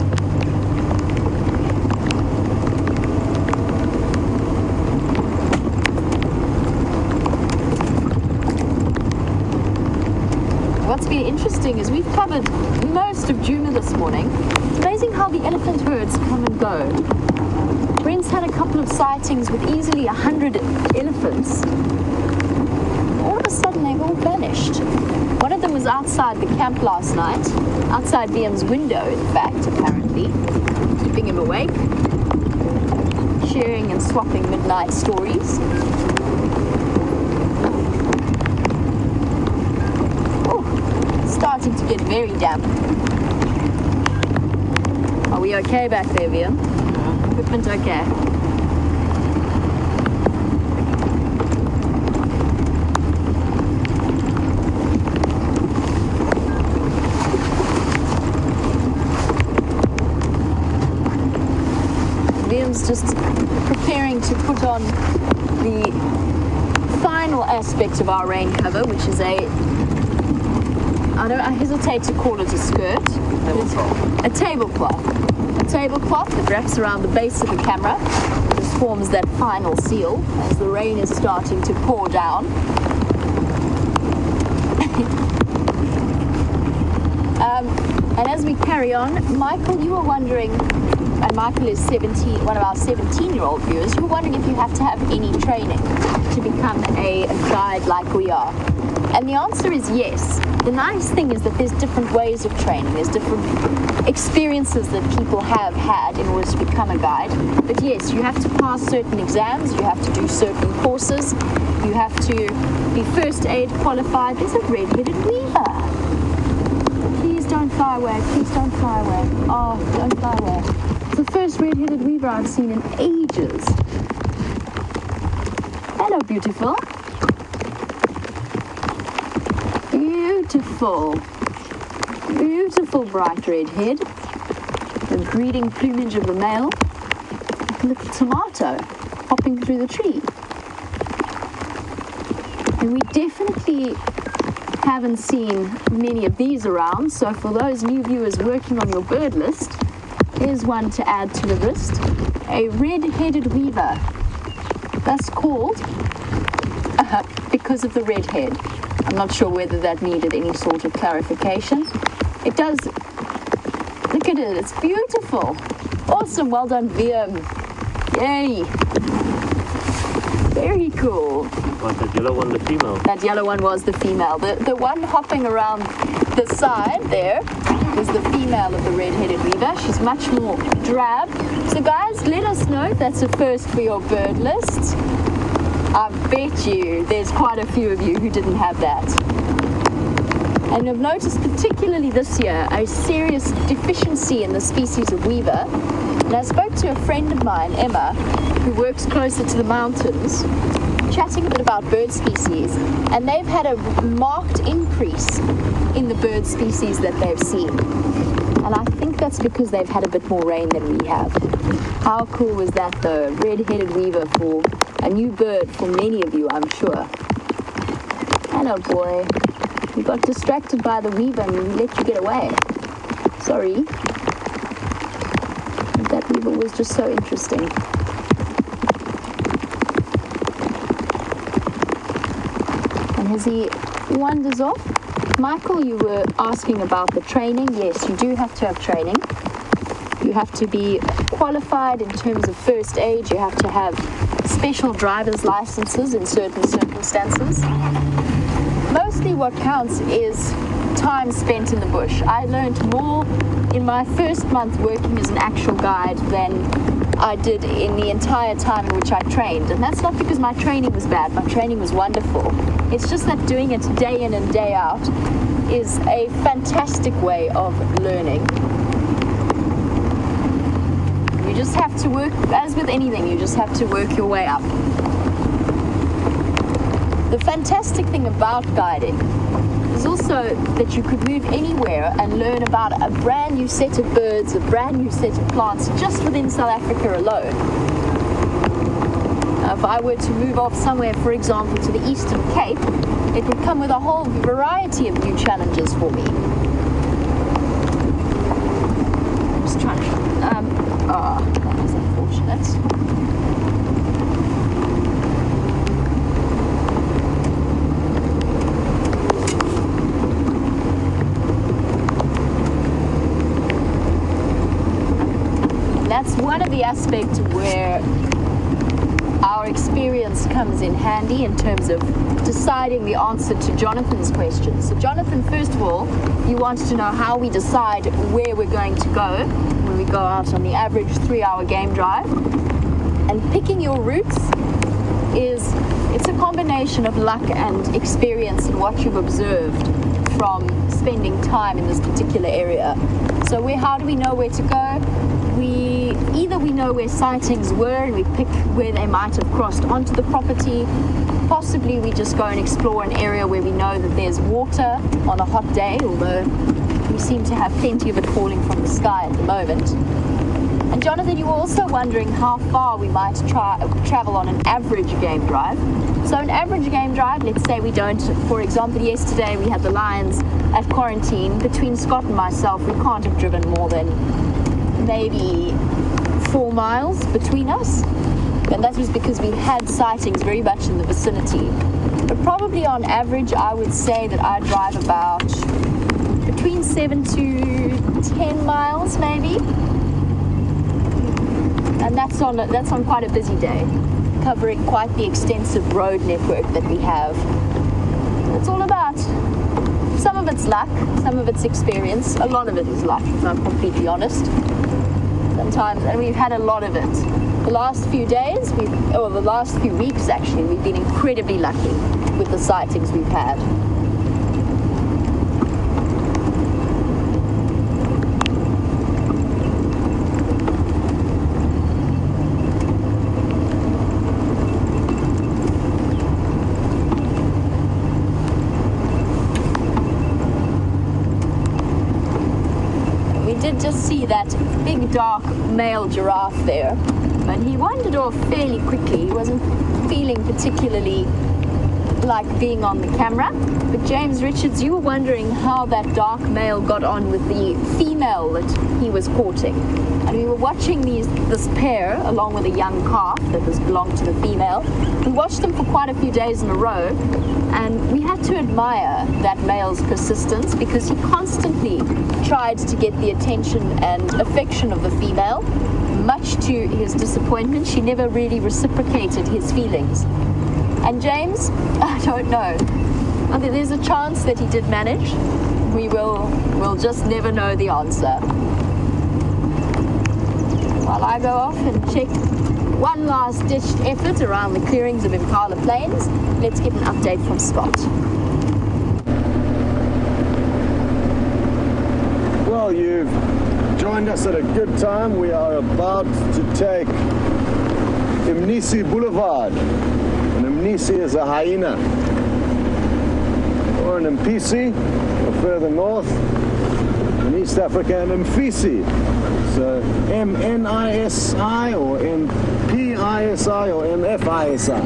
What's been interesting is we've covered most of Juma this morning. It's amazing how the elephant herds come and go. Brent's had a couple of sightings with easily 100 elephants. All of a sudden they've all vanished. One of them was outside the camp last night, outside Liam's window in fact, apparently, keeping him awake, sharing and swapping midnight stories. Starting to get very damp. Are we okay back there, Liam? Yeah. Equipment okay? Liam's just preparing to put on the final aspect of our rain cover, which is I hesitate to call it a skirt. A tablecloth. A tablecloth that wraps around the base of the camera. This forms that final seal as the rain is starting to pour down. And as we carry on, Michael, you were wondering, and Michael is 17, one of our 17-year-old viewers, you were wondering if you have to have any training to become a guide like we are. And the answer is yes. the nice thing is that there's different ways of training. There's different experiences that people have had in order to become a guide. But yes, you have to pass certain exams, you have to do certain courses, you have to be first aid qualified. There's a red-headed weaver. Please don't fly away, please don't fly away. Oh, don't fly away. It's the first red-headed weaver I've seen in ages. Hello, beautiful. Beautiful. Beautiful bright red head. The breeding plumage of the male. Like a little tomato hopping through the tree. And we definitely haven't seen many of these around, so for those new viewers working on your bird list, here's one to add to the list. A red-headed weaver. That's called because of the red head. I'm not sure whether that needed any sort of clarification. It does. Look at it. It's beautiful. Awesome. Well done, VM. Yay. Very cool. Was that yellow one the female? That yellow one was the female. The one hopping around the side there was the female of the red-headed weaver. She's much more drab. So guys, let us know if that's a first for your bird list. I bet you there's quite a few of you who didn't have that. And I've noticed particularly this year a serious deficiency in the species of weaver. And I spoke to a friend of mine, Emma, who works closer to the mountains, chatting a bit about bird species, and they've had a marked increase in the bird species that they've seen. And I think that's because they've had a bit more rain than we have. How cool was that though? Red-headed weaver for a new bird for many of you, I'm sure. Hello, boy. We got distracted by the weaver and we let you get away. Sorry. That weaver was just so interesting. And as he wanders off, Michael, you were asking about the training. Yes, you do have to have training. You have to be qualified in terms of first aid. You have to have special driver's licenses in certain circumstances. Mostly what counts is time spent in the bush. I learned more in my first month working as an actual guide than I did in the entire time in which I trained. And that's not because my training was bad. My training was wonderful. It's just that doing it day in and day out is a fantastic way of learning. You just have to work, as with anything, you just have to work your way up. The fantastic thing about guiding is also that you could move anywhere and learn about a brand new set of birds, a brand new set of plants, just within South Africa alone. If I were to move off somewhere, for example, to the Eastern Cape, it would come with a whole variety of new challenges for me. I'm just trying to... that was unfortunate. That's one of the aspects where our experience comes in handy in terms of deciding the answer to Jonathan's question. So Jonathan, first of all, you wanted to know how we decide where we're going to go when we go out on the average 3-hour game drive. And picking your routes it's a combination of luck and experience and what you've observed from spending time in this particular area. So how do we know where to go? Either we know where sightings were and we pick where they might have crossed onto the property. Possibly we just go and explore an area where we know that there's water on a hot day, although we seem to have plenty of it falling from the sky at the moment. And Jonathan, you were also wondering how far we might travel on an average game drive. So an average game drive, let's say we don't, for example, yesterday we had the lions at quarantine. Between Scott and myself, we can't have driven more than maybe 4 miles between us, and that was because we had sightings very much in the vicinity. But probably on average I would say that I drive about between 7 to 10 miles maybe, and that's on quite a busy day, covering quite the extensive road network that we have. It's all about Some of it's luck, some of it's experience. A lot of it is luck, if I'm completely honest. Sometimes, and we've had a lot of it. The last few days, the last few weeks actually, we've been incredibly lucky with the sightings we've had. Did just see that big dark male giraffe there, but he wandered off fairly quickly. He wasn't feeling particularly like being on the camera. But James Richards, you were wondering how that dark male got on with the female that he was courting, and we were watching this pair along with a young calf that belonged to the female. We watched them for quite a few days in a row, and we had to admire that male's persistence, because he constantly tried to get the attention and affection of the female. Much to his disappointment, she never really reciprocated his feelings. And James, I don't know. I mean, there's a chance that he did manage. We'll just never know the answer. While I go off and check one last ditched effort around the clearings of Impala Plains, let's get an update from Scott. Well, you've joined us at a good time. We are about to take Mnisi Boulevard. And Mnisi is a hyena. Or an Mpisi, or further north, in East Africa, an Mfisi. So M-N-I-S-I, or M-P-I-S-I, or M-F-I-S-I.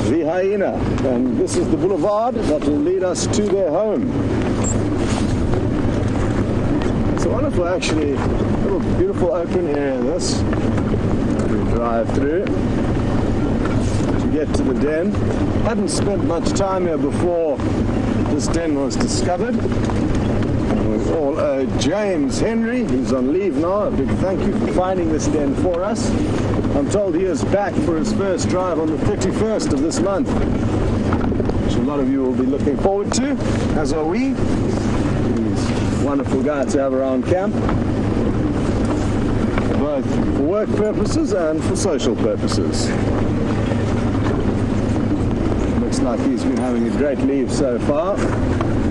The hyena. And this is the boulevard that will lead us to their home. It's a wonderful, actually, little beautiful open area, this. We drive through to get to the den. Hadn't spent much time here before this den was discovered. We all owe James Henry, who's on leave now, a big thank you for finding this den for us. I'm told he is back for his first drive on the 31st of this month, which a lot of you will be looking forward to, as are we. He's a wonderful guy to have around camp, both for work purposes and for social purposes. Looks like he's been having a great leave so far.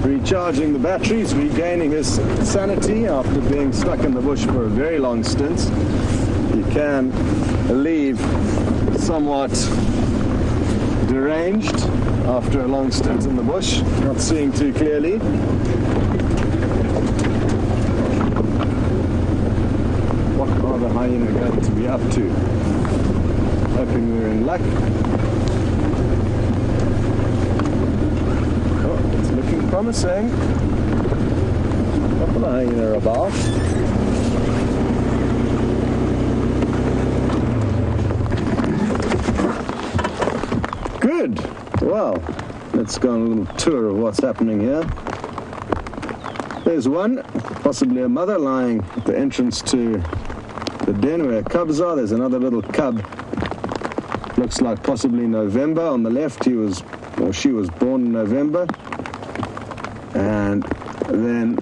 Recharging the batteries, regaining his sanity after being stuck in the bush for a very long stint. He can leave somewhat deranged after a long stint in the bush, not seeing too clearly. What are the hyena going to be up to? Hoping we're in luck. Promising. Couple of hyena about. Good. Well, let's go on a little tour of what's happening here. There's one, possibly a mother, lying at the entrance to the den where cubs are. There's another little cub. Looks like possibly November. On the left, she was born in November. And then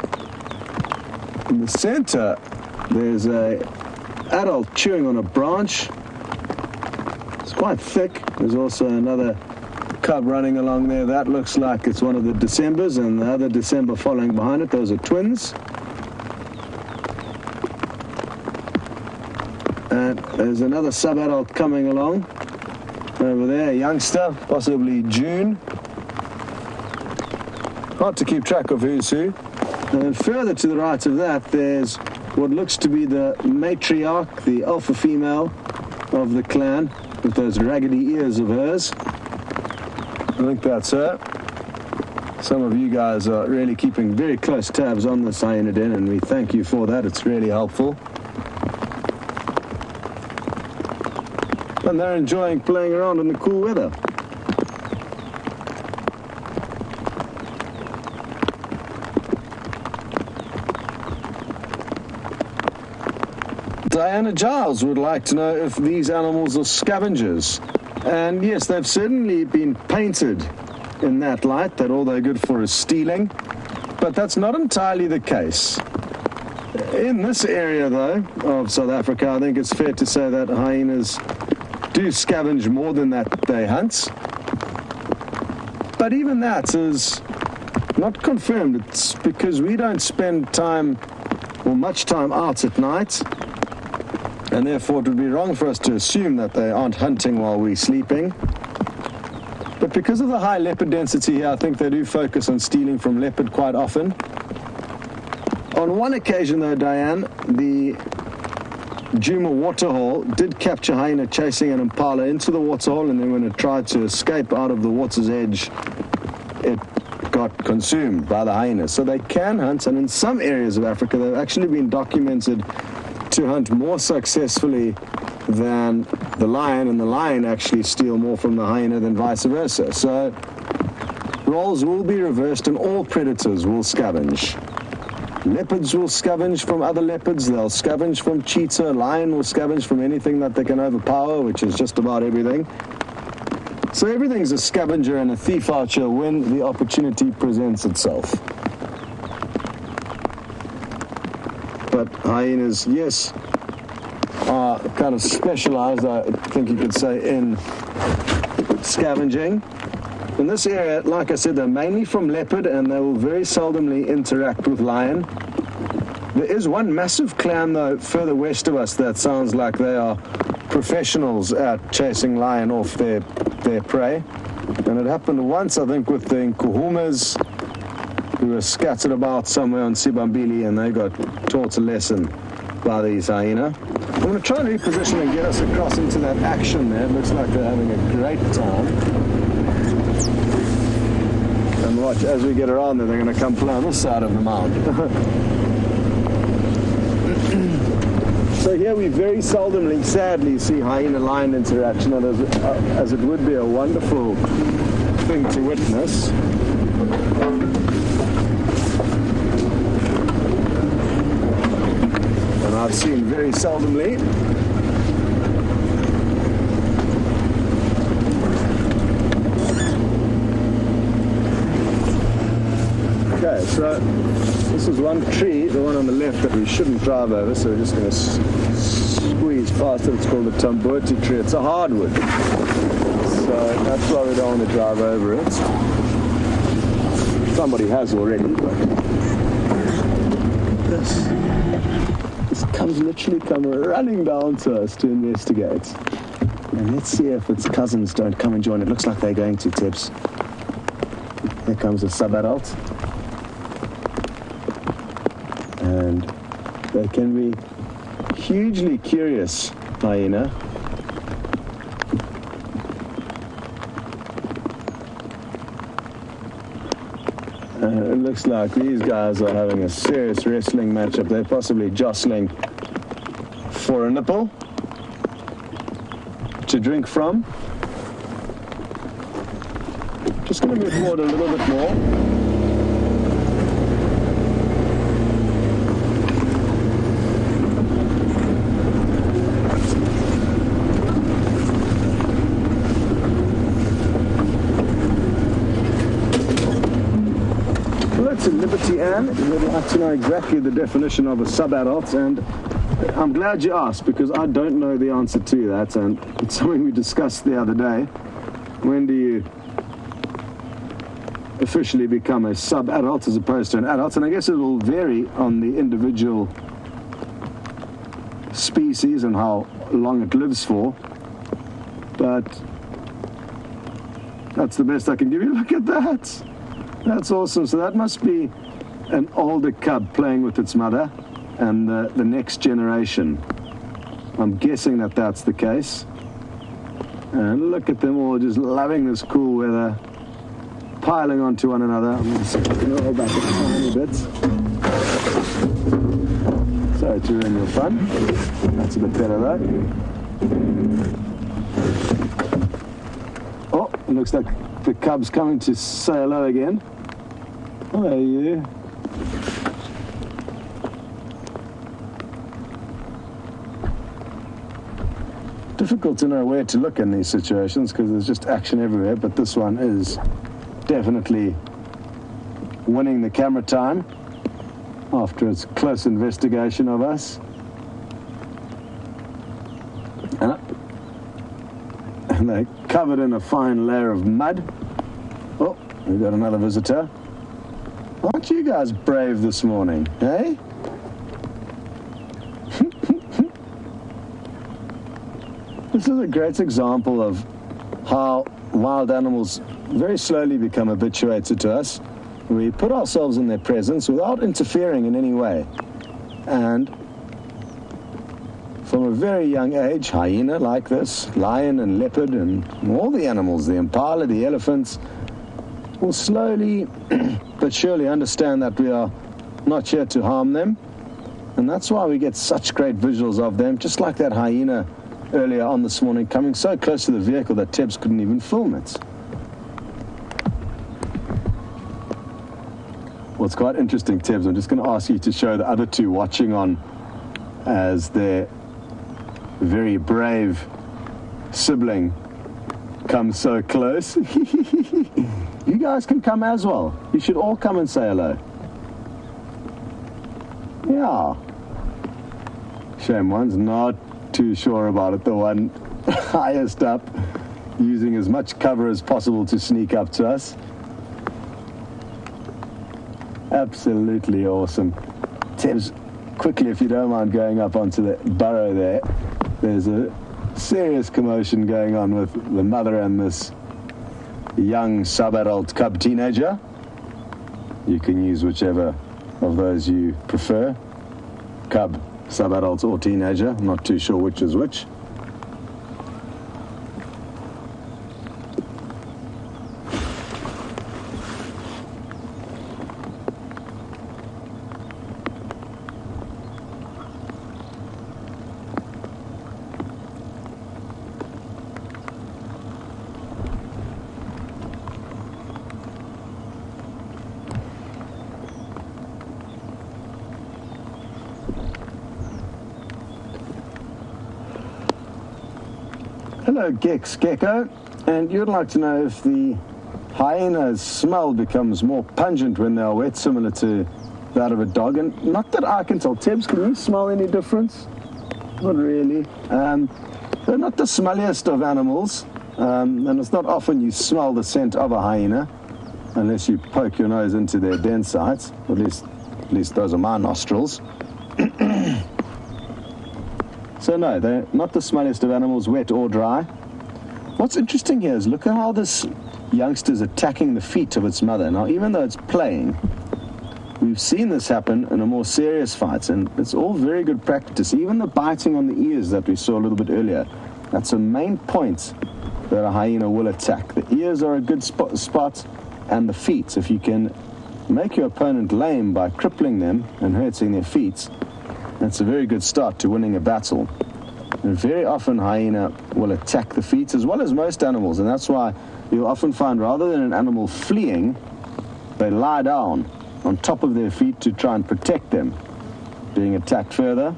in the center, there's a adult chewing on a branch. It's quite thick. There's also another cub running along there. That looks like it's one of the Decembers, and the other December following behind it. Those are twins. And there's another sub-adult coming along over there, a youngster, possibly June. Hard to keep track of who's who. And then further to the right of that, there's what looks to be the matriarch, the alpha female of the clan, with those raggedy ears of hers. I think that's her. Some of you guys are really keeping very close tabs on this hyena den, and we thank you for that. It's really helpful. And they're enjoying playing around in the cool weather. Diana Giles would like to know if these animals are scavengers. And yes, they've certainly been painted in that light, that all they're good for is stealing. But that's not entirely the case. In this area, though, of South Africa, I think it's fair to say that hyenas do scavenge more than that they hunt. But even that is not confirmed. It's because we don't spend time or much time out at night, and therefore it would be wrong for us to assume that they aren't hunting while we're sleeping. But because of the high leopard density here, I think they do focus on stealing from leopard quite often. On one occasion, though, Diane, the Djuma waterhole did capture hyena chasing an impala into the waterhole, and then when it tried to escape out of the water's edge, it got consumed by the hyenas. So they can hunt, and in some areas of Africa, they've actually been documented to hunt more successfully than the lion, and the lion actually steal more from the hyena than vice versa. So roles will be reversed, and all predators will scavenge. Leopards will scavenge from other leopards, they'll scavenge from cheetah, lion will scavenge from anything that they can overpower, which is just about everything. So everything's a scavenger and a thief archer when the opportunity presents itself. But hyenas, yes, are kind of specialized, I think you could say, in scavenging. In this area, like I said, they're mainly from leopard, and they will very seldomly interact with lion. There is one massive clan, though, further west of us that sounds like they are professionals at chasing lion off their prey. And it happened once, I think, with the Nkuhumas, who were scattered about somewhere on Sibambili, and they got taught a lesson by these hyena. I'm going to try and reposition and get us across into that action there. It looks like they're having a great time. And watch, as we get around there, they're going to come play on this side of the mound. So here we very seldomly, sadly, see hyena-lion interaction, and as it would be a wonderful thing to witness. And I've seen very seldomly. Okay, so this is one tree, the one on the left, that we shouldn't drive over, so we're just going to squeeze past it. It's called the Tamboti tree. It's a hardwood, so that's why we don't want to drive over it. Somebody has already, but this comes literally running down to us to investigate. And let's see if its cousins don't come and join. It looks like they're going to, Tibbs. Here comes a sub-adult. And they can be hugely curious, hyena. It looks like these guys are having a serious wrestling matchup. They're possibly jostling for a nipple to drink from. Just going to move forward a little bit more. Liberty Ann would like to know exactly the definition of a sub-adult, and I'm glad you asked, because I don't know the answer to that, and it's something we discussed the other day. When do you officially become a sub-adult as opposed to an adult? And I guess it will vary on the individual species and how long it lives for, but that's the best I can give you. Look at that. That's awesome. So that must be an older cub playing with its mother and the next generation. I'm guessing that that's the case. And look at them all just loving this cool weather, piling onto one another. I'm just going to hold back a tiny bit. Sorry to ruin your fun. That's a bit better though. Oh, it looks like the cub's coming to say hello again. How are you? Difficult to know where to look in these situations because there's just action everywhere, but this one is definitely winning the camera time after its close investigation of us. And they're covered in a fine layer of mud. Oh, we've got another visitor. Aren't you guys brave this morning, eh? This is a great example of how wild animals very slowly become habituated to us. We put ourselves in their presence without interfering in any way. And from a very young age, hyena like this, lion and leopard and all the animals, the impala, the elephants, will slowly but surely understand that we are not here to harm them. And that's why we get such great visuals of them, just like that hyena earlier on this morning, coming so close to the vehicle that Tebs couldn't even film it. What's quite interesting, Tebs, I'm just going to ask you to show the other two watching on as their very brave sibling comes so close. You guys can come as well. You should all come and say hello. Yeah. Shame one's not too sure about it. The one highest up, using as much cover as possible to sneak up to us. Absolutely awesome. Tebs, quickly, if you don't mind going up onto the burrow there. There's a serious commotion going on with the mother and this young sub-adult cub teenager. You can use whichever of those you prefer. Cub, sub-adult or teenager. I'm not too sure which is which. Hello, Gex Gecko, and you'd like to know if the hyena's smell becomes more pungent when they are wet, similar to that of a dog. And not that I can tell. Tebs, can you smell any difference? Not really. They're not the smelliest of animals, and it's not often you smell the scent of a hyena unless you poke your nose into their den sites. At least those are my nostrils. So no, they're not the smelliest of animals, wet or dry. What's interesting here is look at how this youngster's attacking the feet of its mother. Now, even though it's playing, we've seen this happen in a more serious fight, and it's all very good practice. Even the biting on the ears that we saw a little bit earlier, that's a main point that a hyena will attack. The ears are a good spot, and the feet. If you can make your opponent lame by crippling them and hurting their feet, that's a very good start to winning a battle. And very often hyena will attack the feet as well as most animals, and that's why you'll often find rather than an animal fleeing, they lie down on top of their feet to try and protect them being attacked further.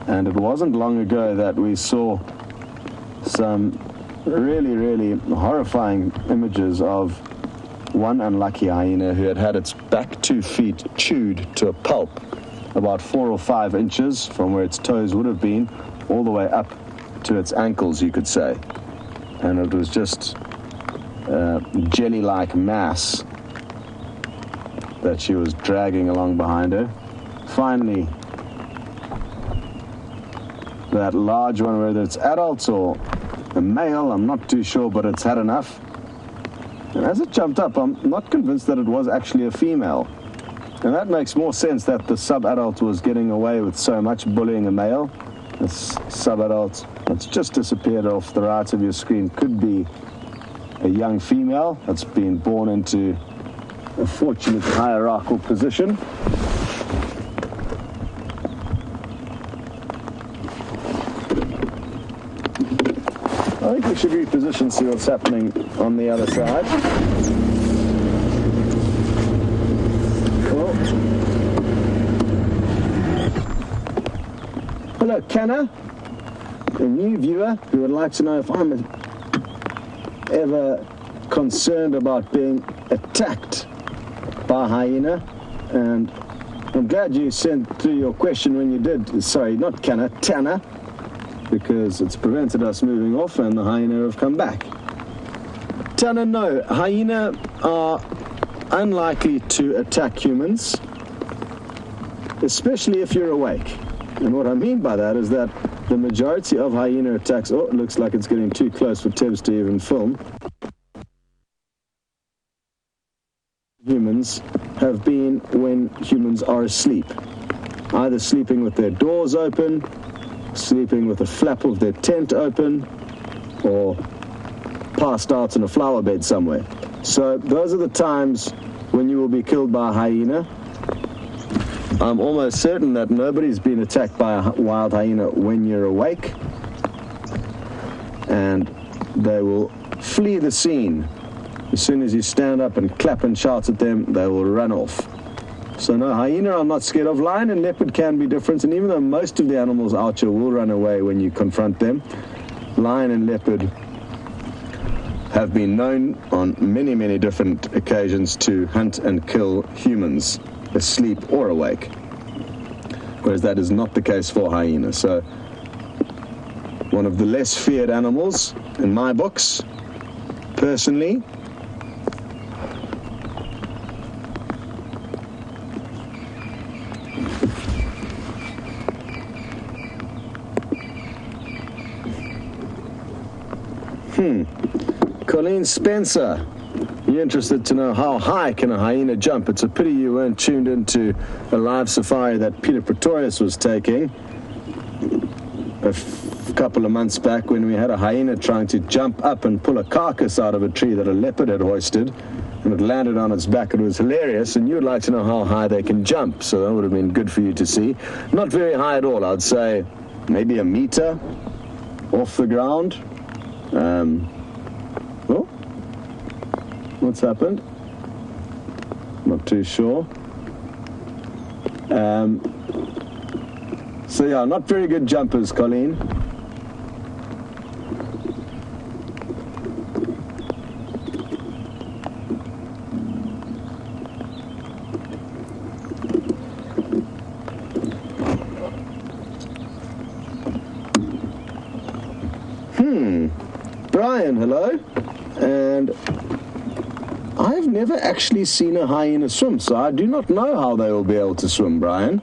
And it wasn't long ago that we saw some really, really horrifying images of one unlucky hyena who had had its back 2 feet chewed to a pulp, about 4 or 5 inches from where its toes would have been, all the way up to its ankles, you could say. And it was just a jelly-like mass that she was dragging along behind her. Finally, that large one, whether it's adults or a male, I'm not too sure, but it's had enough. And as it jumped up, I'm not convinced that it was actually a female. And that makes more sense that the sub-adult was getting away with so much bullying a male. This sub-adult that's just disappeared off the right of your screen could be a young female that's been born into a fortunate hierarchical position. I think we should reposition, see what's happening on the other side. Hello, Kenna, a new viewer who would like to know if I'm ever concerned about being attacked by hyena, and I'm glad you sent through your question when you did. Sorry, not Canna, Tanner, because it's prevented us moving off and the hyena have come back. Tanner, no, hyena are unlikely to attack humans, especially if you're awake. And what I mean by that is that the majority of hyena attacks, oh, it looks like it's getting too close for Tebs to even film, humans have been when humans are asleep, either sleeping with their doors open, sleeping with the flap of their tent open, or passed out in a flower bed somewhere. So those are the times when you will be killed by a hyena. I'm almost certain that nobody's been attacked by a wild hyena when you're awake, and they will flee the scene. As soon as you stand up and clap and shout at them, they will run off. So no, hyena I'm not scared of. Lion and leopard can be different, and even though most of the animals out here will run away when you confront them, lion and leopard have been known on many, many different occasions to hunt and kill humans, asleep or awake. Whereas that is not the case for hyena. So one of the less feared animals in my books, personally. Colleen Spencer, you're interested to know how high can a hyena jump? It's a pity you weren't tuned into a live safari that Peter Pretorius was taking a couple of months back when we had a hyena trying to jump up and pull a carcass out of a tree that a leopard had hoisted, and it landed on its back. It was hilarious, and you'd like to know how high they can jump, so that would have been good for you to see. Not very high at all. I'd say maybe a meter off the ground. Oh, what's happened? Not too sure. So yeah, not very good jumpers, Colleen. Brian, hello. And I've never actually seen a hyena swim, so I do not know how they will be able to swim, Brian.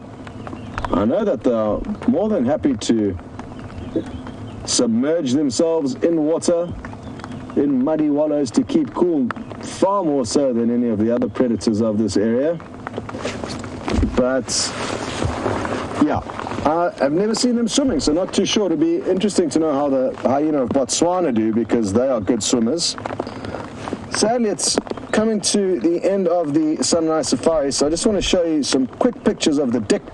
I know that they're more than happy to submerge themselves in water, in muddy wallows to keep cool, far more so than any of the other predators of this area. But, yeah, I've never seen them swimming, so not too sure. It'll be interesting to know how the hyena of Botswana do, because they are good swimmers. Sadly, it's coming to the end of the sunrise safari, so I just want to show you some quick pictures of the Dick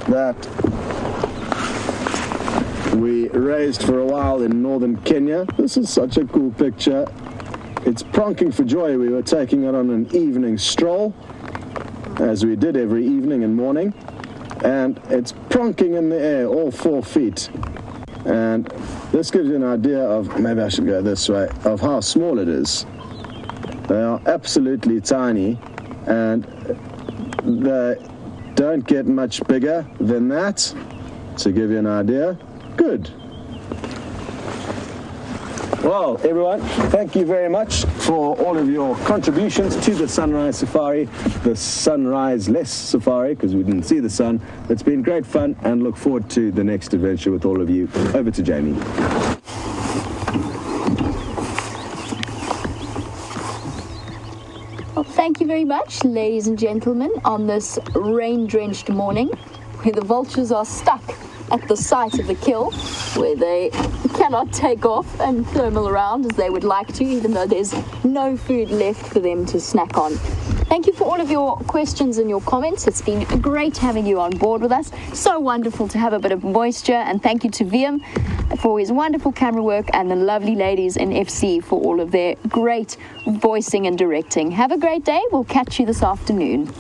that we raised for a while in northern Kenya. This is such a cool picture. It's pronking for joy. We were taking it on an evening stroll, as we did every evening and morning, and it's pronking in the air, all 4 feet. And this gives you an idea of, maybe I should go this way, of how small it is. They are absolutely tiny, and they don't get much bigger than that. To give you an idea, good. Well, everyone, thank you very much for all of your contributions to the Sunrise Safari, the Sunrise-less Safari, because we didn't see the sun. It's been great fun, and look forward to the next adventure with all of you. Over to Jamie. Well, thank you very much, ladies and gentlemen, on this rain-drenched morning, where the vultures are stuck at the site of the kill, where they cannot take off and thermal around as they would like to, even though there's no food left for them to snack on. Thank you for all of your questions and your comments. It's been great having you on board with us. So wonderful to have a bit of moisture, and thank you to Viam for his wonderful camera work, and the lovely ladies in FC for all of their great voicing and directing. Have a great day. We'll catch you this afternoon.